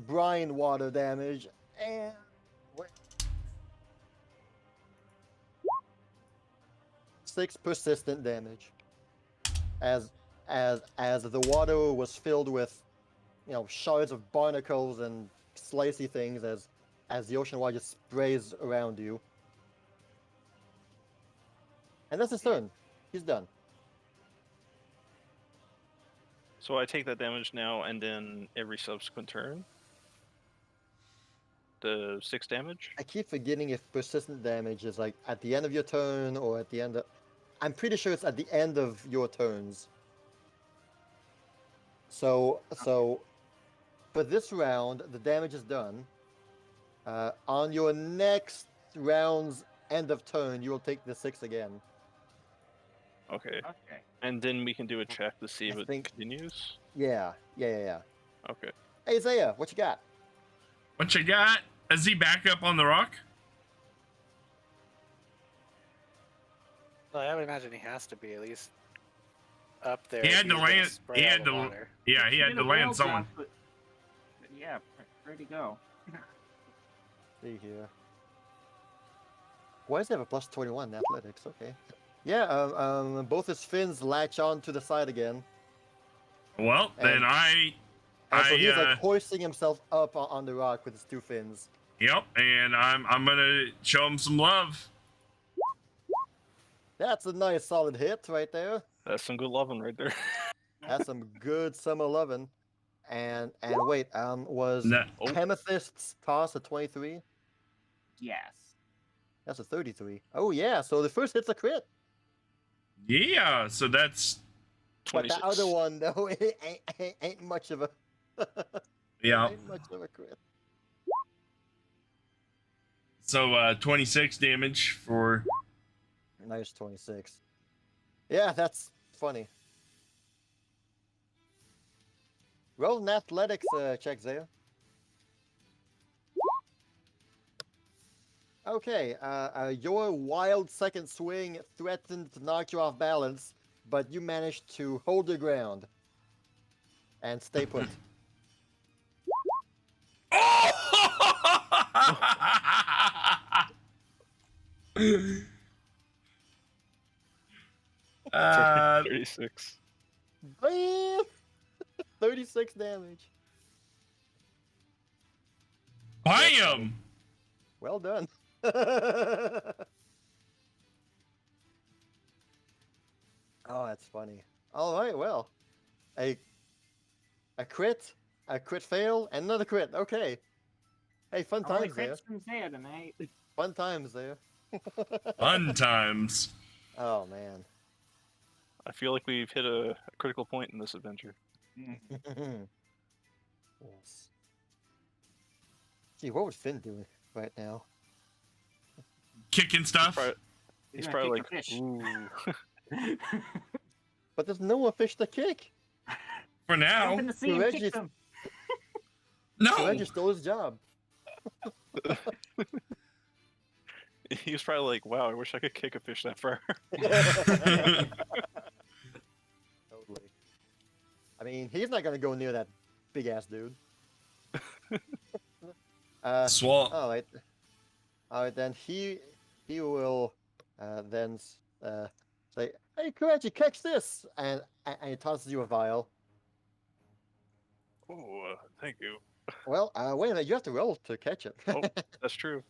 brine water damage, and 6 persistent damage. As the water was filled with, you know, shards of barnacles and slicey things as the ocean water just sprays around you. And that's his turn. He's done. So I take that damage now, and then every subsequent turn. The 6 damage. I keep forgetting if persistent damage is like at the end of your turn or at the end of. I'm pretty sure it's at the end of your turns. So for this round, the damage is done. On your next round's end of turn, you will take the 6 again. Okay. Okay. And then we can do a check to see if I it think- continues. Yeah. Okay. Hey, Zaya, what you got? What you got? Is he back up on the rock? Well, I would imagine he has to be at least up there. He if had to he's gonna land. spray He all had the to. water. Yeah, he had did to a whale land someone. jump, but yeah, ready to go. See here. Why does he have a plus 21 in athletics? Okay. Yeah, both his fins latch on to the side again. Well, then And- I And so he's uh, like hoisting himself up on the rock with his two fins. yep, and I'm gonna show him some love. That's a nice solid hit right there. That's some good loving right there. That's some good summer loving. And wait, was No, Oh. Amethyst's toss a 23? Yes. That's a 33. Oh yeah, so the first hit's a crit. yeah, so that's But 26. the other one though, it ain't much of a yeah. ain't much of a crit. So 26 damage for Nice 26. Yeah, that's funny. Roll an athletics check, Zaya. Okay, your wild second swing threatened to knock you off balance, but you managed to hold your ground and stay put. uh, 36. Bam! 36 damage. bam! Well done. Oh, that's funny. All right, well, a crit, a crit fail, and another crit. Okay. Hey, fun Only times there. crits from Zaya tonight. Fun times there. Fun times. Oh man. I feel like we've hit a critical point in this adventure. Yes. Gee, what would Finn do right now? Kicking stuff. He's gonna probably kick like, a fish. ooh. But there's no more fish to kick. For now. Jump in the sea and Reggie- kick them. No. Reggie stole his job. He was probably like, wow, I wish I could kick a fish that far. Totally. I mean, he's not gonna go near that big ass dude. Swallow. All right. All right, then he will then say, "Hey, Kireji, catch this!" and he tosses you a vial. Oh, thank you. Well, wait a minute, you have to roll to catch it. Oh, that's true.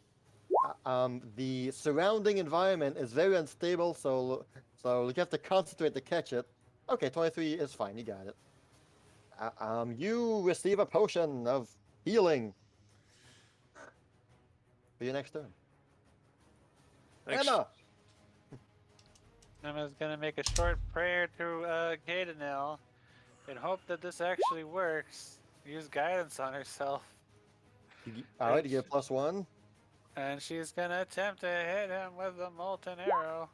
The surrounding environment is very unstable, so you have to concentrate to catch it. Okay, 23 is fine. You got it. You receive a potion of healing for your next turn. Thanks. Emma. Emma's gonna make a short prayer to Cadenel and hope that this actually works. Use guidance on herself. All right, you get a +1. And she's gonna attempt to hit him with the molten arrow.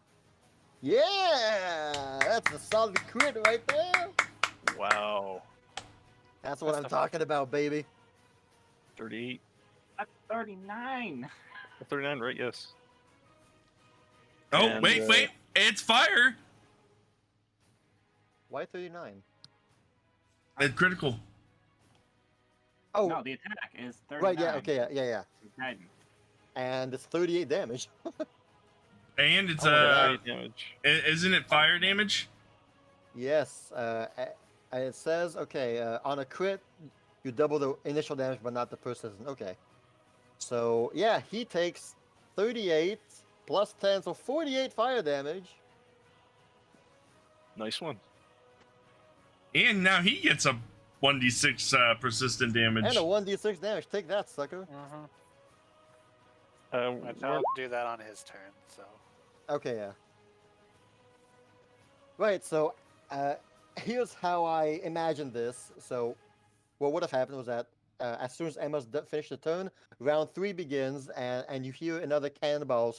Yeah, that's a solid crit right there. Wow. That's what That's I'm the- talking about, baby. 38. That's 39. 39, right? Yes. Oh, And, wait. It's fire. Why 39? It's critical. Oh, No, the attack is 39. right. Yeah. Okay. Yeah. with guidance. And it's 38 damage. And it's Oh, look at 38 damage. isn't it fire damage? Yes. It says on a crit, you double the initial damage, but not the persistent. Okay. So yeah, he takes 38 plus 10, so 48 fire damage. Nice one. And now he gets a 1d6 persistent damage. And a 1d6 damage. Take that, sucker. Which I'll do that on his turn, so. Okay, yeah. Right, so here's how I imagined this. So what would have happened was that as soon as Emma's finished the turn, round 3 begins, and you hear another cannonball,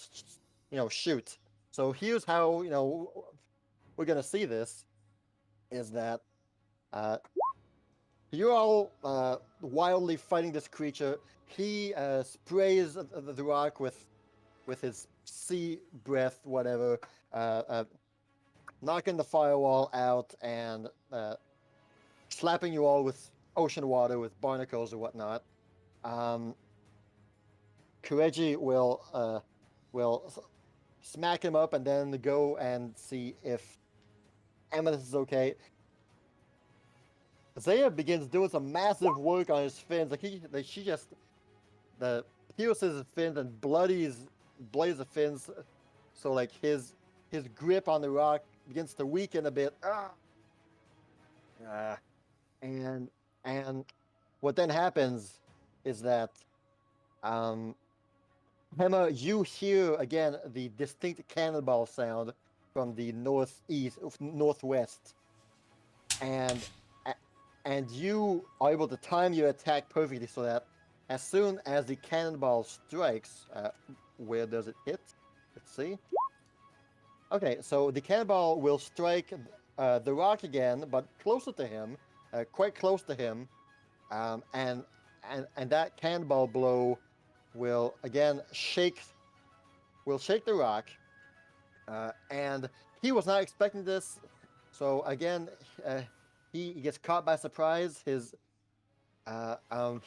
shoot. So here's how, we're going to see this, is that you're all wildly fighting this creature. He sprays the rock with his sea breath, whatever, knocking the firewall out and slapping you all with ocean water, with barnacles or whatnot. Kireji will smack him up and then go and see if Amethyst is okay. Zaya begins doing some massive work on his fins. She just pierces his fins and blades the fins. So like his grip on the rock begins to weaken a bit. And what then happens is that Emma, you hear again the distinct cannonball sound from the northwest, and you are able to time your attack perfectly so that as soon as the cannonball strikes, where does it hit? Let's see. Okay, so the cannonball will strike the rock again, but closer to him, quite close to him, and that cannonball blow will again shake the rock, and he was not expecting this, so again he gets caught by surprise.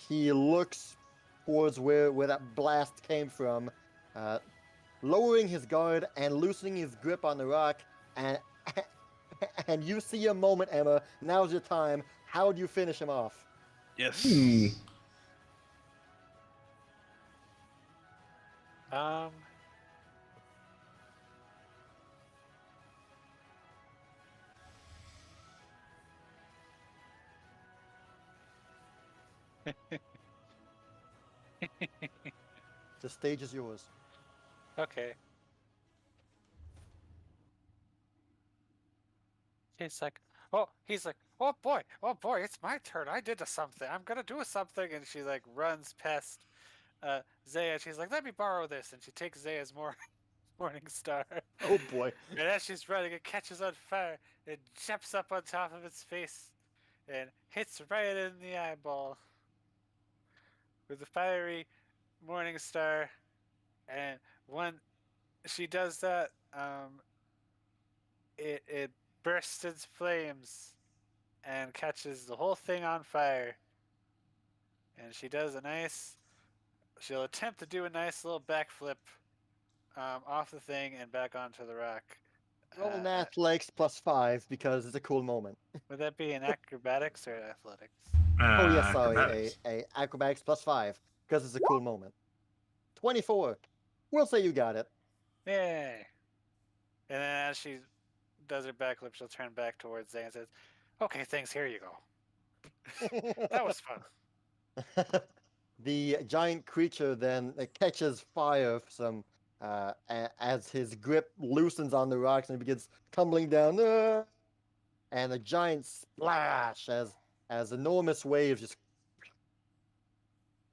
He looks towards where that blast came from, lowering his guard and loosening his grip on the rock, and and you see a moment, Emma. Now's your time. How do you finish him off? Yes. The stage is yours. Okay. He's like, oh boy, it's my turn. I did something. I'm gonna do something. And she like runs past Zaya. She's like, let me borrow this. And she takes Zaya's morning star. Oh boy. And as she's running, it catches on fire. It jumps up on top of its face and hits right in the eyeball with a fiery morning star. And when she does that, it bursts its flames and catches the whole thing on fire. And she'll attempt to do a nice little backflip off the thing and back onto the rock. Roll an athletics +5 because it's a cool moment. Would that be an acrobatics or athletics? Oh yes, sorry, acrobatics. a acrobatics +5 because it's a cool moment. 24. We'll say you got it. Yay! And then as she does her backflip, she'll turn back towards Zay and says, "Okay, thanks. Here you go. That was fun." The giant creature then catches fire from as his grip loosens on the rocks and he begins tumbling down. And a giant splash as enormous waves just.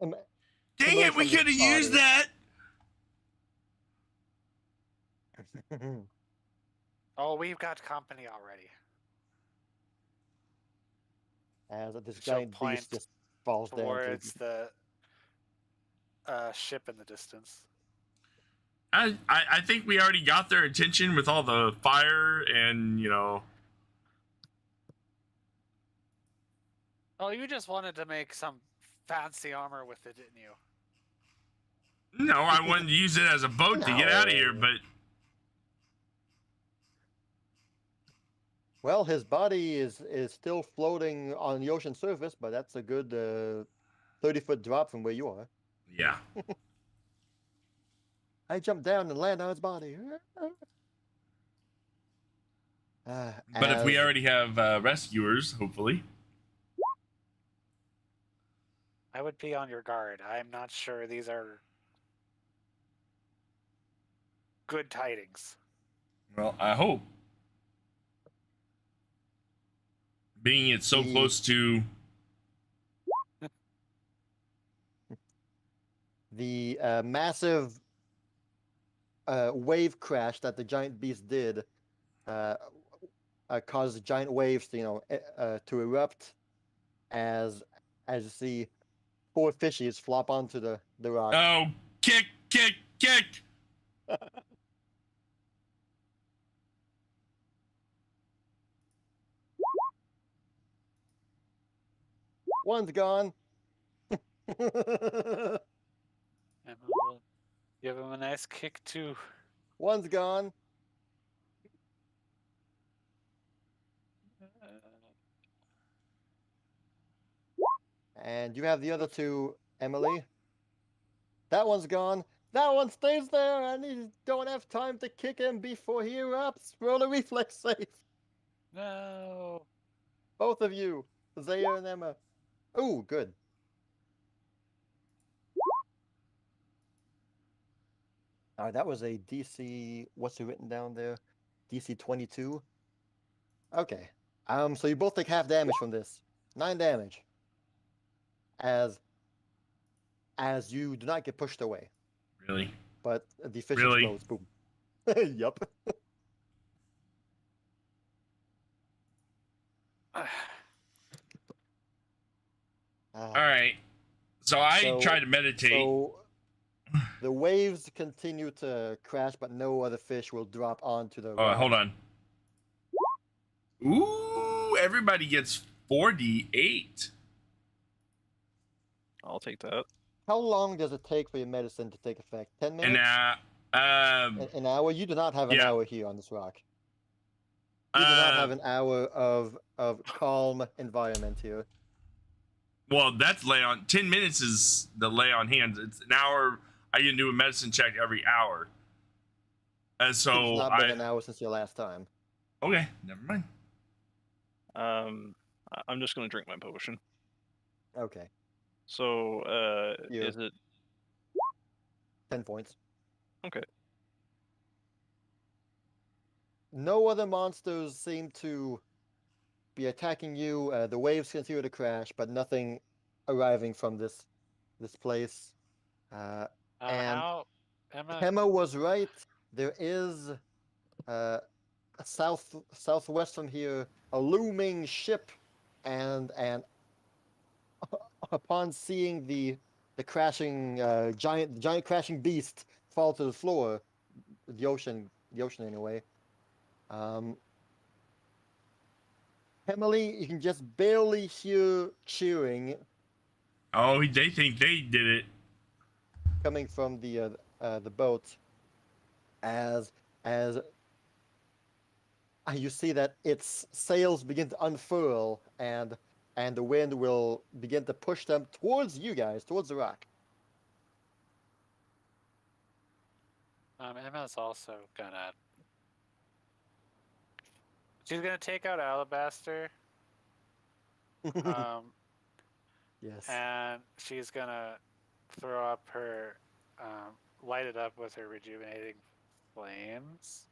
Dang it, we could have used that! Oh, we've got company already. As this She'll giant point beast just falls down. Towards the ship in the distance. I think we already got their attention with all the fire and, you know. Oh, you just wanted to make some fancy armor with it, didn't you? No, I wanted to use it as a boat to get out of here, but. Well, his body is still floating on the ocean surface, but that's a good 30-foot drop from where you are. Yeah. I jumped down and landed on his body. But if we already have rescuers, hopefully. I would be on your guard. I'm not sure these are good tidings. Well, I hope. Being it so close to the massive wave crash that the giant beast did caused giant waves to to erupt as you see 4 fishies flop onto the rock. Oh, kick. One's gone. And we'll give him a nice kick too. One's gone. And you have the other two, Emily. That one's gone. That one stays there, and you don't have time to kick him before he erupts. Roll a reflex save. No. Both of you, Zaya and Emma. Ooh, good. All right, that was a DC. What's it written down there? DC 22. Okay. So you both take half damage from this. 9 damage. As you do not get pushed away, Really? but the fish Really? explodes. Boom. Yup. All right. So I So- try to meditate. So the waves continue to crash, but no other fish will drop onto the. Oh, rock. hold on. Ooh, everybody gets 4d8. I'll take that. How long does it take for your medicine to take effect? 10 minutes? And An hour? You do not have an yeah. hour here on this rock. You do not have an hour of calm environment here. well, that's lay on. 10 minutes is the lay on hands. It's an hour. I can do a medicine check every hour. And so It's not been an hour since your last time. okay, never mind. I'm just gonna drink my potion. Okay, So, Yeah. is it 10 points. okay? No other monsters seem to be attacking you. The waves continue to crash, but nothing arriving from this place. And How, Emma? Emma was right. There is southwest from here a looming ship, and upon seeing the crashing giant crashing beast fall to the floor, the ocean anyway. Emily, you can just barely hear cheering Oh, they think they did it. coming from the boat as you see that its sails begin to unfurl and the wind will begin to push them towards you guys, towards the rock. Emma's also gonna. She's gonna take out Alabaster. Yes. And she's gonna throw up her, light it up with her rejuvenating flames.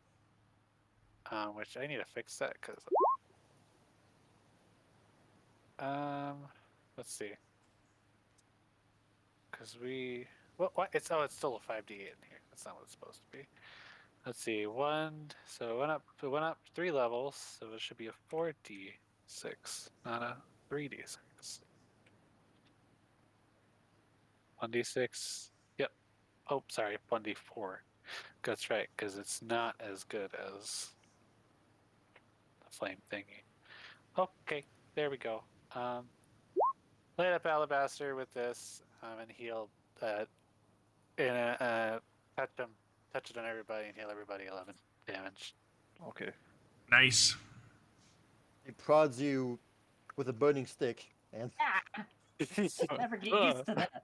Which I need to fix that because. Let's see. Because we. What? It's still a 5d8 in here. That's not what it's supposed to be. Let's see. So it went up 3 levels, so it should be a 4d6, not a 3d6. 1d6. Yep. Oh, sorry, 1d4. That's right, because it's not as good as the flame thingy. Okay, there we go. Light up Alabaster with this, and heal touch it on everybody, and heal everybody 11 damage. Okay. Nice. It prods you with a burning stick, and Never get used to that.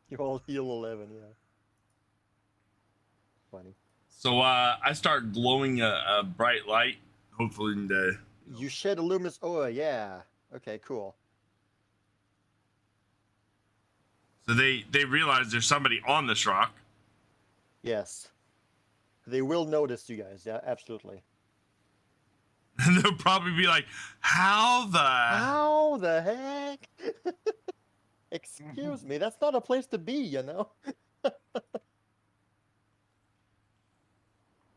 you all heal 11. Yeah. Funny. So I start glowing a bright light, hopefully in the. You shed a luminous aura. Yeah. Okay. Cool. So they realize there's somebody on this rock. Yes. They will notice you guys. Yeah. Absolutely. And they'll probably be like, How the heck? Excuse me. That's not a place to be. You know.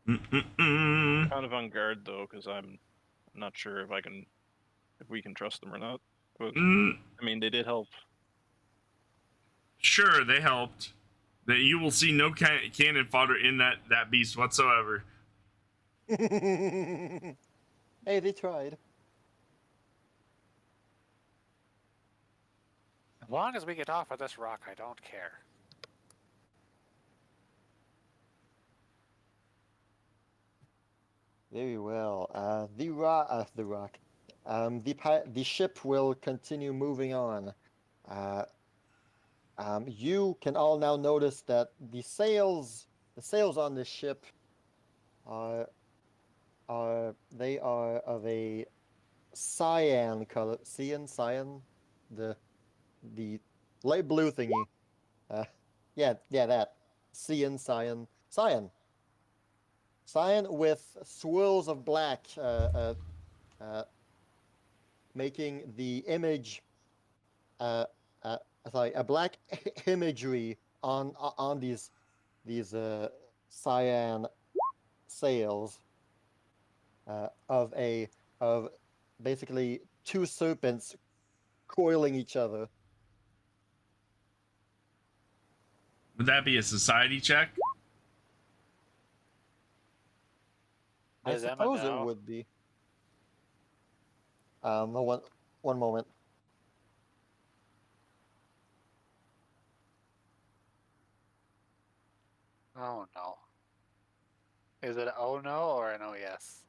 Mm-mm-mm. Kind of on guard though, because I'm not sure if we can trust them or not. But I mean, they did help. Sure, they helped. That you will see no cannon fodder in that beast whatsoever. Hey, they tried. As long as we get off of this rock, I don't care. Very well. The rock. The ship will continue moving on. Uh, you can all now notice that the sails on this ship are they are of a cyan color. Cyan, the the light blue thingy. Uh, yeah, that cyan, cyan with swirls of black. Uh, Making the image uh, uh sorry, a black imagery on these cyan sails of a of basically two serpents coiling each other. Would that be a society check? I Does Emma suppose it know? would be. One moment. Oh no. Is it an oh no or an oh yes?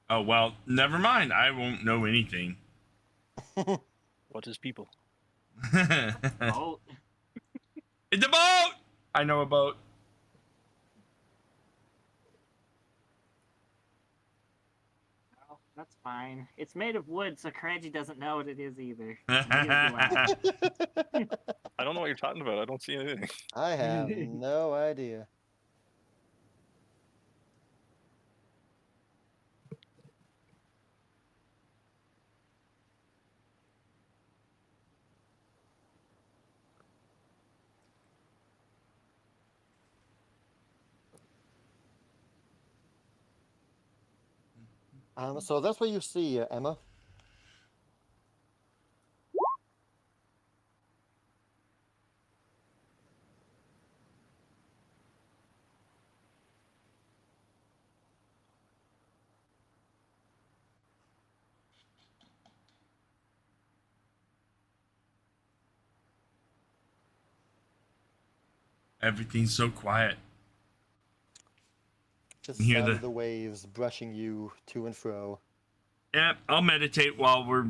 Oh, well, never mind. I won't know anything. What is people? Oh, It's a boat! I know a boat. well, that's fine. It's made of wood, so Kireji doesn't know what it is either. Neither do I. I don't know what you're talking about. I don't see anything. I have no idea. So that's what you see, Emma. Everything's so quiet. Just You hear sound the- of the waves brushing you to and fro. Yep, I'll meditate while we're.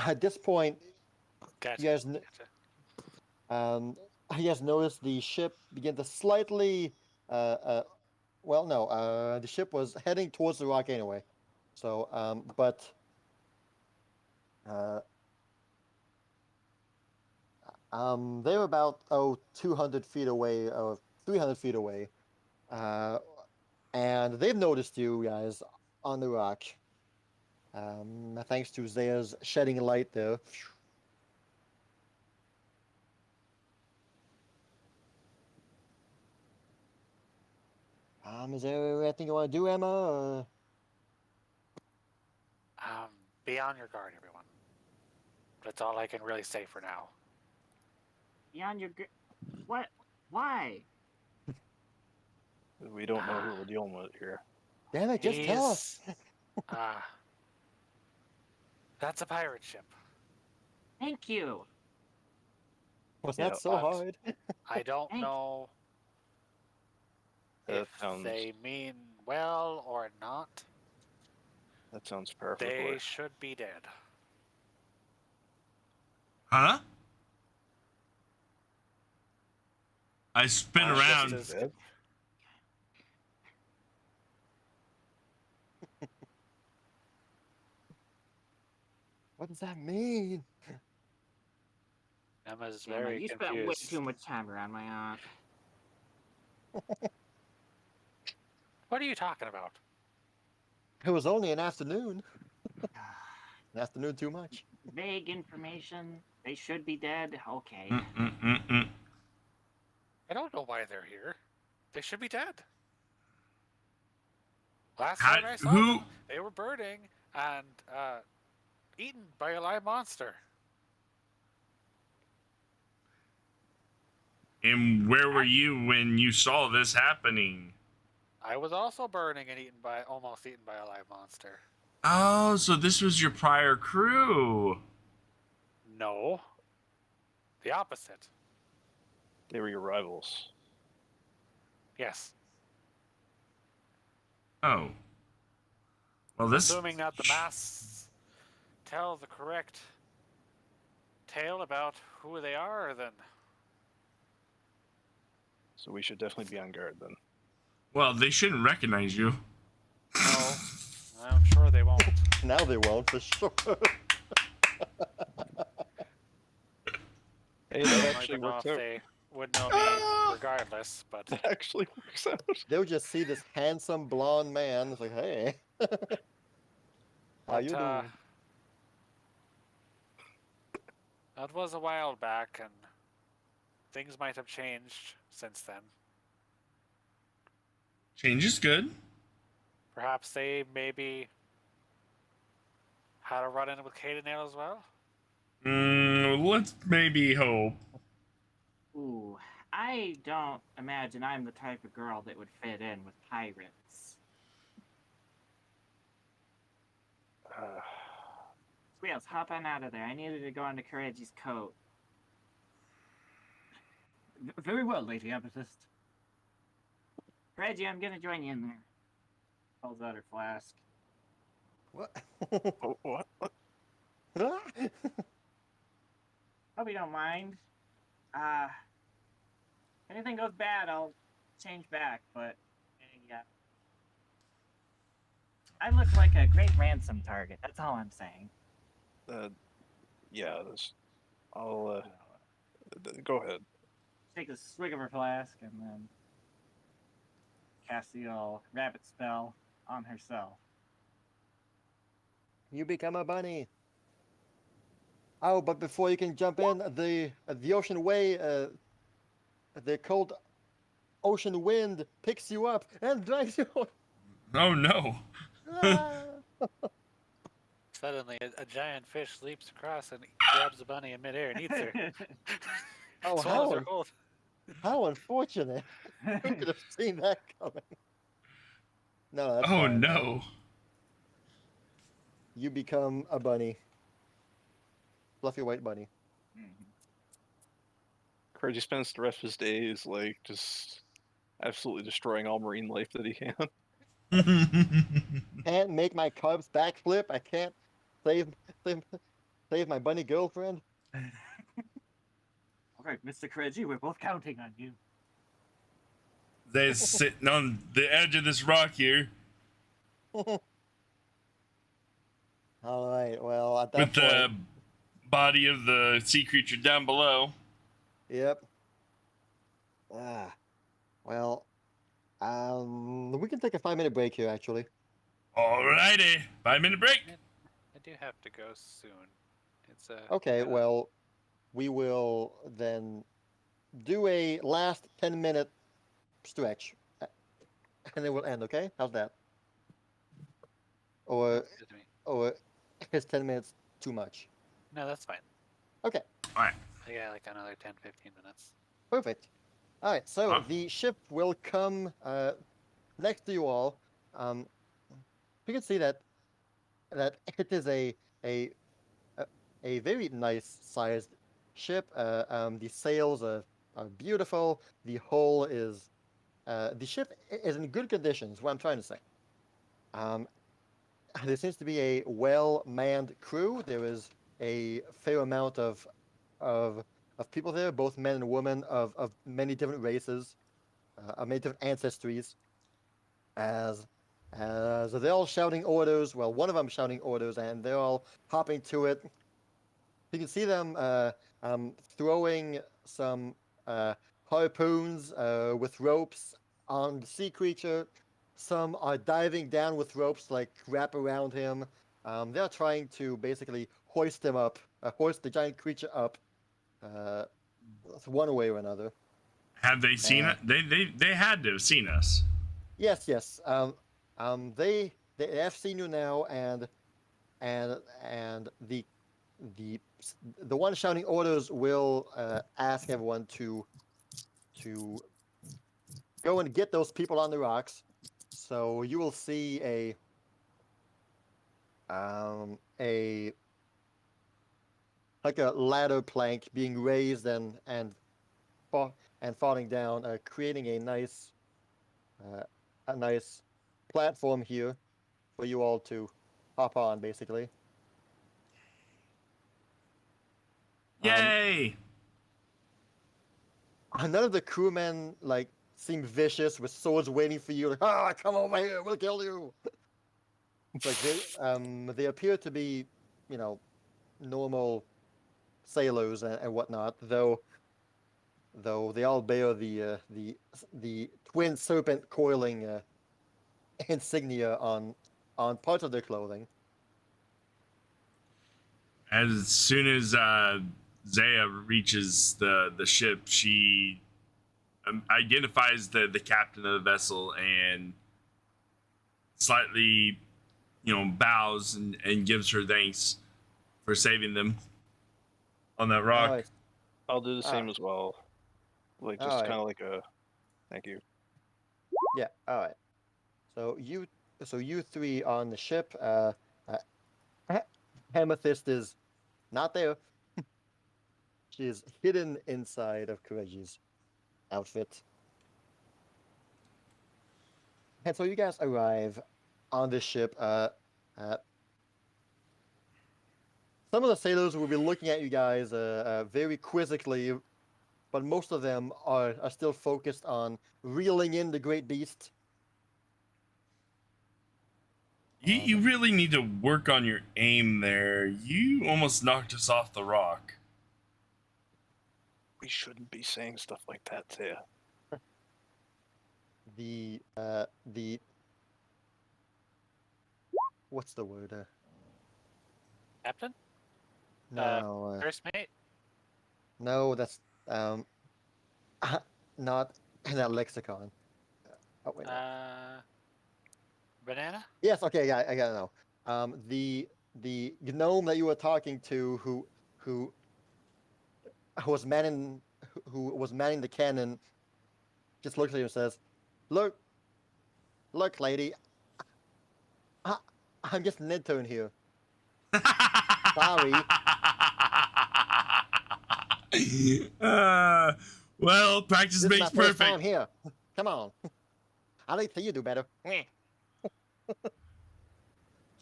At this point, Gotcha. you guys, you guys notice the ship begin to slightly, well, no, the ship was heading towards the rock anyway. So, but, they were about 200 feet away, or 300 feet away, and they've noticed you guys on the rock. Thanks to Zaya's shedding light there. Is there anything you want to do, Emma? Or... Be on your guard, everyone. That's all I can really say for now. Beyond your what? Why? We don't know who we're dealing with here. Damn it, just tell us. That's a pirate ship. Thank you. Was Yeah, that so but- hard? I don't Thanks. know That if sounds they mean well or not. that sounds perfect. They should be dead. Huh? I spin Just around. as- What does that mean? Emma's Damn it, very you spent way confused. too much time around my aunt. What are you talking about? It was only an afternoon. An afternoon too much. Vague information. They should be dead. Okay. Mm-mm-mm-mm. I don't know why they're here. They should be dead. Last How- time I saw who- them, they were burning and eaten by a live monster. And where were you when you saw this happening? I was also burning and almost eaten by a live monster. Oh, so this was your prior crew. No. The opposite. They were your rivals. Yes. Oh. Well, this. Assuming that the masks tell the correct tale about who they are, then. So we should definitely be on guard then. Well, they shouldn't recognize you. No. I'm sure they won't. Now they won't, for sure. Hey, I that don't actually even know works if out. they would know me regardless, but That actually works out. They'll just see this handsome blonde man. It's like, hey, how you doing? That was a while back, and things might have changed since then. Change is good. Perhaps they maybe had a run-in with Cadenale as well? Let's maybe hope. Ooh, I don't imagine I'm the type of girl that would fit in with pirates. Squeals, hop on out of there. I needed to go into Kireji's coat. Very well, Lady Amethyst. Kireji, I'm gonna join you in there. Pulls out her flask. What? Oh, what? Hope you don't mind. If anything goes bad, I'll change back, but yeah. I look like a great ransom target. That's all I'm saying. Yeah, I'll, go ahead. Take a swig of her flask and then cast the old rabbit spell on herself. You become a bunny. Oh, but before you can jump in, the ocean way, the cold ocean wind picks you up and drags you. Oh no. Ah! Suddenly, a giant fish leaps across and grabs the bunny in midair and eats her. Oh, Swallows her whole. How unfortunate. Who could have seen that coming? No, that's Oh fine. no. You become a bunny. Fluffy white bunny. Reggie spends the rest of his days like just absolutely destroying all marine life that he can. Can't make my cubs backflip. I can't save my bunny girlfriend. All right, Mr. Kireji, we're both counting on you. They're sitting on the edge of this rock here All right. Well, at that with point, the body of the sea creature down below. yep. Well, we can take a 5-minute break here, actually. Alrighty. 5-minute break. I do have to go soon. It's Okay. Well, we will then do a last 10-minute stretch, and then we'll end. Okay? How's that? Or is 10 minutes too much? No, that's fine. Okay. Alright. I got like another 10, 15 minutes. Perfect. All right, so Huh? the ship will come next to you all. You can see that it is a very nice sized ship. The sails are beautiful. The hull is the ship is in good conditions. What I'm trying to say. There seems to be a well-manned crew. There is a fair amount of people there, both men and women of many different races, of many different ancestries. As they're all shouting orders. Well, one of them shouting orders, and they're all hopping to it. You can see them throwing some harpoons with ropes on the sea creature. Some are diving down with ropes, like wrap around him. They're trying to basically hoist him up, hoist the giant creature up, one way or another. Have they seen it? They had to have seen us. Yes. They have seen you now, and the one shouting orders will ask everyone to go and get those people on the rocks. So you will see a like a ladder plank being raised and falling down, creating a nice platform here for you all to hop on, basically. Yay! None of the crewmen like seem vicious with swords waiting for you. Like, come over here, we'll kill you. Like they appear to be, normal sailors and whatnot, though they all bear the twin serpent coiling insignia on parts of their clothing. As soon as Zaya reaches the ship, she identifies the captain of the vessel and slightly, bows and gives her thanks for saving them on that rock. Alright. I'll do the same as well. Like just Alright. kind of like a thank you. Yeah. All right. So you three on the ship. Amethyst is not there. She is hidden inside of Kireji's outfit. And so you guys arrive on the ship. Some of the sailors will be looking at you guys very quizzically, but most of them are still focused on reeling in the great beast. You really need to work on your aim there. You almost knocked us off the rock. We shouldn't be saying stuff like that, Zaya. The what's the word? Captain? No, First mate? no, that's not in that lexicon. Oh wait. Banana? Yes. Okay. Yeah, I gotta know. The gnome that you were talking to, who was manning the cannon, just looks at you and says, "Look, lady, I'm just an intern here. Sorry." Well, practice This is makes my first time perfect. here. Come on. I'd like to see you do better. It's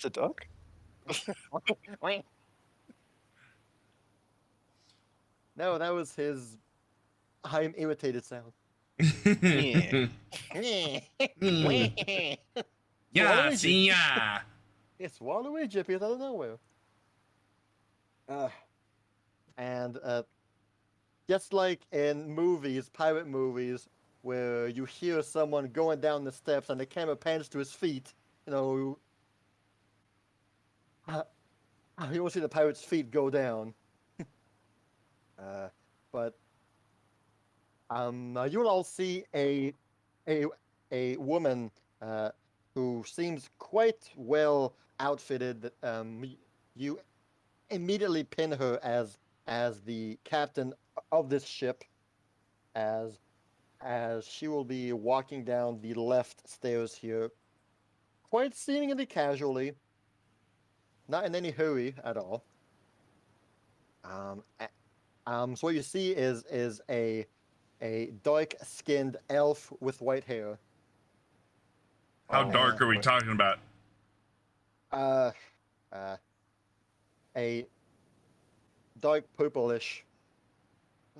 a duck? No, that was his I'm irritated sound. Yeah. Yeah, see ya. It's swallowed away, Jippy, out of nowhere. And just like in pirate movies, where you hear someone going down the steps and the camera pans to his feet, you will see the pirate's feet go down. But you will all see a woman who seems quite well outfitted. You immediately pin her as the captain of this ship, as she will be walking down the left stairs here, quite seemingly casually, not in any hurry at all. So what you see is a dark-skinned elf with white hair. How dark are we talking about? A dark purplish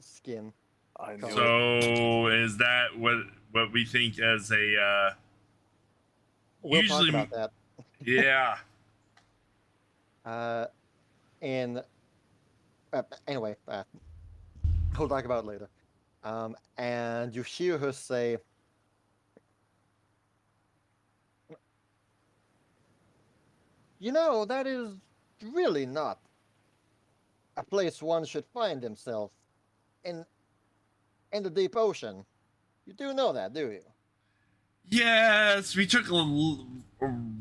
skin. I knew it. So is that what we think as a We'll usually talk about yeah. that. And anyway, we'll talk about it later. And you hear her say, that is really not a place one should find himself in the deep ocean. You do know that, do you? Yes, we took a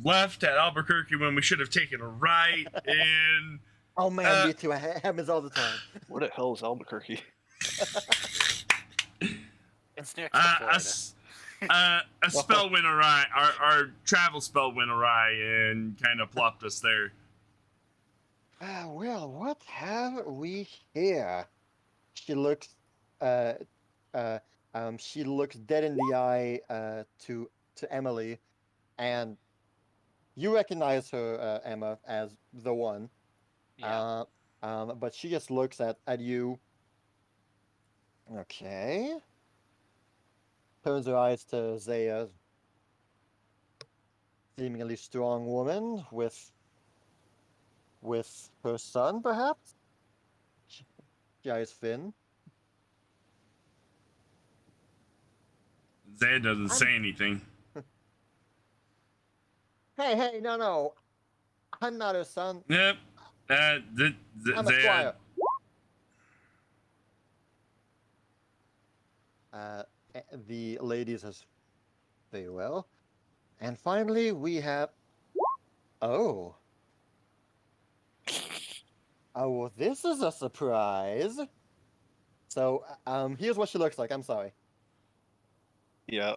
left at Albuquerque when we should have taken a right, and Oh man, me too. It happens all the time. What the hell is Albuquerque? It's next to Florida. A spell went awry. Our travel spell went awry and kind of plopped us there. Well, what have we here? She looks, uh, she looks dead in the eye, to Emily, and you recognize her, Emma, as the one. Yeah. But she just looks at you. Okay. Turns her eyes to Zaya, seemingly strong woman with her son, perhaps. She eyes Finn. Zaya doesn't say anything. Hey, no. I'm not her son. Yep. I'm a Zaya. squire. The lady says, very well. And finally, we have. Oh. Oh, well, this is a surprise. So, here's what she looks like. I'm sorry. Yeah.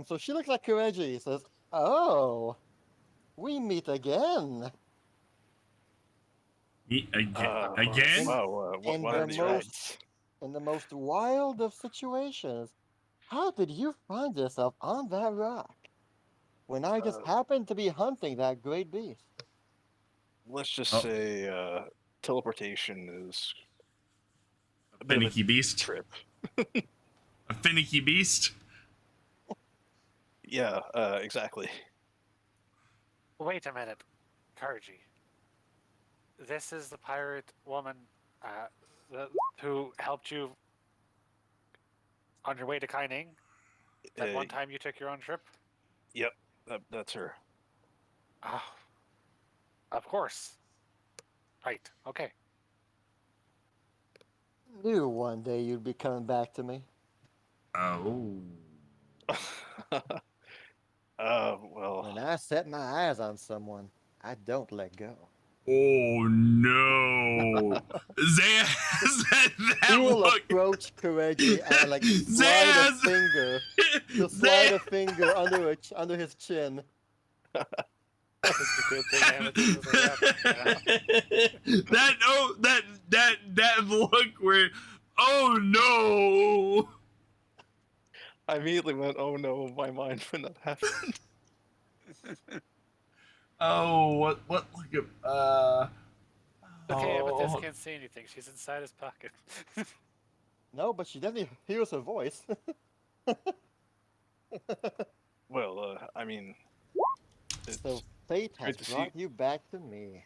So she looks like Kireji. Says, "Oh, we meet again." Again? Wow. In What the are these most- rights? In the most wild of situations, how did you find yourself on that rock when I just happened to be hunting that great beast? Let's just Oh. say teleportation is A bit of a finicky beast. trip. A finicky beast. Yeah, exactly. Wait a minute, Karji. This is the pirate woman who helped you on your way to Kaining? That one time you took your own trip? Yep, that's her. Oh, of course. Right, okay. Knew one day you'd be coming back to me. Oh. Well. When I set my eyes on someone, I don't let go. Oh no. Zaya has that He will look. approach Kireji and like Zaya slide a has- finger. He'll slide a finger under his chin. It's a good thing Amethyst is around. that look where, oh no. I immediately went, oh no, my mind when that happened. Oh, what look at Okay, Amethyst oh. can't say anything. She's inside his pocket. No, but she definitely hears her voice. Well, I mean, it's So fate has great to see. brought you back to me.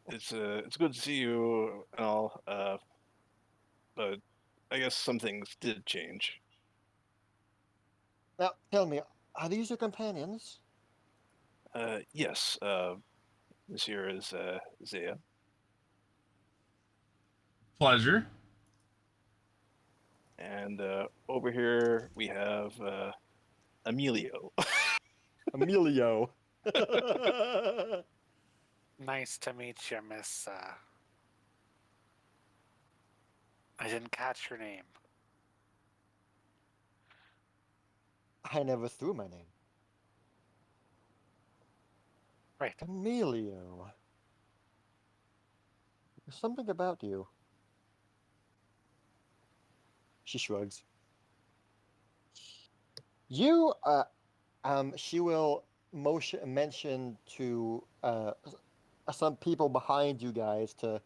It's good to see you and all. But I guess some things did change. Now, tell me, are these your companions? Yes. This here is Zaya. Pleasure. And over here we have Emilio. Emilio. Nice to meet you, Miss. I didn't catch your name. I never threw my name. Right. Emilio. There's something about you. She shrugs. You, she will mention to some people behind you guys to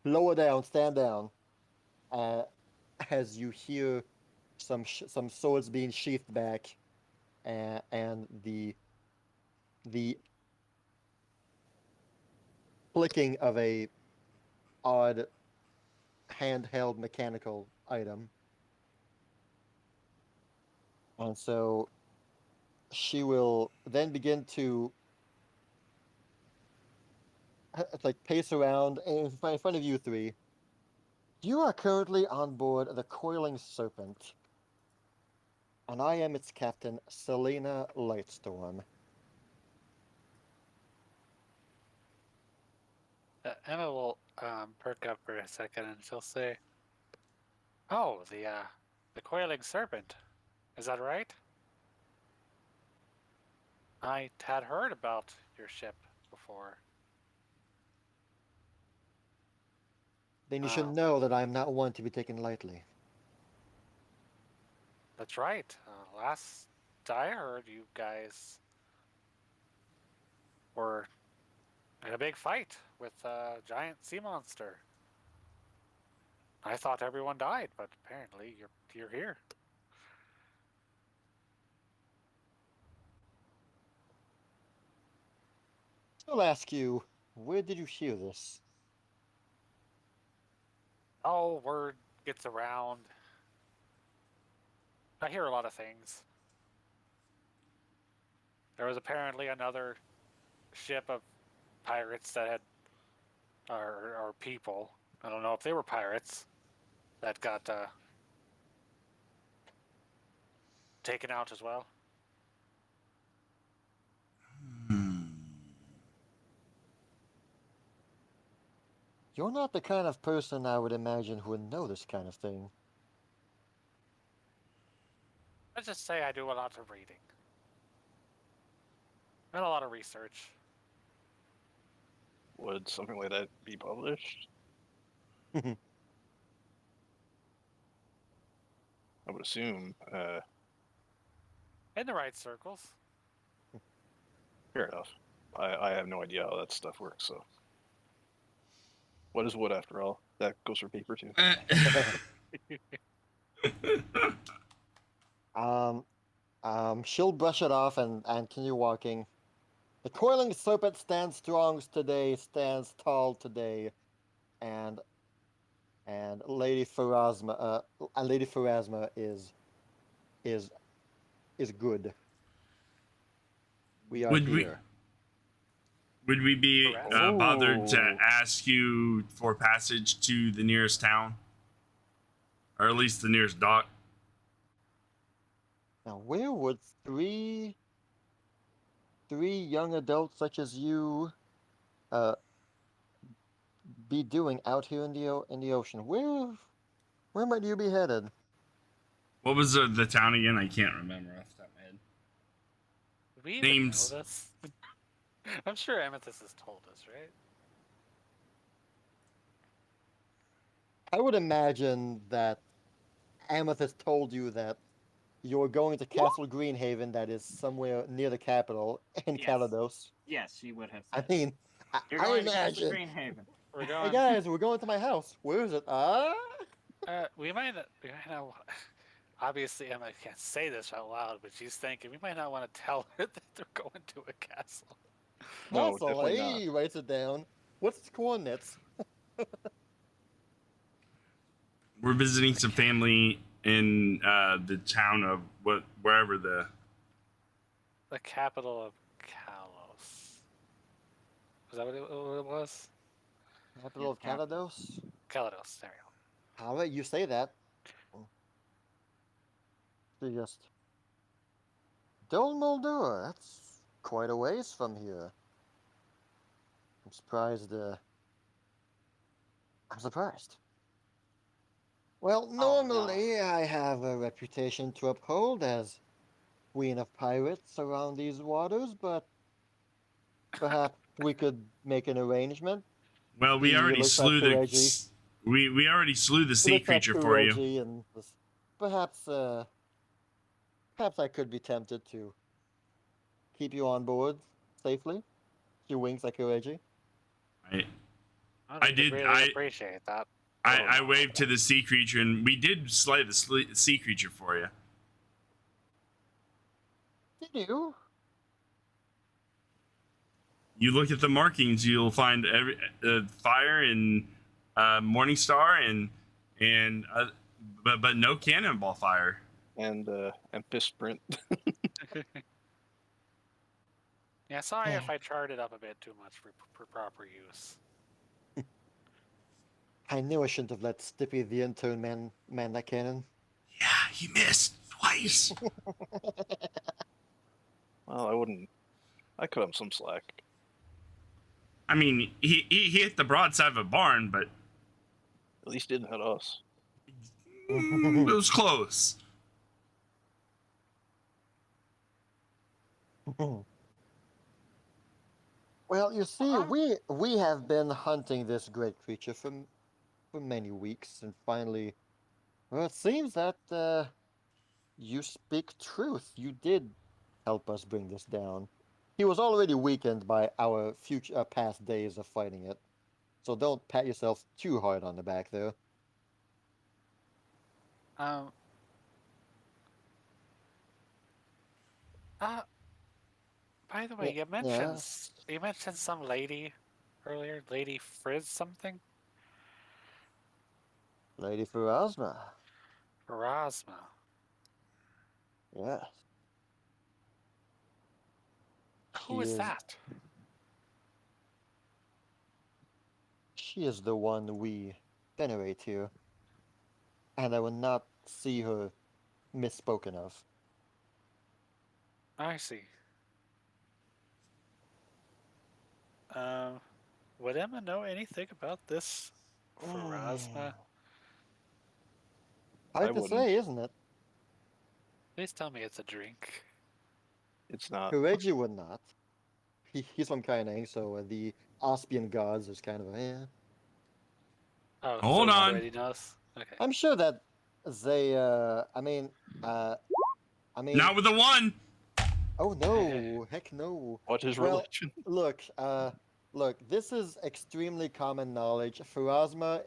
lower down, stand down, as you hear some swords being sheathed back, and the flicking of a odd handheld mechanical item. And so she will then begin to like pace around in front of you three. You are currently on board the Coiling Serpent, and I am its captain, Selena Lightstorm. Emma will perk up for a second and she'll say, "Oh, the The coiling serpent. Is that right? I had heard about your ship before. Then you should Oh. know that I'm not one to be taken lightly. That's right. Last I heard, you guys were in a big fight with a giant sea monster. I thought everyone died, but apparently you're here. I'll ask you, where did you hear this? Oh, word gets around. I hear a lot of things. There was apparently another ship of pirates that had, or people. I don't know if they were pirates that got taken out as well. You're not the kind of person I would imagine who would know this kind of thing. Let's just say I do a lot of reading and a lot of research. Would something like that be published? I would assume. In the right circles. Fair enough. I have no idea how that stuff works, so. What is wood, after all? That goes for paper, too. She'll brush it off and continue walking. The coiling serpent stands strong today, stands tall today, and Lady Pharasma, is good. We are here. Would we be bothered to Oh. ask you for passage to the nearest town? Or at least the nearest dock? Now, where would three young adults such as you be doing out here in the ocean? Where might you be headed? What was the town again? I can't remember off the top of my head. We even Names. know this. I'm sure Amethyst has told us, right? I would imagine that Amethyst told you that you're going to Castle Greenhaven, that is somewhere near the capital, in Yes. Calados. Yes, she would have I said. mean, You're I going to Castle imagine. Greenhaven. We're Hey going. guys, we're going to my house. Where is it? We might not. Obviously, Emma can't say this out loud, but she's thinking we might not want to tell her that they're going to a castle. No, Castle. definitely Hey, not. he writes it down. What's its coordinates? We're visiting some family in the town of wherever the. The capital of Kalos. Was that what it was? Capital of Yes, capital. Calados? Kalados. There we go. How about you say that? She just. Dol Moldura, that's quite a ways from here. I'm surprised. I'm surprised. Well, normally I have a reputation to uphold as queen of pirates around these waters, but perhaps we could make an arrangement. Well, we He already looks at slew the. Kireji. We already slew the He sea looks at creature for you. Kireji and perhaps I could be tempted to keep you on board safely. She winks at Kireji. I did. Really appreciate that. I waved to the sea creature, and we did slay the sea creature for you. Did you? You look at the markings, you'll find every fire and morning star and but no cannonball fire. And fist sprint. Yeah, sorry if I charred it up a bit too much for proper use. I knew I shouldn't have let Stippy the intern man that cannon. Yeah, he missed twice. Well, I wouldn't. I cut him some slack. I mean, he hit the broadside of a barn, but At least he didn't hit us. It was close. Well, you see, we have been hunting this great creature for many weeks, and finally, well, it seems that you speak truth. You did help us bring this down. He was already weakened by our future past days of fighting it, so don't pat yourself too hard on the back there. Um. By the way, Yeah, you mentioned some lady earlier, Lady Frizz something. Lady Pharasma. Erasma. Yes, Who is that? she is the one we venerate here, and I will not see her misspoken of. I see. Would Emma know anything about this Pharasma? Hard to wouldn't. say, isn't it? Please tell me it's a drink. It's not. Kireji would not. He's from Kaineng, so the Ospian gods is kind of Oh, Hold so on. already knows. Okay. I'm sure that they, I mean, Not with the one. oh no, heck no. What is Well, religion? look, this is extremely common knowledge. Pharasma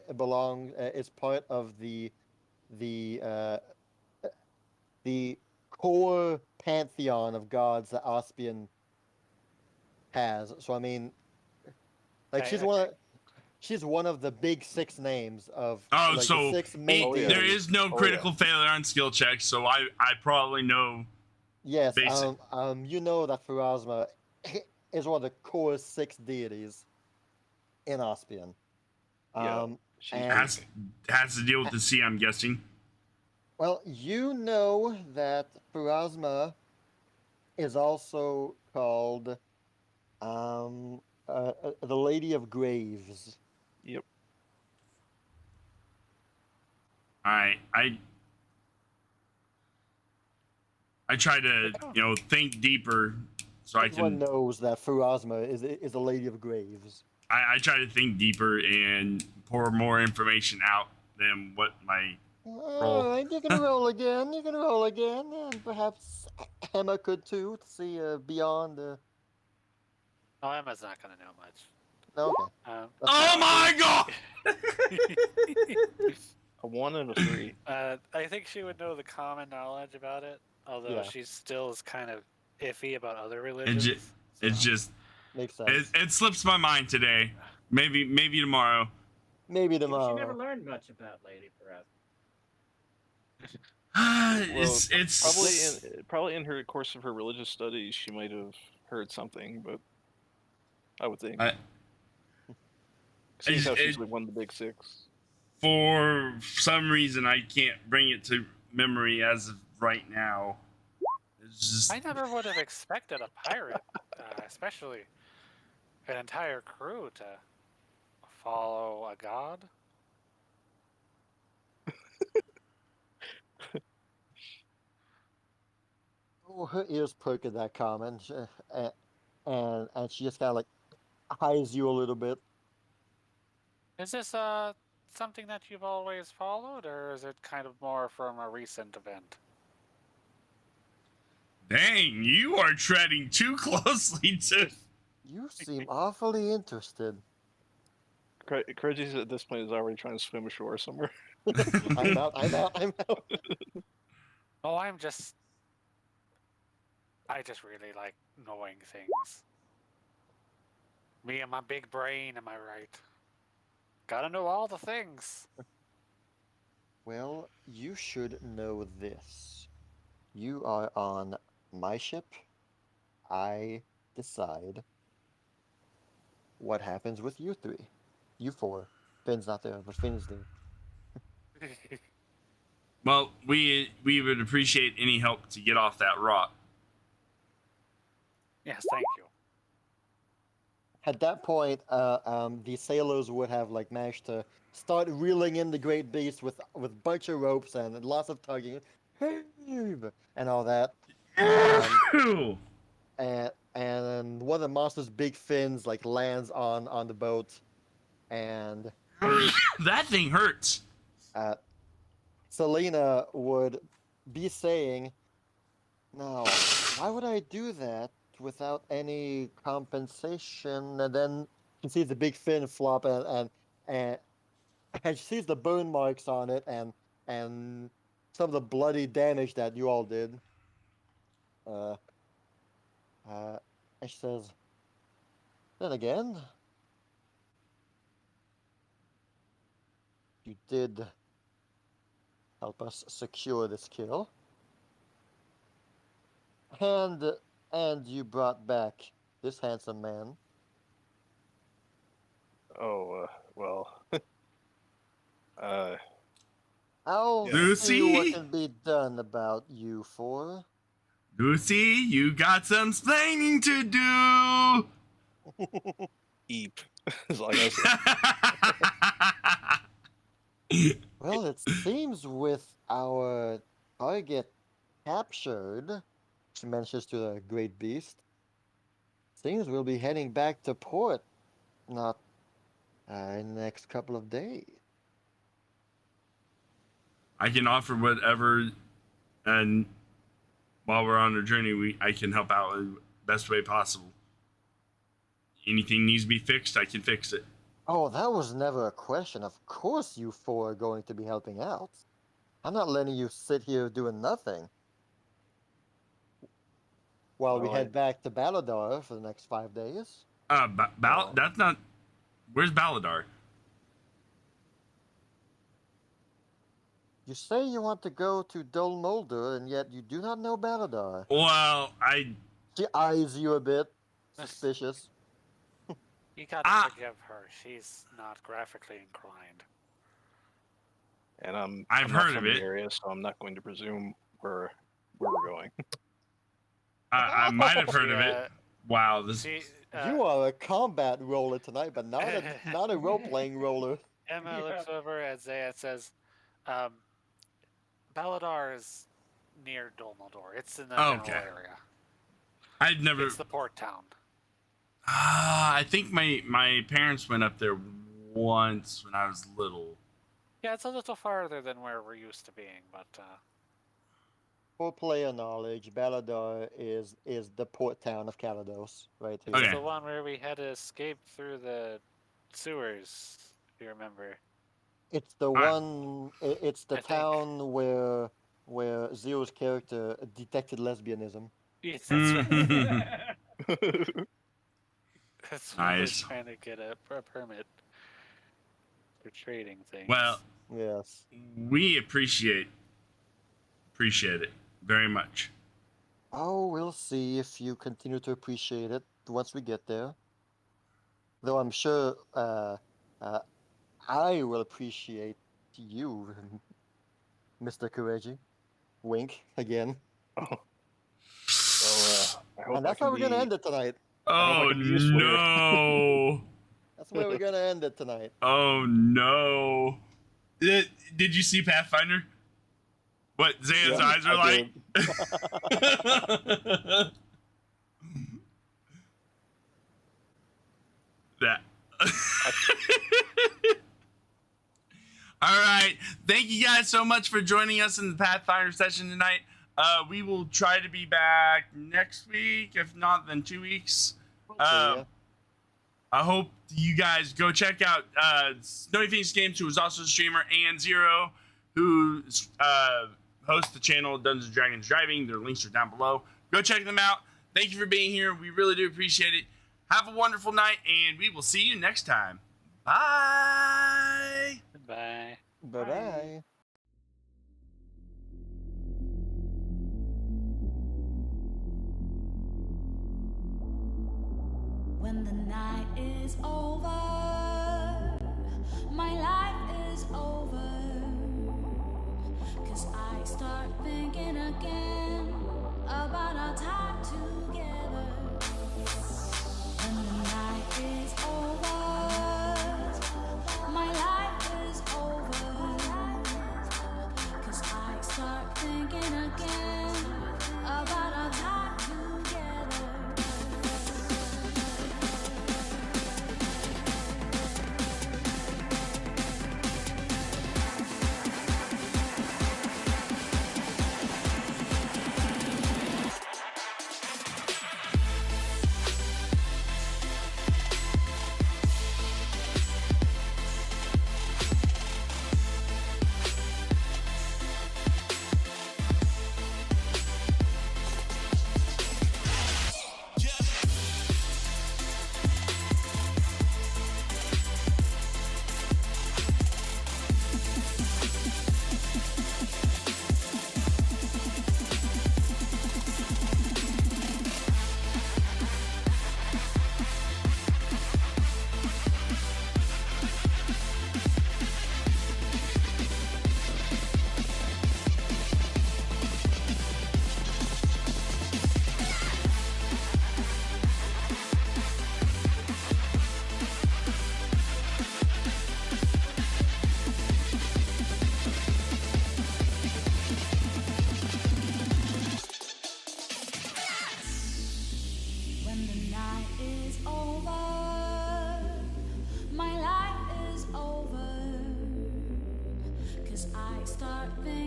is part of the core pantheon of gods that Ospian has. So I mean, like Okay, she's one of the big six names of Oh, like so the six main Oh, yeah. there deities. is no Oh, yeah. critical failure on skill checks, so I probably know. Yes, Basic. you know that Pharasma is one of the core six deities in Ospian. Yeah, she's and Has to deal with the sea, I'm guessing. well, you know that Pharasma is also called the Lady of Graves. Yep. I try to think deeper, so I Everyone can. knows that Pharasma is the Lady of Graves. I try to think deeper and pour more information out than what my. All right, you can roll again. You can roll again, and perhaps Emma could too to see beyond. Oh, Emma's not gonna know much. Okay. Um, That's Oh fine. my god! A 1 and a 3. I think she would know the common knowledge about it, although Yeah. she still is kind of iffy about other It religions. it's just Makes sense. it slips my mind today. Maybe tomorrow. Maybe She tomorrow. never learned much about Lady Perez. it's Probably in her course of her religious studies, she might have heard something, but I would think. Seems how she's like one of the big six. For some reason I can't bring it to memory as of right now. It's just I never would have expected a pirate, especially an entire crew, to follow a god. Oh, her ears perk at that comment, and she just kind of like eyes you a little bit. Is this something that you've always followed, or is it kind of more from a recent event? dang, you are treading too closely to. You seem awfully interested. Kireji at this point is already trying to swim ashore somewhere. I'm out. I'm out. I'm out. Oh, I just really like knowing things. Me and my big brain, am I right? Gotta know all the things. Well, you should know this. You are on my ship. I decide what happens with you three. You four. Finn's not there, but Finn is there. Well, we would appreciate any help to get off that rock. Yes, thank you. At that point, the sailors would have like managed to start reeling in the great beast with bunch of ropes and lots of tugging, and all that. Ew. And one of the monster's big fins like lands on the boat, and That thing hurts. Selena would be saying, "Now, why would I do that without any compensation?" And then she sees the big fin flop, and she sees the burn marks on it, and some of the bloody damage that you all did. And she says, "Then again, you did help us secure this kill, and you brought back this handsome man." Oh, well. I'll Lucy? see what can be done about you four. Lucy, you got some splaining to do. Eep. Is all I gotta say. Well, it seems with our target captured, she mentions to the great beast, seems we'll be heading back to port, not in the next couple of days. I can offer whatever, and while we're on our journey, I can help out in the best way possible. Anything needs to be fixed, I can fix it. Oh, that was never a question. Of course you four are going to be helping out. I'm not letting you sit here doing nothing while we Well, head back to Baladar for the next 5 days. That's not. Where's Baladar? You say you want to go to Dol Mulder, and yet you do not know Baladar. Well, She eyes you a bit suspicious. You gotta forgive her. She's not graphically inclined. And I've I'm not heard from of the it. area, so I'm not going to presume where we're going. I might have heard of She, it. Wow, this. She, You are a combat roller tonight, but not a role-playing roller. Emma looks over at Zaya and says, Baladar is near Dolmaldor. It's in the general area. I'd never. It's the port town. I think my parents went up there once when I was little. Yeah, it's a little farther than where we're used to being, but For player knowledge, Baladar is the port town of Calados, right here. it's Okay. the one where we had to escape through the sewers, if you remember. It's the one. It's the I think. town where Zero's character detected lesbianism. Yes, that's right. Mm-hmm. That's why Nice. we're trying to get a permit for trading things. Well, Yes. we appreciate it very much. Oh, we'll see if you continue to appreciate it once we get there. Though I'm sure I will appreciate you, Mr. Kireji. Wink again. So, I hope And that's how we're gonna end it tonight. Oh can be useful here. no! That's where we're gonna end it tonight. Oh no! Did you see Pathfinder? What Zaya's Yeah, eyes are I like? That. All right. Thank you guys so much for joining us in the Pathfinder session tonight. We will try to be back next week. If not, then 2 weeks. Yeah. I hope you guys go check out Snowy Phoenix Games, who is also a streamer, and Zero, who hosts the channel Dungeons & Dragons Driving. Their links are down below. Go check them out. Thank you for being here. We really do appreciate it. Have a wonderful night, and we will see you next time. Bye. Bye. Bye-bye. When the night is over, my life is over. 'Cause I start thinking again about our time together. When the night is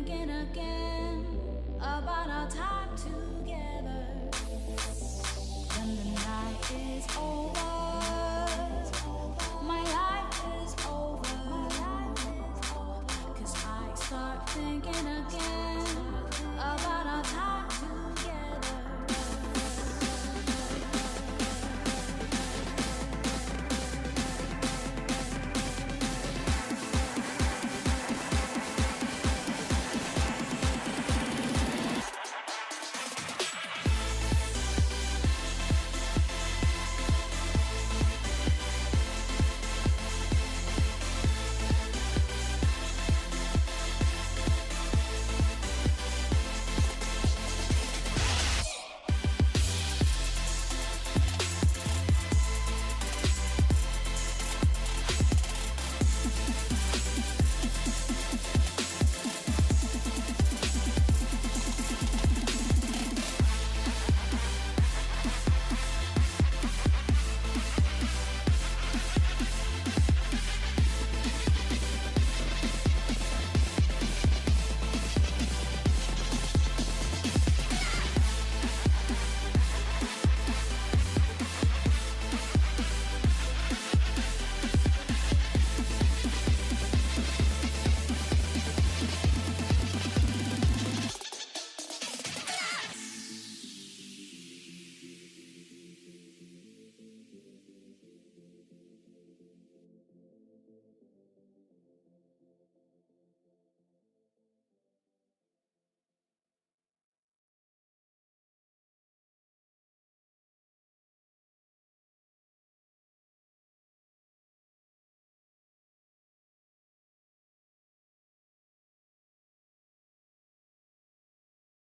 thinking again about our time together. When the night is over.